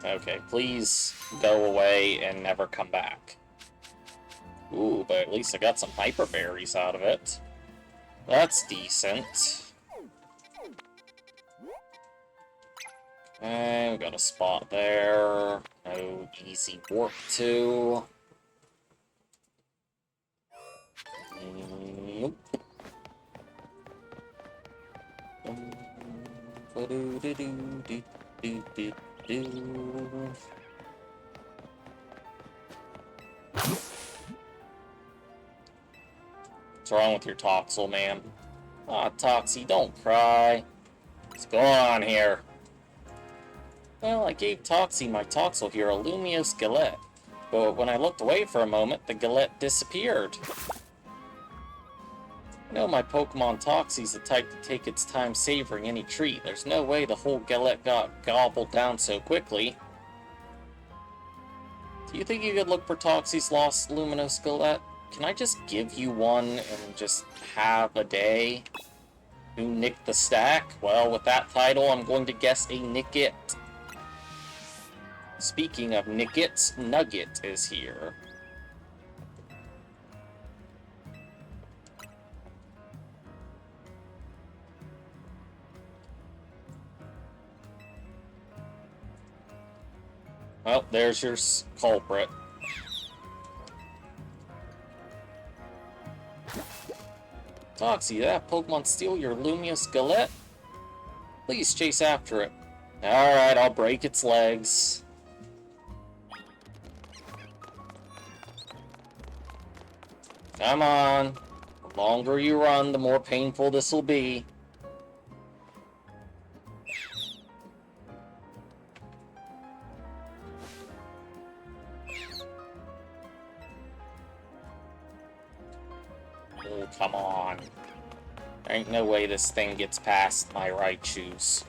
Okay, please go away and never come back. Ooh, but at least I got some hyper berries out of it. That's decent. Okay, we got a spot there. No easy warp to. Nope. What's wrong with your Toxel, man? Aw, Toxie, don't cry. What's going on here? Well, I gave Toxie my Toxel here, a Lumiose Galette. But when I looked away for a moment, the Galette disappeared. I know my Pokemon Toxie's the type to take its time savoring any treat. There's no way the whole Galette got gobbled down so quickly. Do you think you could look for Toxie's lost Luminous Galette? Can I just give you one and just have a day? Who nicked the stack? Well, with that title, I'm going to guess a Nickit. Speaking of Nickits, Nugget is here. Well, there's your culprit. Toxie, did that Pokemon steal your Lumious Galette? Please chase after it. Alright, I'll break its legs. Come on. The longer you run, the more painful this will be. Oh, come on. There ain't no way this thing gets past my Raichus.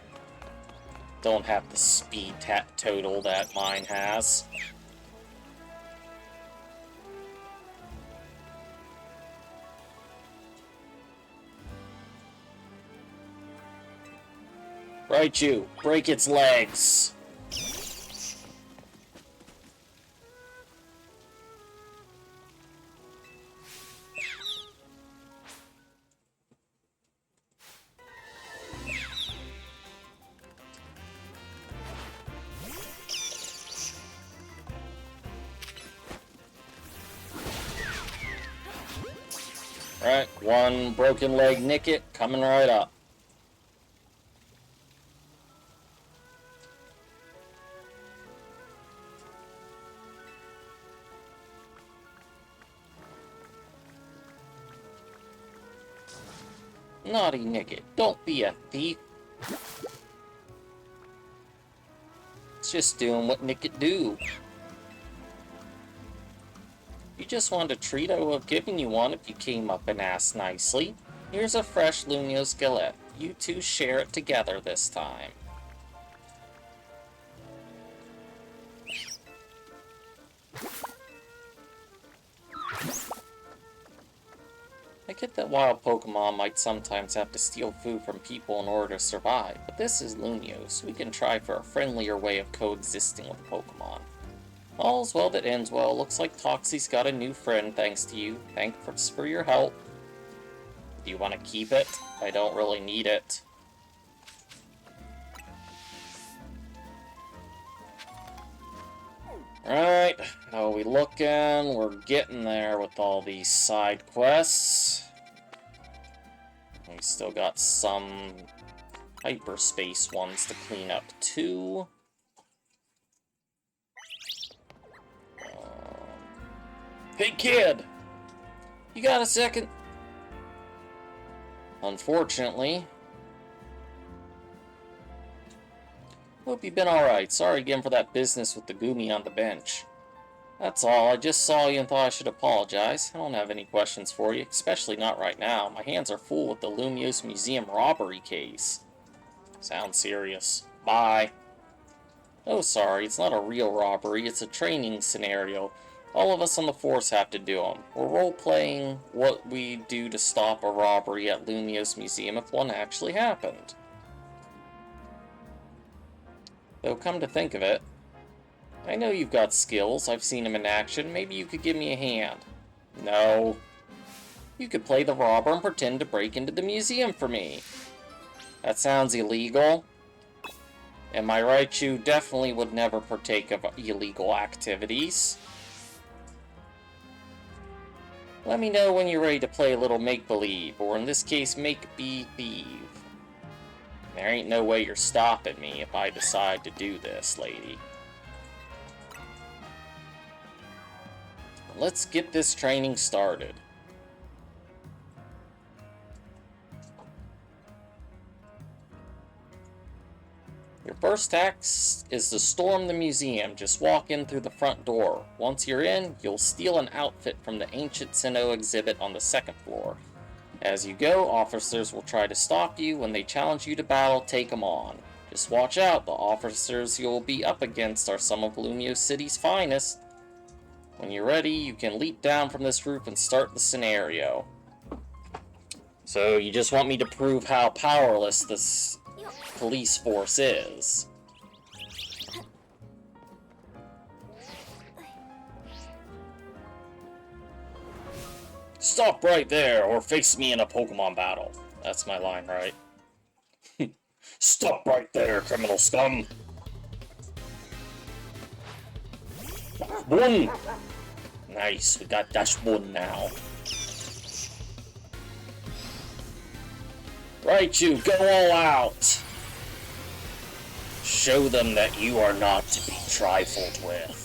Don't have the speed total that mine has. Raichu, break its legs. Alright, one broken leg Nicket coming right up. Naughty Nicket, don't be a thief. It's just doing what Nicket do. You just wanted a treat, I would have given you one if you came up and asked nicely. Here's a fresh Lumio skillet. You two share it together this time. I get that wild Pokemon might sometimes have to steal food from people in order to survive, but this is Lumio, so we can try for a friendlier way of coexisting with Pokemon. All's well that ends well. Looks like Toxie's got a new friend thanks to you. Thanks for your help. Do you want to keep it? I don't really need it. Alright, how are we looking? We're getting there with all these side quests. We still got some hyperspace ones to clean up too. Hey kid! You got a second? Unfortunately. Hope you've been alright. Sorry again for that business with the Goomy on the bench. That's all. I just saw you and thought I should apologize. I don't have any questions for you, especially not right now. My hands are full with the Lumiose Museum robbery case. Sounds serious. Bye. Oh, sorry. It's not a real robbery. It's a training scenario. All of us on the force have to do them. We're role-playing what we do to stop a robbery at Lumiose Museum if one actually happened. Though, come to think of it, I know you've got skills. I've seen them in action. Maybe you could give me a hand. No. You could play the robber and pretend to break into the museum for me. That sounds illegal. And my Raichu definitely would never partake of illegal activities. Let me know when you're ready to play a little make-believe, or in this case, make-be-thieve. There ain't no way you're stopping me if I decide to do this, lady. Let's get this training started. Your first task is to storm the museum. Just walk in through the front door. Once you're in, you'll steal an outfit from the Ancient Sinnoh exhibit on the second floor. As you go, officers will try to stop you. When they challenge you to battle, take them on. Just watch out, the officers you'll be up against are some of Lumiose City's finest. When you're ready, you can leap down from this roof and start the scenario. So, you just want me to prove how powerless this police force is. Stop right there, or face me in a Pokemon battle. That's my line, right? Stop right there, criminal scum! One! Nice, we got Dash 1 now. Raichu, go all out! Show them that you are not to be trifled with.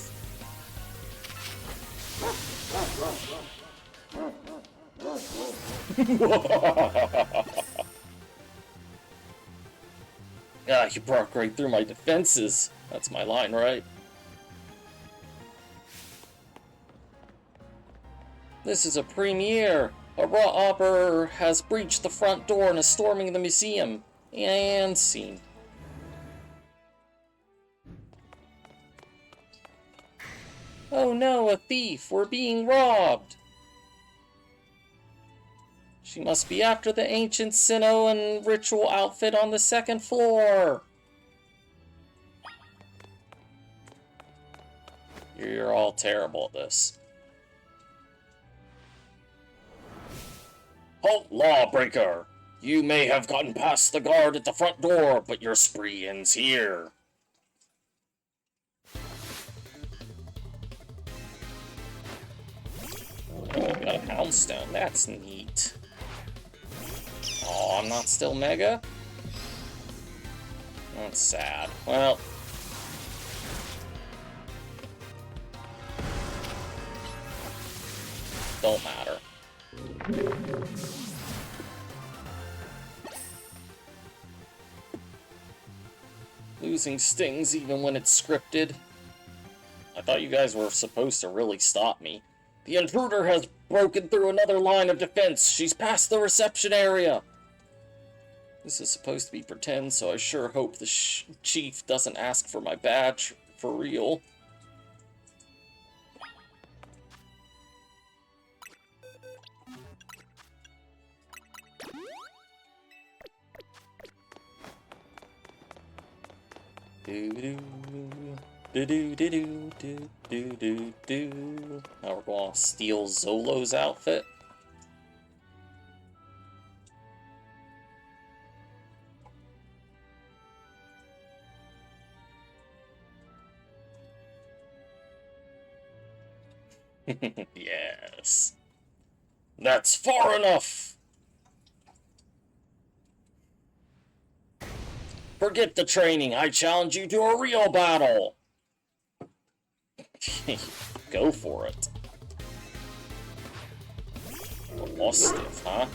Ah, you broke right through my defenses. That's my line, right? This is a premiere. A robber has breached the front door and is storming the museum. And scene. Oh no, a thief! We're being robbed! She must be after the ancient Sinnoh and ritual outfit on the second floor. You're all terrible at this. Halt, lawbreaker! You may have gotten past the guard at the front door, but your spree ends here. Oh, we got a Houndstone. That's neat. Oh, I'm not still Mega? That's sad. Well... don't matter. Losing stings even when it's scripted. I thought you guys were supposed to really stop me. The intruder has broken through another line of defense. She's past the reception area. This is supposed to be pretend, so I sure hope the chief doesn't ask for my badge for real. Now we're going to steal Zolo's outfit. Yes. That's far enough! Forget the training. I challenge you to a real battle. Go for it. Stiff, huh?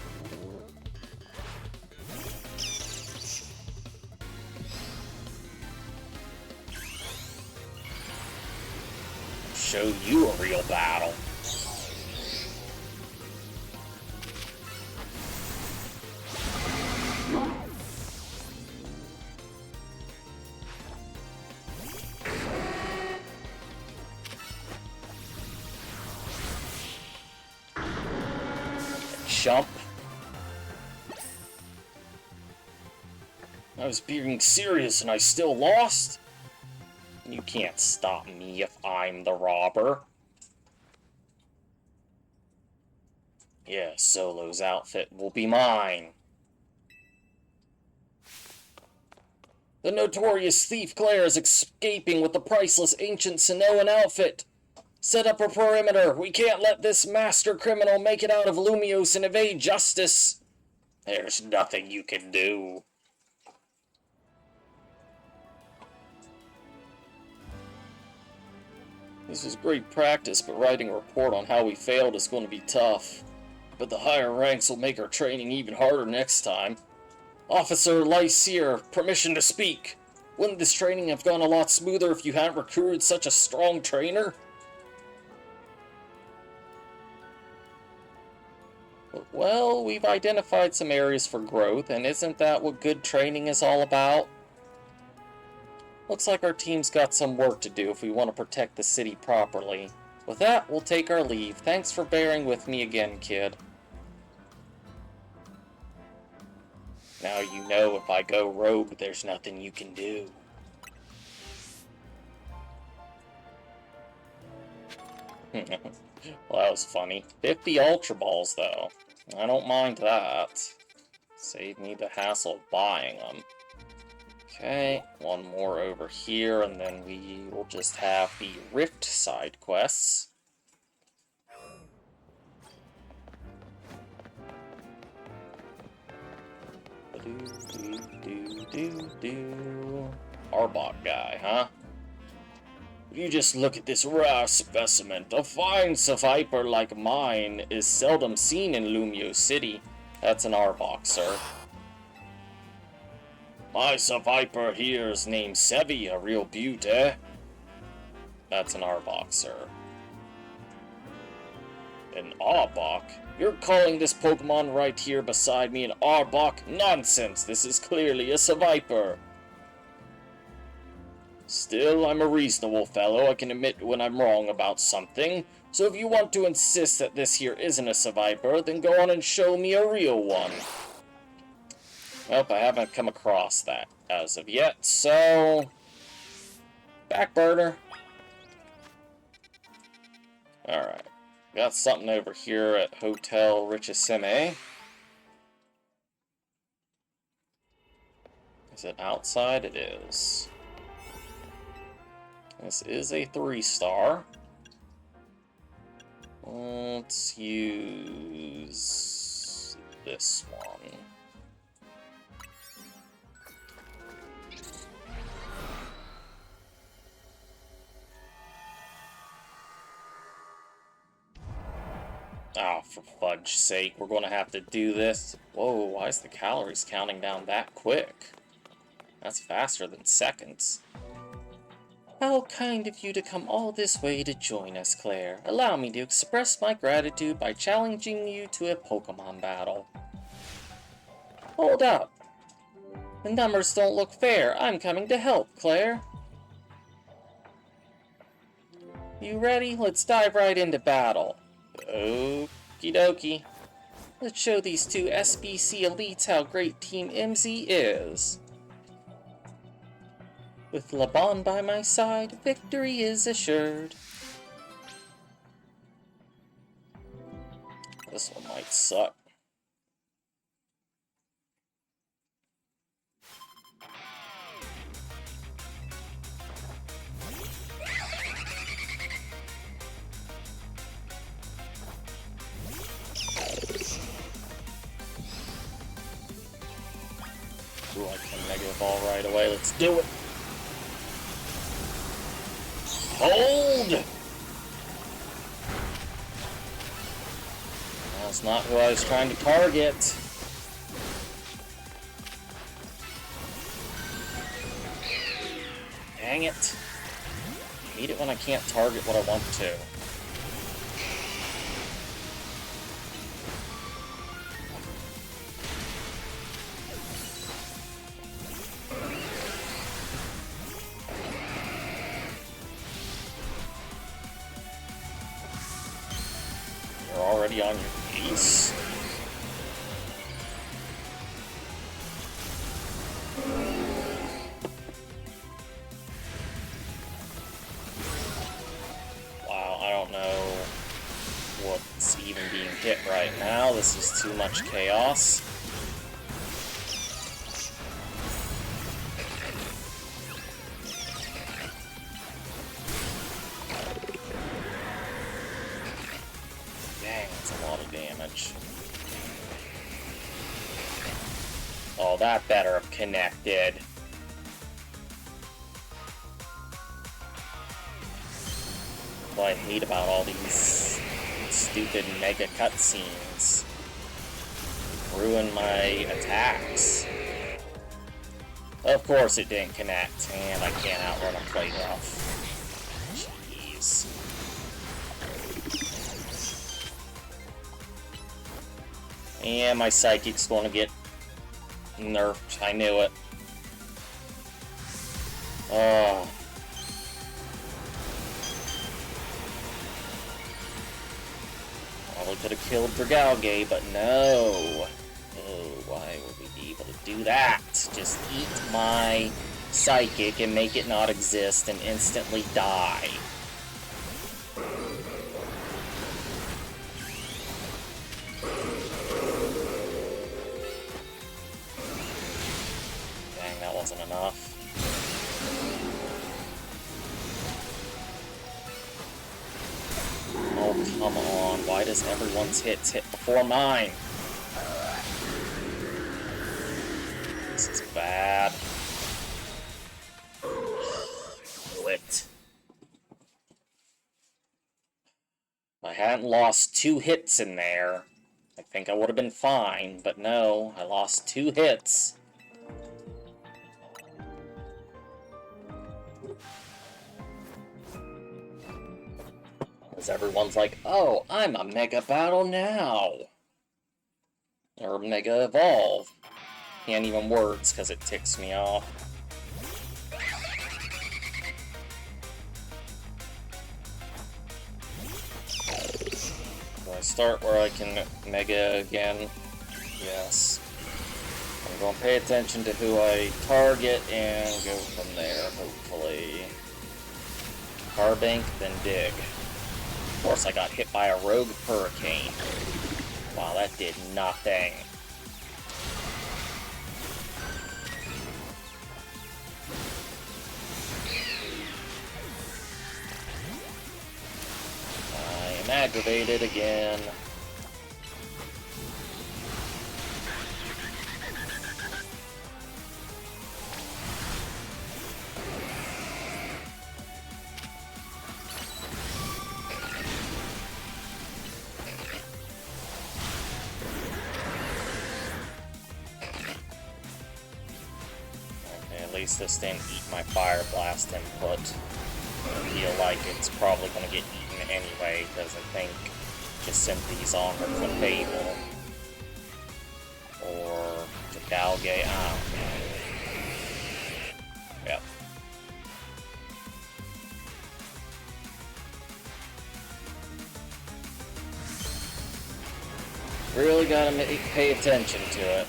Show you a real battle. Jump. I was being serious and I still lost? You can't stop me if I'm the robber. Yeah, Solo's outfit will be mine. The notorious thief Claire is escaping with the priceless ancient Sinnohan outfit. Set up a perimeter. We can't let this master criminal make it out of Lumios and evade justice. There's nothing you can do. This is great practice, but writing a report on how we failed is going to be tough. But the higher ranks will make our training even harder next time. Officer Lyseer, permission to speak. Wouldn't this training have gone a lot smoother if you hadn't recruited such a strong trainer? Well, we've identified some areas for growth, and isn't that what good training is all about? Looks like our team's got some work to do if we want to protect the city properly. With that, we'll take our leave. Thanks for bearing with me again, kid. Now you know if I go rogue, there's nothing you can do. Well, that was funny. 50 Ultra Balls, though. I don't mind that. Save me the hassle of buying them. Okay, one more over here, and then we will just have the Rift side quests. Arbok guy, huh? You just look at this rare specimen. A fine Viper like mine is seldom seen in Lumio City. That's an Arbok, sir. My Viper here is named Sevi, a real beaut, eh? That's an Arbok, sir. An Arbok? You're calling this Pokemon right here beside me an Arbok? Nonsense! This is clearly a Viper. Still, I'm a reasonable fellow. I can admit when I'm wrong about something. So if you want to insist that this here isn't a survivor, then go on and show me a real one. Nope, I haven't come across that as of yet, so... Backburner. Alright. Got something over here at Hotel Richisime. Is it outside? It is. This is a 3-star. Let's use this one. Oh, for fudge's sake, we're going to have to do this. Whoa, why is the calories counting down that quick? That's faster than seconds. How kind of you to come all this way to join us, Claire. Allow me to express my gratitude by challenging you to a Pokemon battle. Hold up. The numbers don't look fair. I'm coming to help, Claire. You ready? Let's dive right into battle. Okie dokie. Let's show these two SBC elites how great Team MZ is. With Laban by my side, victory is assured. This one might suck. Ooh, I can Mega Ball right away. Let's do it. Hold! That's not who I was trying to target. Dang it. I hate it when I can't target what I want to. Already on your face. Wow, I don't know what's even being hit right now. This is too much chaos. Damage. Oh, that better have connected. What I hate about all these stupid mega cutscenes. Ruin my attacks. Of course it didn't connect, and I can't outrun a plate rough. Jeez. And my Psychic's gonna get nerfed. I knew it. Oh. Probably could have killed Dragalge, but no. Oh, why would we be able to do that? Just eat my Psychic and make it not exist and instantly die. Wasn't enough. Oh, come on. Why does everyone's hits hit before mine? This is bad. Quit. If I hadn't lost 2 hits in there, I think I would have been fine, but no, I lost 2 hits. Because everyone's like, oh, I'm a Mega Battle now. Or Mega Evolve. Can't even words because it ticks me off. I start where I can Mega again? Yes. I'm going to pay attention to who I target and go from there, hopefully. Carbank, then dig. Of course, I got hit by a rogue hurricane. Wow, that did nothing. I am aggravated again. At least this didn't eat my Fire Blast input. I feel like it's probably going to get eaten anyway, because I think Jacinthi's on her for Fable. Or to Galgate, I don't know. Yep. Really gotta pay attention to it.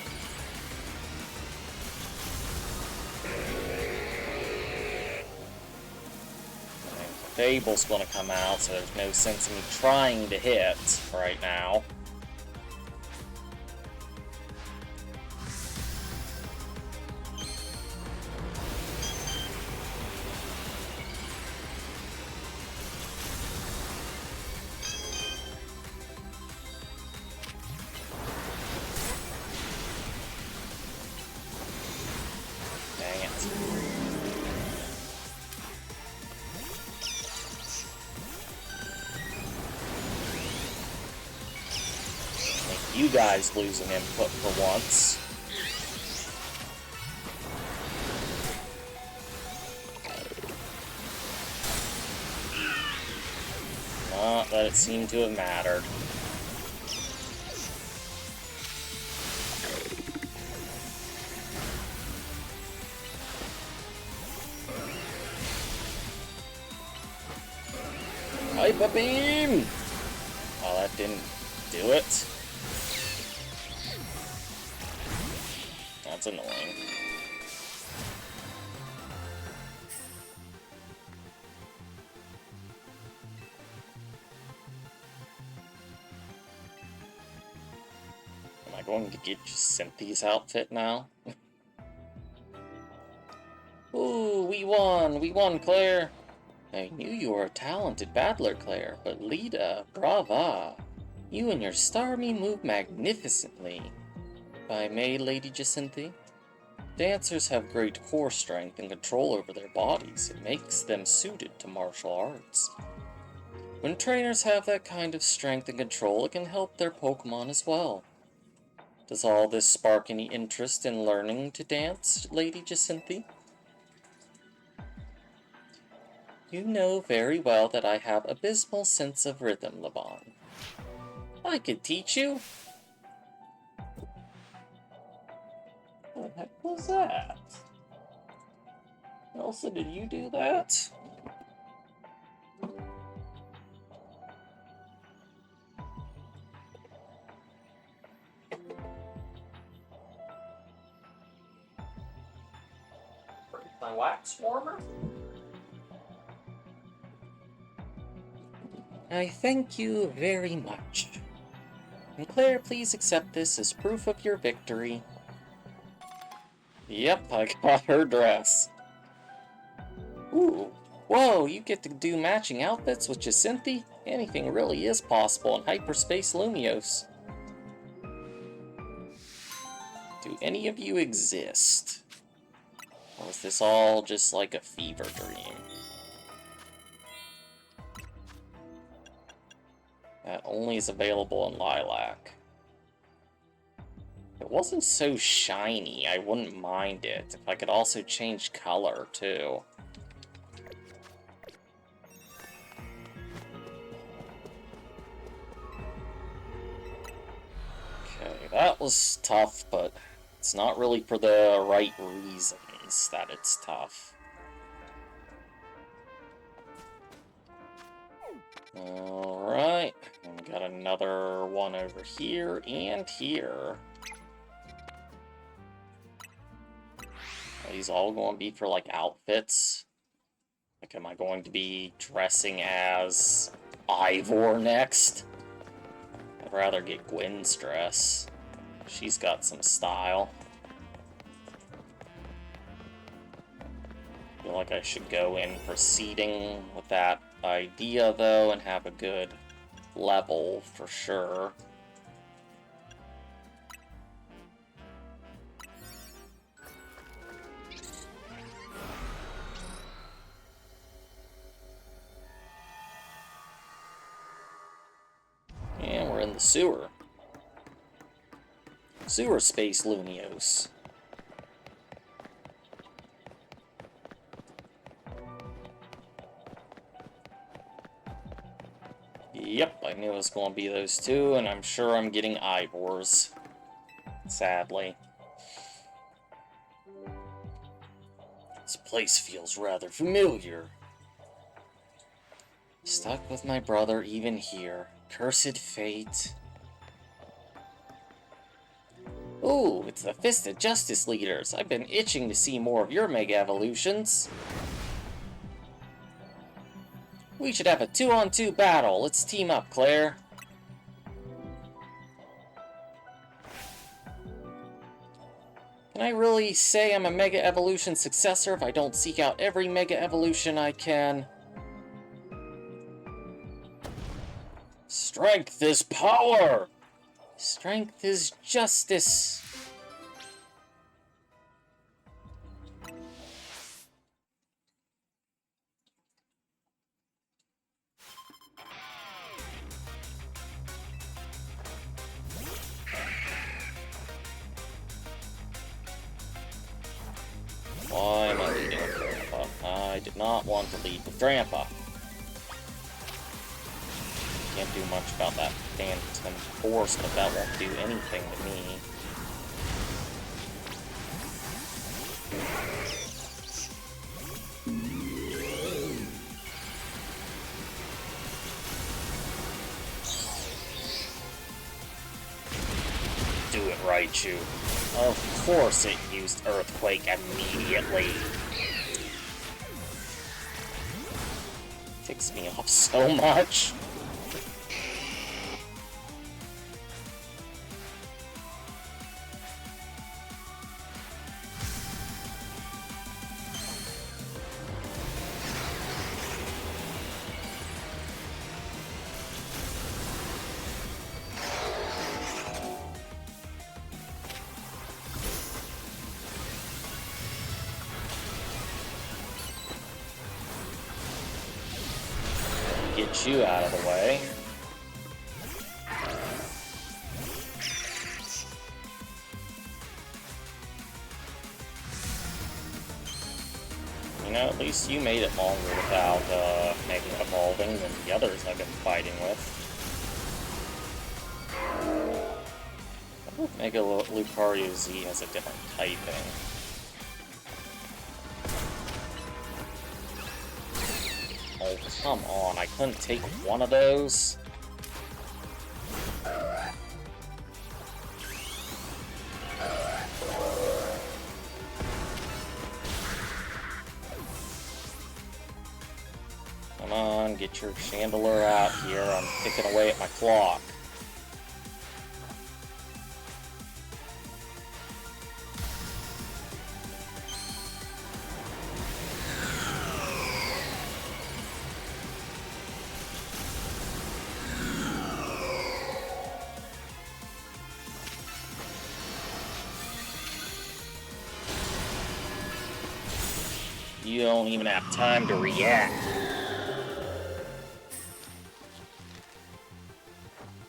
Fable's gonna come out, so there's no sense in me trying to hit right now. Dang it. You guys losing input for once. Not that it seemed to have mattered. Hyper Beam! Oh, that didn't do it. That's annoying. Am I going to get Cynthia's outfit now? Ooh, we won! We won, Claire! I knew you were a talented battler, Claire, but Lita, brava! You and your Starmie move magnificently. If I may, Lady Jacinthe? Dancers have great core strength and control over their bodies. It makes them suited to martial arts. When trainers have that kind of strength and control, it can help their Pokemon as well. Does all this spark any interest in learning to dance, Lady Jacinthe? You know very well that I have abysmal sense of rhythm, Laban. I could teach you. What the heck was that? Elsa, did you do that? My wax warmer? I thank you very much. And Claire, please accept this as proof of your victory. Yep, I got her dress. Ooh. Whoa, you get to do matching outfits with Jacinthe? Anything really is possible in Hyperspace Lumiose. Do any of you exist? Or is this all just like a fever dream? That only is available in Lilac. If it wasn't so shiny, I wouldn't mind it. If I could also change color, too. Okay, that was tough, but it's not really for the right reasons that it's tough. Alright, I'm Got another one over here and here. Are these all going to be for, like, outfits? Like, am I going to be dressing as Ivor next? I'd rather get Gwen's dress. She's got some style. I feel like I should go in proceeding with that idea, though, and have a good level for sure. And we're in the sewer. Sewer space Lumiose. Yep, I knew it was going to be those two, and I'm sure I'm getting Ivors. Sadly. This place feels rather familiar. Stuck with my brother even here. Cursed fate. Ooh, it's the Fist of Justice leaders. I've been itching to see more of your Mega Evolutions. We should have a 2-on-2 battle. Let's team up, Claire. Can I really say I'm a Mega Evolution successor if I don't seek out every Mega Evolution I can? Strength is power! Strength is justice. Why am I leading with Grandpa? I did not want to lead with Grandpa. Can't do much about that phantom force, but that won't do anything to me. Do it, Raichu. Of course it used Earthquake immediately. Ticks me off so much. Get you out of the way. You know, at least you made it longer without Mega evolving than the others I've been fighting with. I wonder if Mega Lucario Z has a different typing. Oh, come on, I couldn't take one of those? Come on, get your Chandelure out here, I'm picking away at my clock. You don't even have time to react.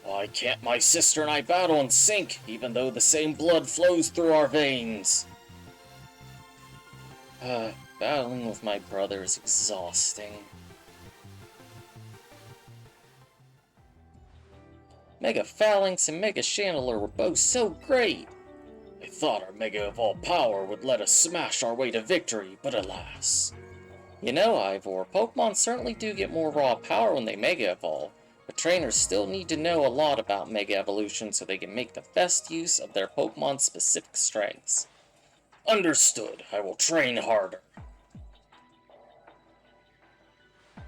Why can't my sister and I battle in sync, even though the same blood flows through our veins? Battling with my brother is exhausting. Mega Phalanx and Mega Chandelure were both so great. I thought our Mega Evolved power would let us smash our way to victory, but alas. You know, Ivor, Pokemon certainly do get more raw power when they Mega Evolve, But trainers still need to know a lot about Mega Evolution so they can make the best use of their Pokemon's specific strengths. Understood. I will train harder.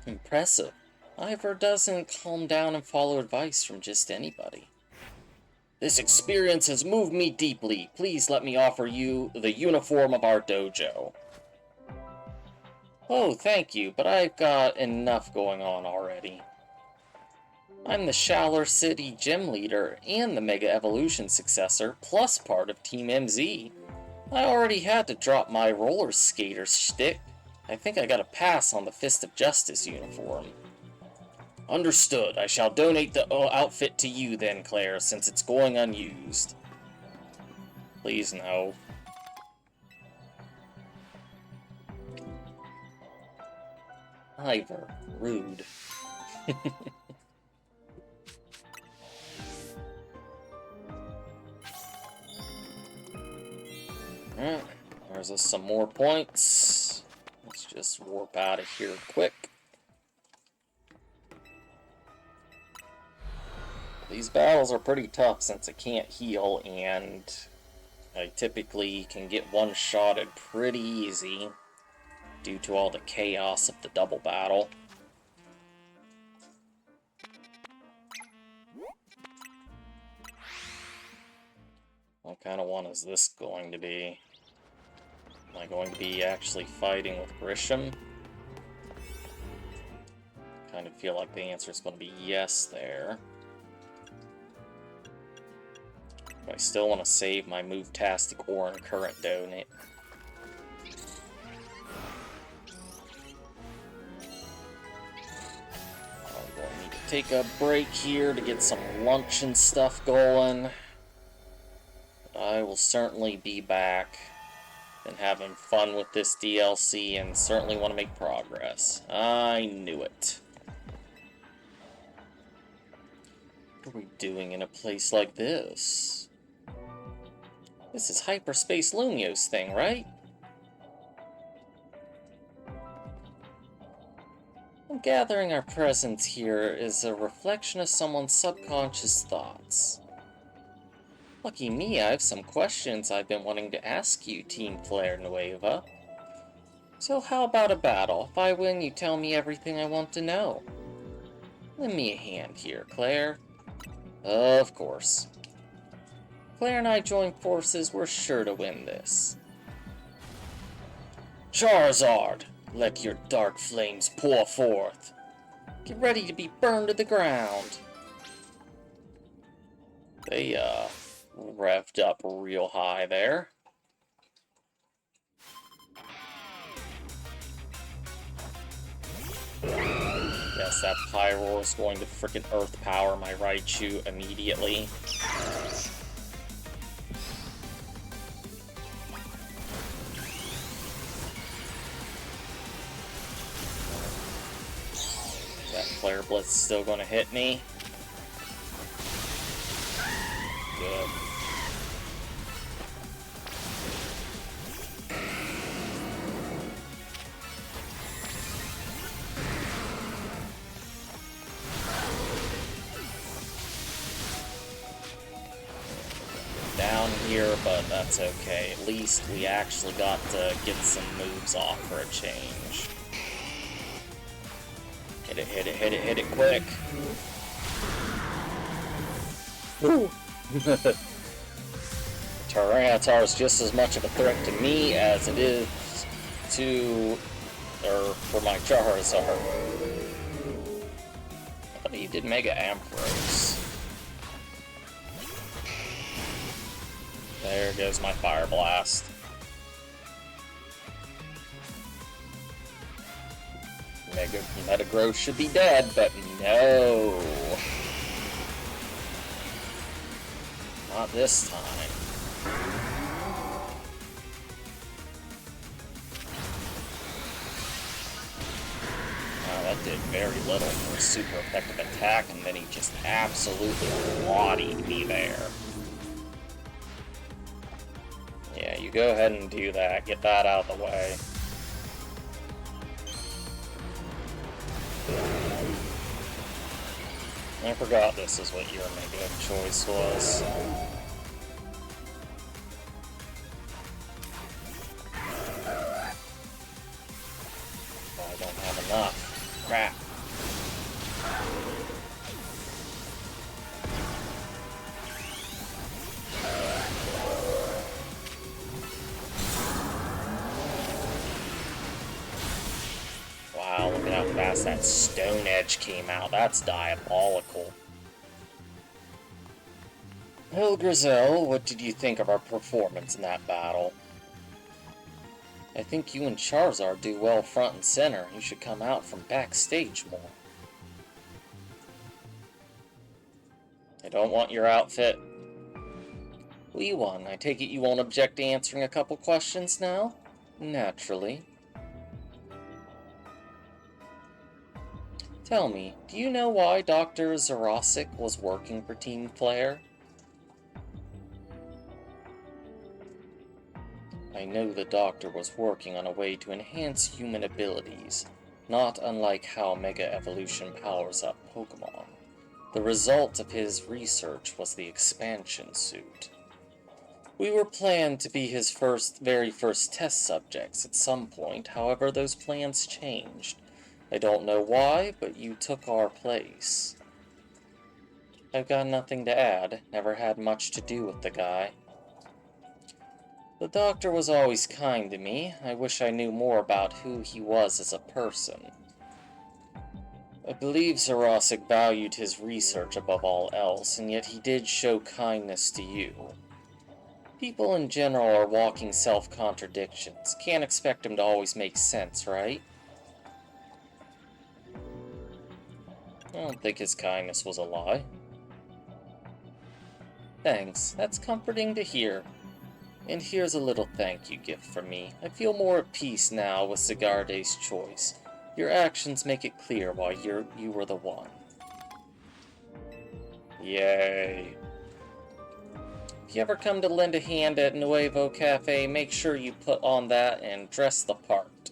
Impressive. Ivor doesn't calm down and follow advice from just anybody. This experience has moved me deeply. Please let me offer you the uniform of our dojo. Oh, thank you, but I've got enough going on already. I'm the Shaller City Gym Leader and the Mega Evolution successor, plus part of Team MZ. I already had to drop my roller skater shtick. I think I got a pass on the Fist of Justice uniform. Understood. I shall donate the outfit to you then, Claire, since it's going unused. Please, no. Ivor. Rude. Alright, there's some more points. Let's just warp out of here quick. These battles are pretty tough since I can't heal, and I typically can get one-shotted pretty easy due to all the chaos of the double battle. What kind of one is this going to be? Am I going to be actually fighting with Grisham? Kind of feel like the answer is going to be yes there. But I still want to save my Move-tastic Orin Current donate. I'm going to need to take a break here to get some lunch and stuff going. I will certainly be back and having fun with this DLC and certainly want to make progress. I knew it. What are we doing in a place like this? This is Hyperspace Lumiose thing, right? I'm gathering our presence here is a reflection of someone's subconscious thoughts. Lucky me, I have some questions I've been wanting to ask you, Team Flare Nueva. So how about a battle? If I win, you tell me everything I want to know. Lend me a hand here, Claire. Of course. Claire and I join forces, we're sure to win this. Charizard, let your dark flames pour forth. Get ready to be burned to the ground. They, revved up real high there. Yes, that Pyroar is going to frickin' Earth Power my Raichu immediately. That Flare Blitz is still gonna hit me. Good. Down here, but that's okay. At least we actually got to get some moves off for a change. Hit it, hit it, hit it, hit it quick. Woo! Tyranitar is just as much of a threat to me as it is to, or for my Charizard. I thought he did Mega Ampharos. There goes my Fire Blast. Metagross should be dead, but no. Not this time. Wow, that did very little for a super effective attack, and then he just absolutely bodied me there. Yeah, you go ahead and do that. Get that out of the way. I forgot this is what your negative choice was. I don't have enough. Crap. Wow, look at how fast that Stone Edge came out. That's diabolical. Hilgrizel, what did you think of our performance in that battle? I think you and Charizard do well front and center. You should come out from backstage more. I don't want your outfit. Lee One, I take it you won't object to answering a couple questions now? Naturally. Tell me, do you know why Dr. Zarosik was working for Team Flare? I know the Doctor was working on a way to enhance human abilities, not unlike how Mega Evolution powers up Pokemon. The result of his research was the expansion suit. We were planned to be his very first test subjects at some point, however those plans changed. I don't know why, but you took our place. I've got nothing to add, never had much to do with the guy. The Doctor was always kind to me. I wish I knew more about who he was as a person. I believe Zarosik valued his research above all else, and yet he did show kindness to you. People in general are walking self-contradictions. Can't expect him to always make sense, right? I don't think his kindness was a lie. Thanks, that's comforting to hear. And here's a little thank you gift from me. I feel more at peace now with Sigarde's choice. Your actions make it clear why you were the one. Yay. If you ever come to lend a hand at Nuevo Cafe, make sure you put on that and dress the part.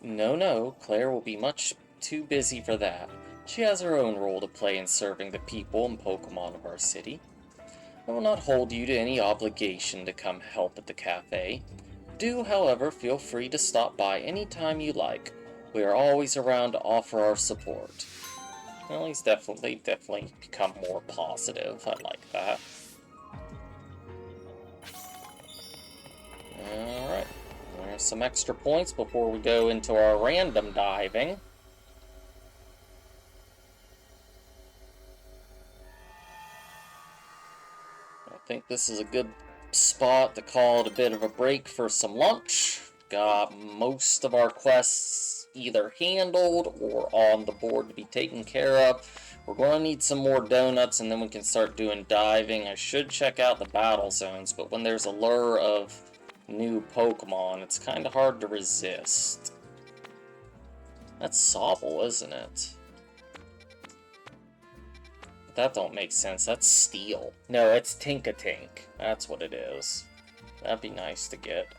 No, Claire will be much too busy for that. She has her own role to play in serving the people and Pokemon of our city. I will not hold you to any obligation to come help at the cafe. Do, however, feel free to stop by any time you like. We are always around to offer our support. Well, he's definitely become more positive. I like that. Alright, there's some extra points before we go into our random diving. I think this is a good spot to call it a bit of a break for some lunch. Got most of our quests either handled or on the board to be taken care of. We're going to need some more donuts and then we can start doing diving. I should check out the battle zones, but when there's a lure of new Pokemon, it's kind of hard to resist. That's Sobble, isn't it? That don't make sense. That's Steel. No, it's Tinkatink. That's what it is. That'd be nice to get.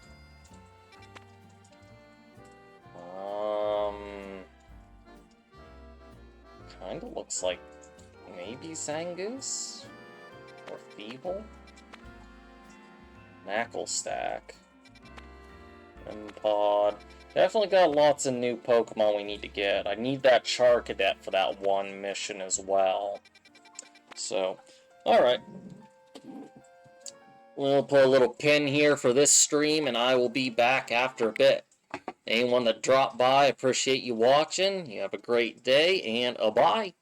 Kinda looks like maybe Zangoose? Or Feeble? Knucklestack. Impod. Definitely got lots of new Pokemon we need to get. I need that Charcadet for that one mission as well. So, alright. We'll put a little pin here for this stream, and I will be back after a bit. Anyone that dropped by, appreciate you watching. You have a great day, and bye.